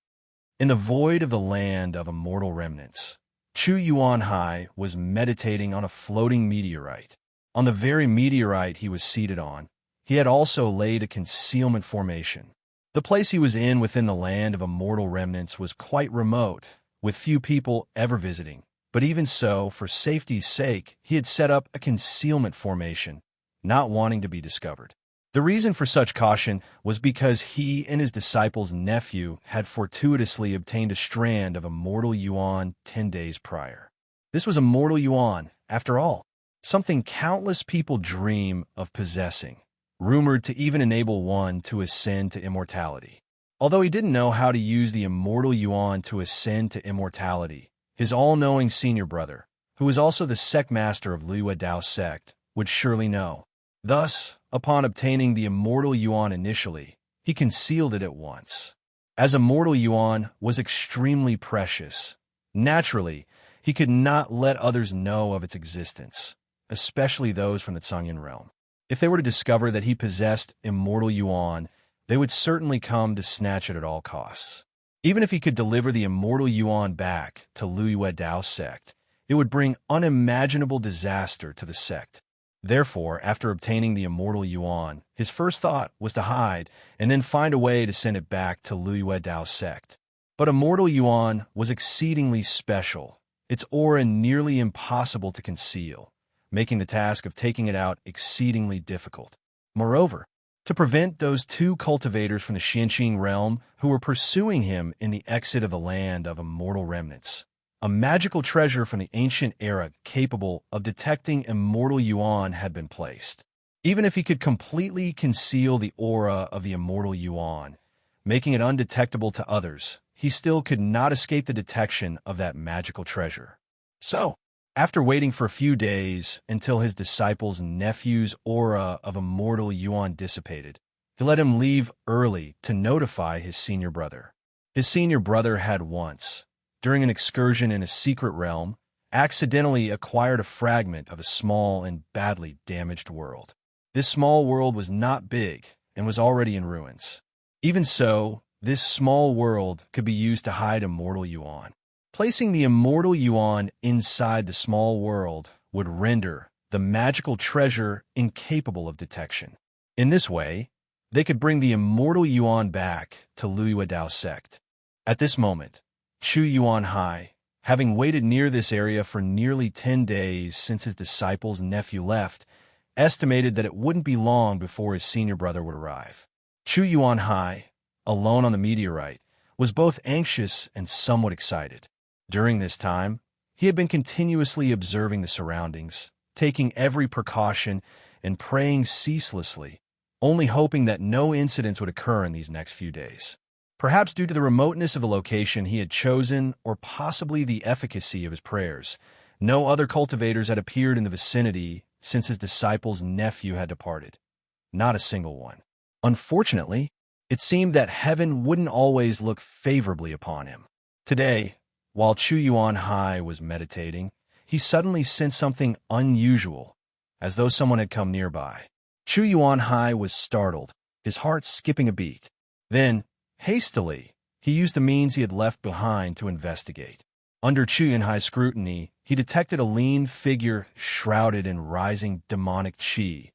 S1: In the void of the land of immortal remnants, Chu Yuanhai was meditating on a floating meteorite. On the very meteorite he was seated on, he had also laid a concealment formation. The place he was in within the land of immortal remnants was quite remote, with few people ever visiting. But even so, for safety's sake, he had set up a concealment formation, not wanting to be discovered. The reason for such caution was because he and his disciple's nephew had fortuitously obtained a strand of immortal Yuan 10 days prior. This was immortal Yuan, after all, something countless people dream of possessing, rumored to even enable one to ascend to immortality. Although he didn't know how to use the immortal Yuan to ascend to immortality, his all-knowing senior brother, who was also the sect master of Liyue Dao sect, would surely know. Thus, upon obtaining the immortal Yuan initially, he concealed it at once. As immortal Yuan was extremely precious, naturally, he could not let others know of its existence, especially those from the Cangyan realm. If they were to discover that he possessed immortal Yuan, they would certainly come to snatch it at all costs. Even if he could deliver the immortal Yuan back to Liyue Dao sect, it would bring unimaginable disaster to the sect. Therefore, after obtaining the immortal Yuan, his first thought was to hide and then find a way to send it back to Liyue Dao sect. But immortal Yuan was exceedingly special, its aura nearly impossible to conceal, making the task of taking it out exceedingly difficult. Moreover, to prevent those two cultivators from the Xianqing realm who were pursuing him in the exit of the land of immortal remnants, a magical treasure from the ancient era capable of detecting immortal Yuan had been placed. Even if he could completely conceal the aura of the immortal Yuan, making it undetectable to others, he still could not escape the detection of that magical treasure. So, after waiting for a few days until his disciple's nephew's aura of immortal Yuan dissipated, he let him leave early to notify his senior brother. His senior brother had once, during an excursion in a secret realm, accidentally acquired a fragment of a small and badly damaged world. This small world was not big and was already in ruins. Even so, this small world could be used to hide immortal Yuan. Placing the immortal Yuan inside the small world would render the magical treasure incapable of detection. In this way, they could bring the immortal Yuan back to Liyue Dao sect. At this moment, Chu Yuanhai, having waited near this area for nearly 10 days since his disciple's nephew left, estimated that it wouldn't be long before his senior brother would arrive. Chu Yuanhai, alone on the meteorite, was both anxious and somewhat excited. During this time, he had been continuously observing the surroundings, taking every precaution and praying ceaselessly, only hoping that no incidents would occur in these next few days. Perhaps due to the remoteness of the location he had chosen, or possibly the efficacy of his prayers, no other cultivators had appeared in the vicinity since his disciple's nephew had departed. Not a single one. Unfortunately, it seemed that heaven wouldn't always look favorably upon him. Today, while Chu Yuanhai was meditating, he suddenly sensed something unusual, as though someone had come nearby. Chu Yuanhai was startled, his heart skipping a beat. Then, hastily, he used the means he had left behind to investigate. Under Chu Yuanhai's scrutiny, he detected a lean figure shrouded in rising demonic qi,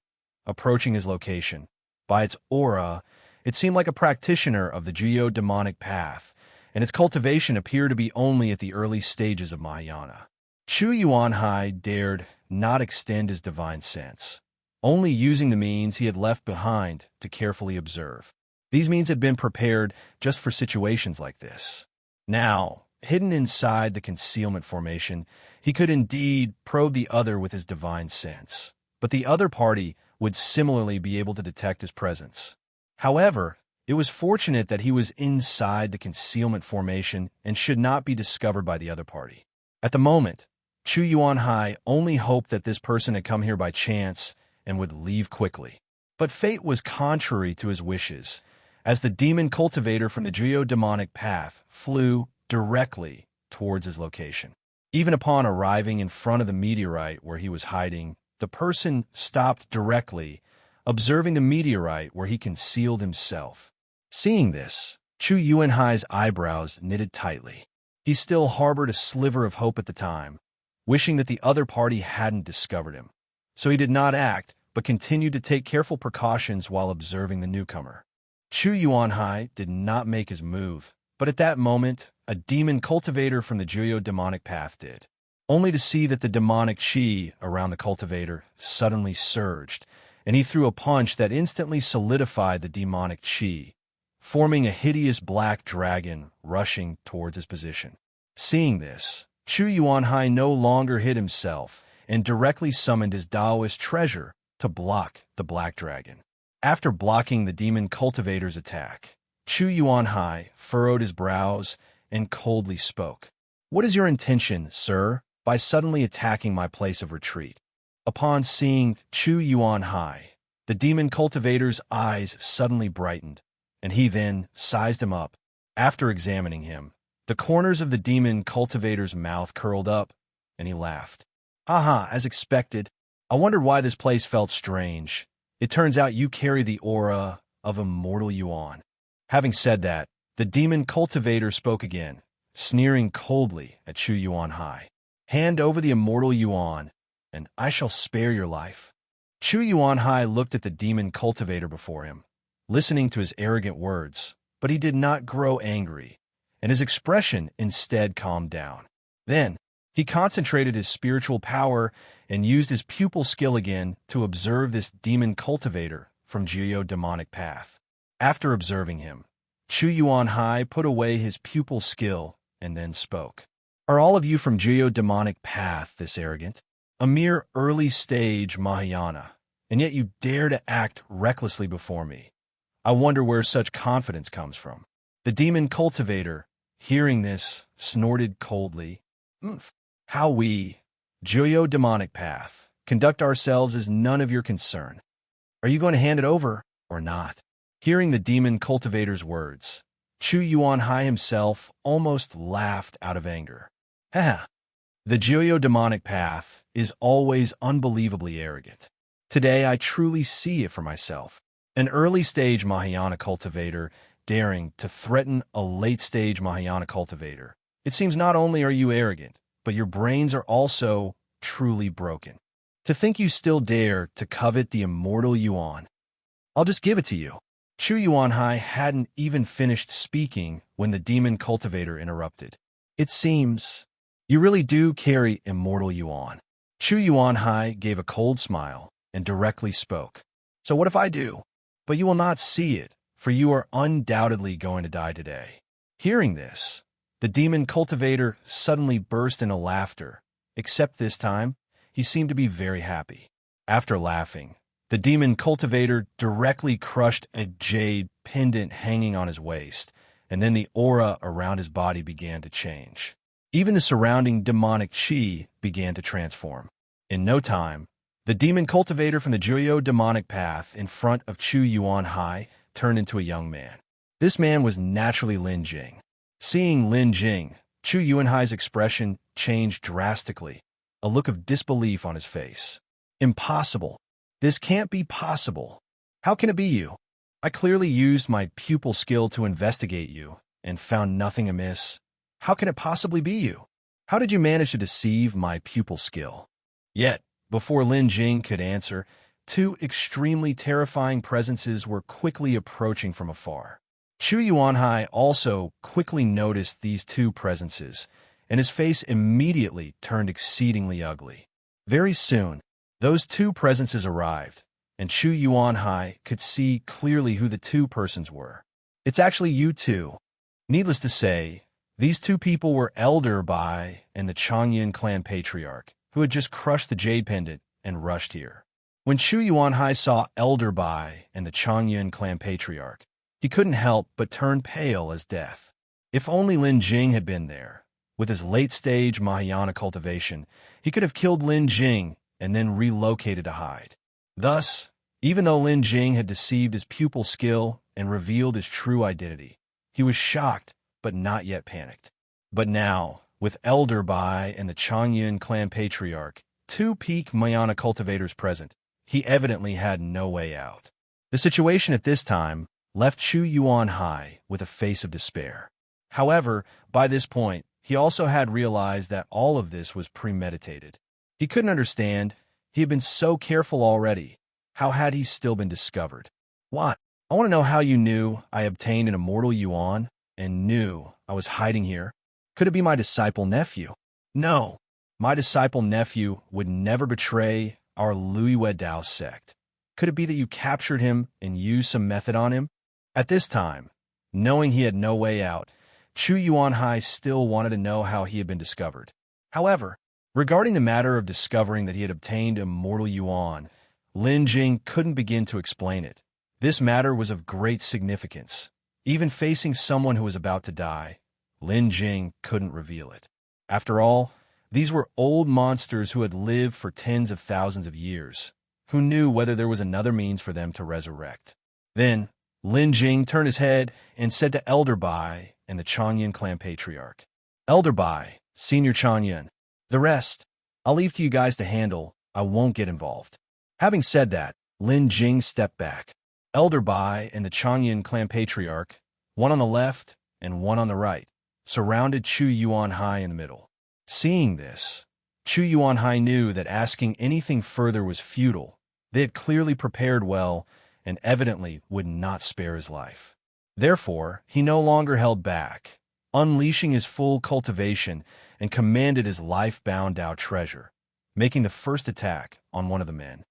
S1: approaching his location. By its aura, it seemed like a practitioner of the geodemonic path, and its cultivation appeared to be only at the early stages of Mahayana. Chu Yuanhai dared not extend his divine sense, only using the means he had left behind to carefully observe. These means had been prepared just for situations like this. Now, hidden inside the concealment formation, he could indeed probe the other with his divine sense, but the other party would similarly be able to detect his presence. However, it was fortunate that he was inside the concealment formation and should not be discovered by the other party. At the moment, Chu Yuanhai only hoped that this person had come here by chance and would leave quickly. But fate was contrary to his wishes, as the demon cultivator from the geodemonic path flew directly towards his location. Even upon arriving in front of the meteorite where he was hiding, the person stopped directly, observing the meteorite where he concealed himself. Seeing this, Chu Yuanhai's eyebrows knitted tightly. He still harbored a sliver of hope at the time, wishing that the other party hadn't discovered him. So he did not act, but continued to take careful precautions while observing the newcomer. Chu Yuanhai did not make his move, but at that moment, a demon cultivator from the geodemonic path did, only to see that the demonic qi around the cultivator suddenly surged, and he threw a punch that instantly solidified the demonic chi, forming a hideous black dragon rushing towards his position. Seeing this, Chu Yuanhai no longer hid himself and directly summoned his Taoist treasure to block the black dragon. After blocking the demon cultivator's attack, Chu Yuanhai furrowed his brows and coldly spoke. "What is your intention, sir, by suddenly attacking my place of retreat?" Upon seeing Chu Yuanhai, the demon cultivator's eyes suddenly brightened, and he then sized him up. After examining him, the corners of the demon cultivator's mouth curled up, and he laughed. "Haha, as expected. I wondered why this place felt strange. It turns out you carry the aura of Immortal Yuan." Having said that, the demon cultivator spoke again, sneering coldly at Chu Yuanhai. "Hand over the Immortal Yuan, and I shall spare your life." Chu Yuanhai looked at the demon cultivator before him, listening to his arrogant words, but he did not grow angry, and his expression instead calmed down. Then, he concentrated his spiritual power and used his pupil skill again to observe this demon cultivator from Geo-demonic path. After observing him, Chu Yuanhai put away his pupil skill and then spoke. "Are all of you from Geo-demonic path this arrogant? A mere early-stage Mahayana, and yet you dare to act recklessly before me. I wonder where such confidence comes from." The demon cultivator, hearing this, snorted coldly. "How we, Geo-demonic path, conduct ourselves is none of your concern. Are you going to hand it over or not?" Hearing the demon cultivator's words, Chu Yuanhai himself almost laughed out of anger. "Haha, the Geo-demonic path is always unbelievably arrogant. Today I truly see it for myself. An early-stage Mahayana cultivator daring to threaten a late-stage Mahayana cultivator. It seems not only are you arrogant, but your brains are also truly broken. To think you still dare to covet the Immortal Yuan. I'll just give it to you." Chu Yuanhai hadn't even finished speaking when the demon cultivator interrupted. "It seems you really do carry Immortal Yuan." Chu Yuanhai gave a cold smile and directly spoke. "So what if I do? But you will not see it, for you are undoubtedly going to die today." Hearing this, the demon cultivator suddenly burst into laughter, except this time, he seemed to be very happy. After laughing, the demon cultivator directly crushed a jade pendant hanging on his waist, and then the aura around his body began to change. Even the surrounding demonic chi began to transform. In no time, the demon cultivator from the Geo-demonic path in front of Chu Yuanhai turned into a young man. This man was naturally Lin Jing. Seeing Lin Jing, Chu Yuanhai's expression changed drastically, a look of disbelief on his face. "Impossible. This can't be possible. How can it be you? I clearly used my pupil skill to investigate you and found nothing amiss. How can it possibly be you? How did you manage to deceive my pupil skill?" Yet, before Lin Jing could answer, two extremely terrifying presences were quickly approaching from afar. Chu Yuanhai also quickly noticed these two presences, and his face immediately turned exceedingly ugly. Very soon, those two presences arrived, and Chu Yuanhai could see clearly who the two persons were. "It's actually you two." Needless to say, these two people were Elder Bai and the Changyan clan patriarch, who had just crushed the jade pendant and rushed here. When Chu Yuanhai saw Elder Bai and the Changyan clan patriarch, he couldn't help but turn pale as death. If only Lin Jing had been there. With his late-stage Mahayana cultivation, he could have killed Lin Jing and then relocated to hide. Thus, even though Lin Jing had deceived his pupil skill and revealed his true identity, he was shocked but not yet panicked. But now, with Elder Bai and the Changyan clan patriarch, two peak Mahayana cultivators present, he evidently had no way out. The situation at this time left Chu Yuanhai with a face of despair. However, by this point, he also had realized that all of this was premeditated. He couldn't understand. He had been so careful already. How had he still been discovered? "What? I want to know how you knew I obtained an Immortal Yuan and knew I was hiding here. Could it be my disciple nephew?" "No, my disciple nephew would never betray our Luiwe Dao sect. Could it be that you captured him and used some method on him? At this time, knowing he had no way out, Chu Yuanhai still wanted to know how he had been discovered. However, regarding the matter of discovering that he had obtained Immortal Yuan, Lin Jing couldn't begin to explain it. This matter was of great significance. Even facing someone who was about to die, Lin Jing couldn't reveal it. After all, these were old monsters who had lived for tens of thousands of years, who knew whether there was another means for them to resurrect. Then, Lin Jing turned his head and said to Elder Bai and the Changyun clan patriarch, "Elder Bai, Senior Changyun, the rest, I'll leave to you guys to handle. I won't get involved." Having said that, Lin Jing stepped back. Elder Bai and the Changyun clan patriarch, one on the left and one on the right, surrounded Chu Yuanhai in the middle. Seeing this, Chu Yuanhai knew that asking anything further was futile. They had clearly prepared well and evidently would not spare his life. Therefore, he no longer held back, unleashing his full cultivation and commanded his life-bound Dao treasure, making the first attack on one of the men.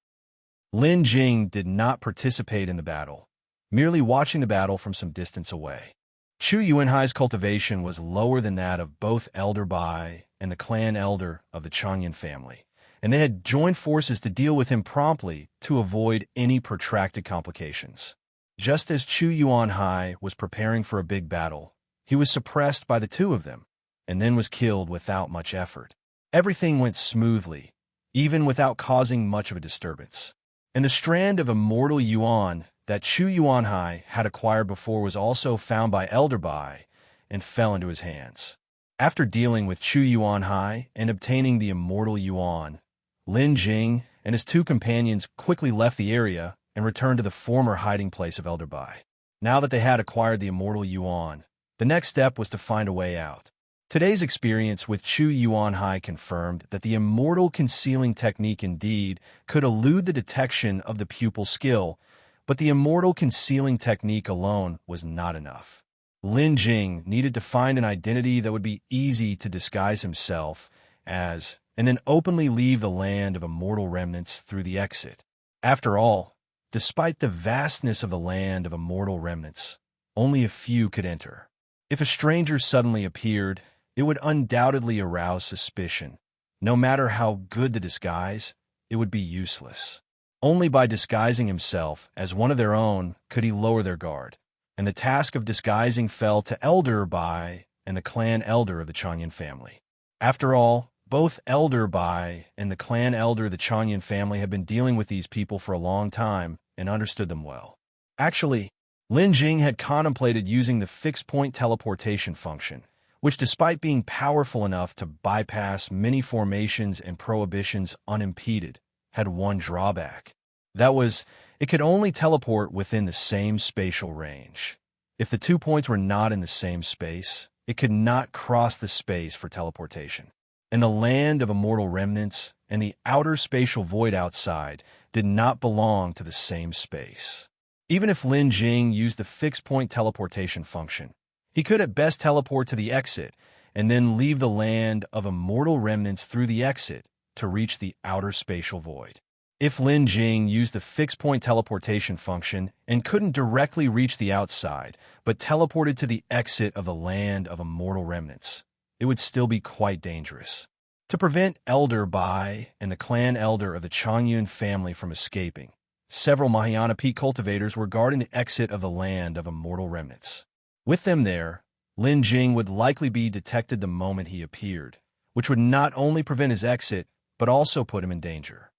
S1: Lin Jing did not participate in the battle, merely watching the battle from some distance away. Chu Yuanhai's cultivation was lower than that of both Elder Bai and the clan elder of the Changyun family, and they had joined forces to deal with him promptly to avoid any protracted complications. Just as Chu Yuanhai was preparing for a big battle, he was suppressed by the two of them, and then was killed without much effort. Everything went smoothly, even without causing much of a disturbance. And the strand of Immortal Yuan that Chu Yuanhai had acquired before was also found by Elder Bai and fell into his hands. After dealing with Chu Yuanhai and obtaining the Immortal Yuan, Lin Jing and his two companions quickly left the area and returned to the former hiding place of Elder Bai. Now that they had acquired the Immortal Yuan, the next step was to find a way out. Today's experience with Chu Yuanhai confirmed that the Immortal Concealing technique indeed could elude the detection of the pupil skill, but the Immortal Concealing technique alone was not enough. Lin Jing needed to find an identity that would be easy to disguise himself as, and then openly leave the land of Immortal Remnants through the exit. After all, despite the vastness of the land of Immortal Remnants, only a few could enter. If a stranger suddenly appeared, it would undoubtedly arouse suspicion. No matter how good the disguise, it would be useless. Only by disguising himself as one of their own could he lower their guard, and the task of disguising fell to Elder Bai and the clan elder of the Changyun family. After all, both Elder Bai and the clan elder of the Changyun family had been dealing with these people for a long time and understood them well. Actually, Lin Jing had contemplated using the fixed-point teleportation function, which, despite being powerful enough to bypass many formations and prohibitions unimpeded, had one drawback. That was, it could only teleport within the same spatial range. If the 2 points were not in the same space, it could not cross the space for teleportation. And the land of Immortal Remnants and the outer spatial void outside did not belong to the same space. Even if Lin Jing used the fixed-point teleportation function, he could at best teleport to the exit and then leave the land of Immortal Remnants through the exit to reach the outer spatial void. If Lin Jing used the fixed-point teleportation function and couldn't directly reach the outside, but teleported to the exit of the land of Immortal Remnants, it would still be quite dangerous. To prevent Elder Bai and the clan elder of the Changyun family from escaping, several Mahayana peak cultivators were guarding the exit of the land of Immortal Remnants. With them there, Lin Jing would likely be detected the moment he appeared, which would not only prevent his exit, but also put him in danger.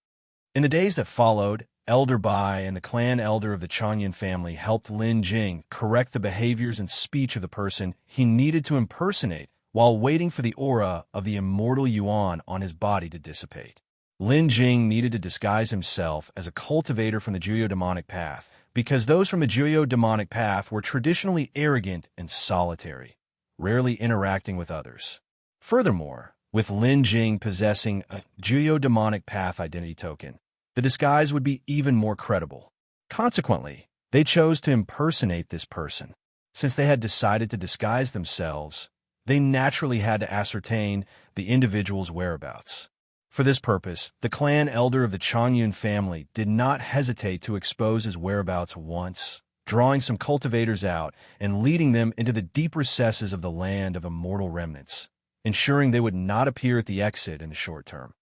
S1: In the days that followed, Elder Bai and the clan elder of the Changyun family helped Lin Jing correct the behaviors and speech of the person he needed to impersonate while waiting for the aura of the Immortal Yuan on his body to dissipate. Lin Jing needed to disguise himself as a cultivator from the Geodemonic path, because those from the Geodemonic path were traditionally arrogant and solitary, rarely interacting with others. Furthermore, with Lin Jing possessing a Geodemonic path identity token, the disguise would be even more credible. Consequently, they chose to impersonate this person. Since they had decided to disguise themselves, they naturally had to ascertain the individual's whereabouts. For this purpose, the clan elder of the Changyun family did not hesitate to expose his whereabouts once, drawing some cultivators out and leading them into the deep recesses of the land of immortal remnants, ensuring they would not appear at the exit in the short term.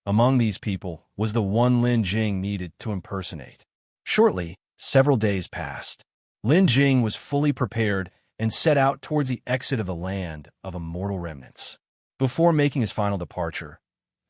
S1: Among these people was the one Lin Jing needed to impersonate. Shortly, several days passed. Lin Jing was fully prepared and set out towards the exit of the land of immortal remnants. Before making his final departure,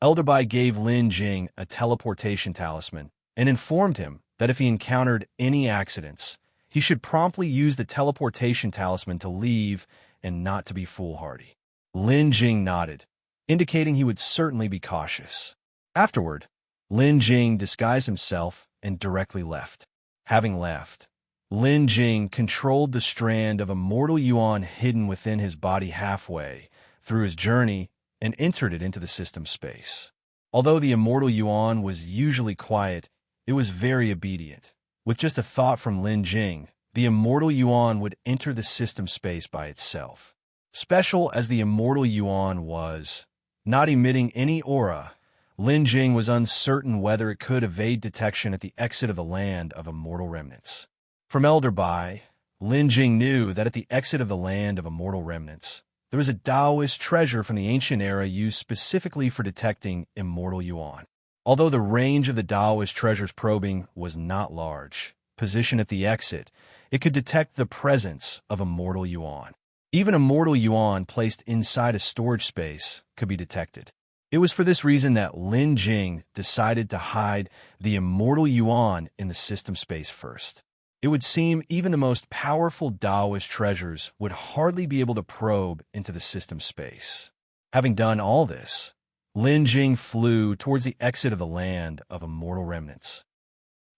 S1: Elder Bai gave Lin Jing a teleportation talisman and informed him that if he encountered any accidents, he should promptly use the teleportation talisman to leave and not to be foolhardy. Lin Jing nodded, indicating he would certainly be cautious. Afterward, Lin Jing disguised himself and directly left. Having left, Lin Jing controlled the strand of immortal Yuan hidden within his body halfway through his journey and entered it into the system space. Although the immortal Yuan was usually quiet, it was very obedient. With just a thought from Lin Jing, the immortal Yuan would enter the system space by itself. Special as the immortal Yuan was, not emitting any aura, Lin Jing was uncertain whether it could evade detection at the exit of the land of immortal remnants. From Elder Bai, Lin Jing knew that at the exit of the land of immortal remnants, there was a Taoist treasure from the ancient era used specifically for detecting immortal Yuan. Although the range of the Taoist treasure's probing was not large, positioned at the exit, it could detect the presence of immortal Yuan. Even immortal Yuan placed inside a storage space could be detected. It was for this reason that Lin Jing decided to hide the immortal Yuan in the system space first. It would seem even the most powerful Taoist treasures would hardly be able to probe into the system space. Having done all this, Lin Jing flew towards the exit of the land of immortal remnants.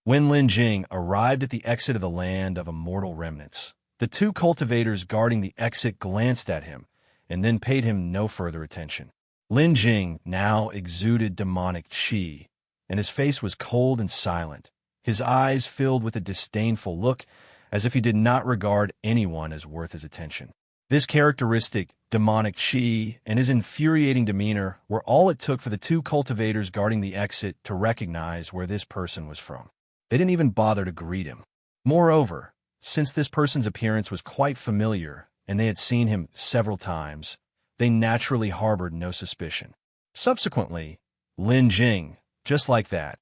S1: When Lin Jing arrived at the exit of the land of immortal remnants, the two cultivators guarding the exit glanced at him and then paid him no further attention. Lin Jing now exuded demonic qi, and his face was cold and silent, his eyes filled with a disdainful look, as if he did not regard anyone as worth his attention. This characteristic, demonic qi, and his infuriating demeanor were all it took for the two cultivators guarding the exit to recognize where this person was from. They didn't even bother to greet him. Moreover, since this person's appearance was quite familiar and they had seen him several times, they naturally harbored no suspicion. Subsequently, Lin Jing, just like that,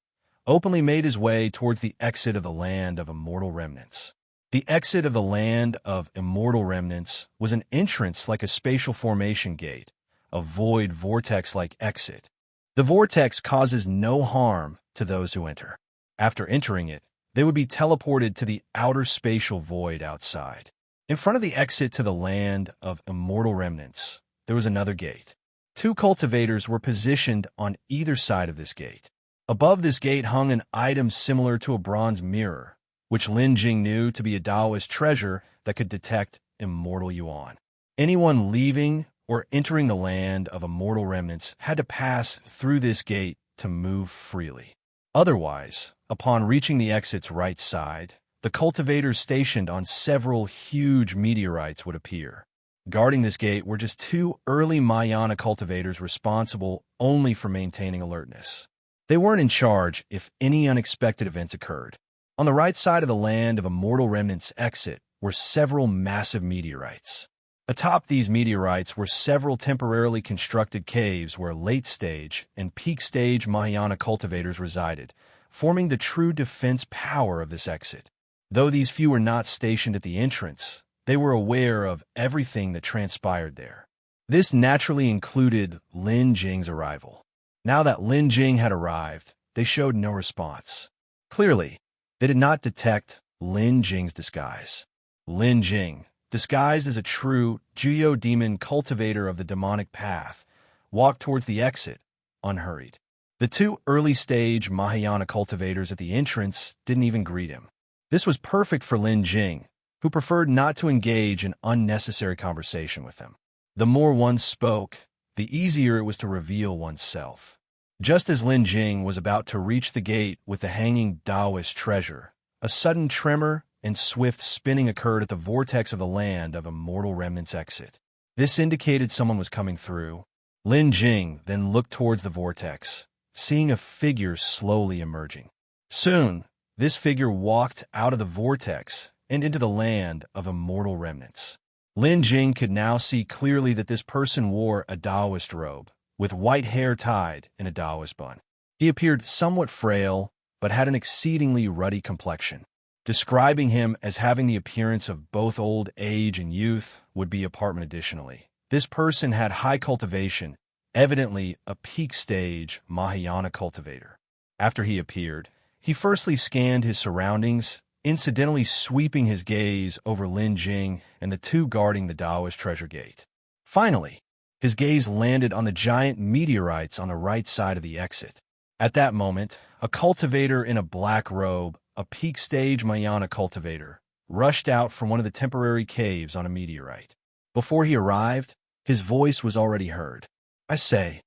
S1: openly made his way towards the exit of the land of immortal remnants. The exit of the land of immortal remnants was an entrance like a spatial formation gate, a void vortex-like exit. The vortex causes no harm to those who enter. After entering it, they would be teleported to the outer spatial void outside. In front of the exit to the land of immortal remnants, there was another gate. Two cultivators were positioned on either side of this gate. Above this gate hung an item similar to a bronze mirror, which Lin Jing knew to be a Taoist treasure that could detect immortal Yuan. Anyone leaving or entering the land of immortal remnants had to pass through this gate to move freely. Otherwise, upon reaching the exit's right side, the cultivators stationed on several huge meteorites would appear. Guarding this gate were just two early Mahayana cultivators responsible only for maintaining alertness. They weren't in charge if any unexpected events occurred. On the right side of the land of immortal remnants exit were several massive meteorites. Atop these meteorites were several temporarily constructed caves where late-stage and peak-stage Mahayana cultivators resided, forming the true defense power of this exit. Though these few were not stationed at the entrance, they were aware of everything that transpired there. This naturally included Lin Jing's arrival. Now that Lin Jing had arrived, they showed no response. Clearly, they did not detect Lin Jing's disguise. Lin Jing, disguised as a true Juyo demon cultivator of the demonic path, walked towards the exit, unhurried. The two early-stage Mahayana cultivators at the entrance didn't even greet him. This was perfect for Lin Jing, who preferred not to engage in unnecessary conversation with them. The more one spoke, the easier it was to reveal oneself. Just as Lin Jing was about to reach the gate with the hanging Taoist treasure, a sudden tremor and swift spinning occurred at the vortex of the land of immortal remnants exit. This indicated someone was coming through. Lin Jing then looked towards the vortex, seeing a figure slowly emerging. Soon, this figure walked out of the vortex and into the land of immortal remnants. Lin Jing could now see clearly that this person wore a Taoist robe, with white hair tied in a Taoist bun. He appeared somewhat frail, but had an exceedingly ruddy complexion. Describing him as having the appearance of both old age and youth would be apartment additionally. This person had high cultivation, evidently a peak stage Mahayana cultivator. After he appeared, he firstly scanned his surroundings, incidentally sweeping his gaze over Lin Jing and the two guarding the Taoist treasure gate. Finally, his gaze landed on the giant meteorites on the right side of the exit. At that moment, a cultivator in a black robe, a peak stage Mahayana cultivator, rushed out from one of the temporary caves on a meteorite. Before he arrived, his voice was already heard. "I say,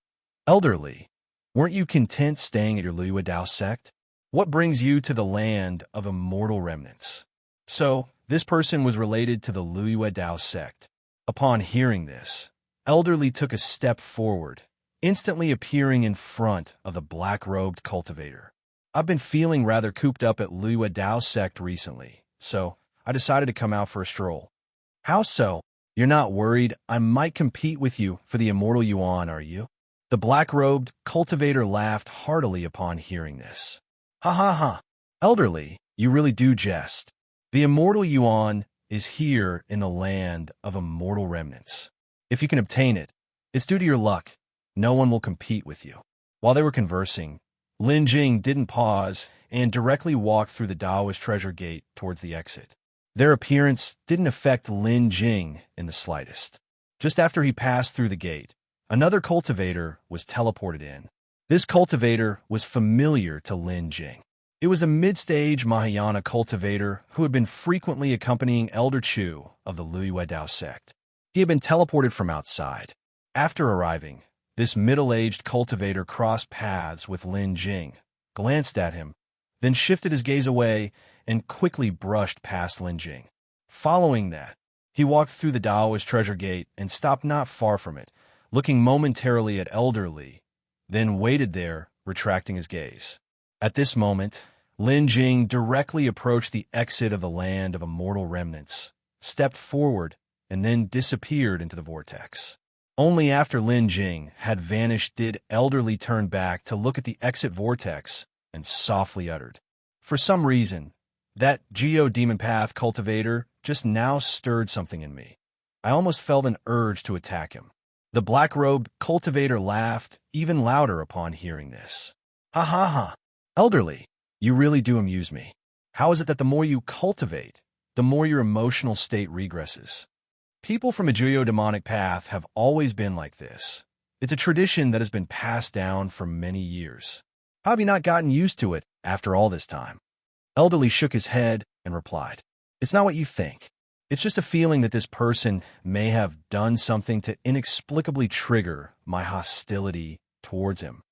S1: elderly, weren't you content staying at your Liyue Dao sect? What brings you to the land of immortal remnants?" So, this person was related to the Liyue Dao sect. Upon hearing this, elderly took a step forward, instantly appearing in front of the black-robed cultivator. "I've been feeling rather cooped up at Liyue Dao sect recently, so I decided to come out for a stroll." "How so? You're not worried I might compete with you for the immortal Yuan, are you?" The black-robed cultivator laughed heartily upon hearing this. "Ha ha ha! Elderly, you really do jest. The immortal Yuan is here in the land of immortal remnants. If you can obtain it, it's due to your luck. No one will compete with you." While they were conversing, Lin Jing didn't pause and directly walked through the Taoist treasure gate towards the exit. Their appearance didn't affect Lin Jing in the slightest. Just after he passed through the gate, another cultivator was teleported in. This cultivator was familiar to Lin Jing. It was a mid-stage Mahayana cultivator who had been frequently accompanying Elder Chu of the Liyue Dao sect. He had been teleported from outside. After arriving, this middle-aged cultivator crossed paths with Lin Jing, glanced at him, then shifted his gaze away and quickly brushed past Lin Jing. Following that, he walked through the Taoist treasure gate and stopped not far from it, looking momentarily at elderly, then waited there, retracting his gaze. At this moment, Lin Jing directly approached the exit of the land of immortal remnants, stepped forward, and then disappeared into the vortex. Only after Lin Jing had vanished did elderly turn back to look at the exit vortex and softly uttered, "For some reason, that Geo-Demon Path cultivator just now stirred something in me. I almost felt an urge to attack him." The black-robed cultivator laughed even louder upon hearing this. "Ha ha ha! Elderly, you really do amuse me. How is it that the more you cultivate, the more your emotional state regresses? People from a Geo-Demonic path have always been like this. It's a tradition that has been passed down for many years. How have you not gotten used to it after all this time?" Elderly shook his head and replied, "It's not what you think. It's just a feeling that this person may have done something to inexplicably trigger my hostility towards him.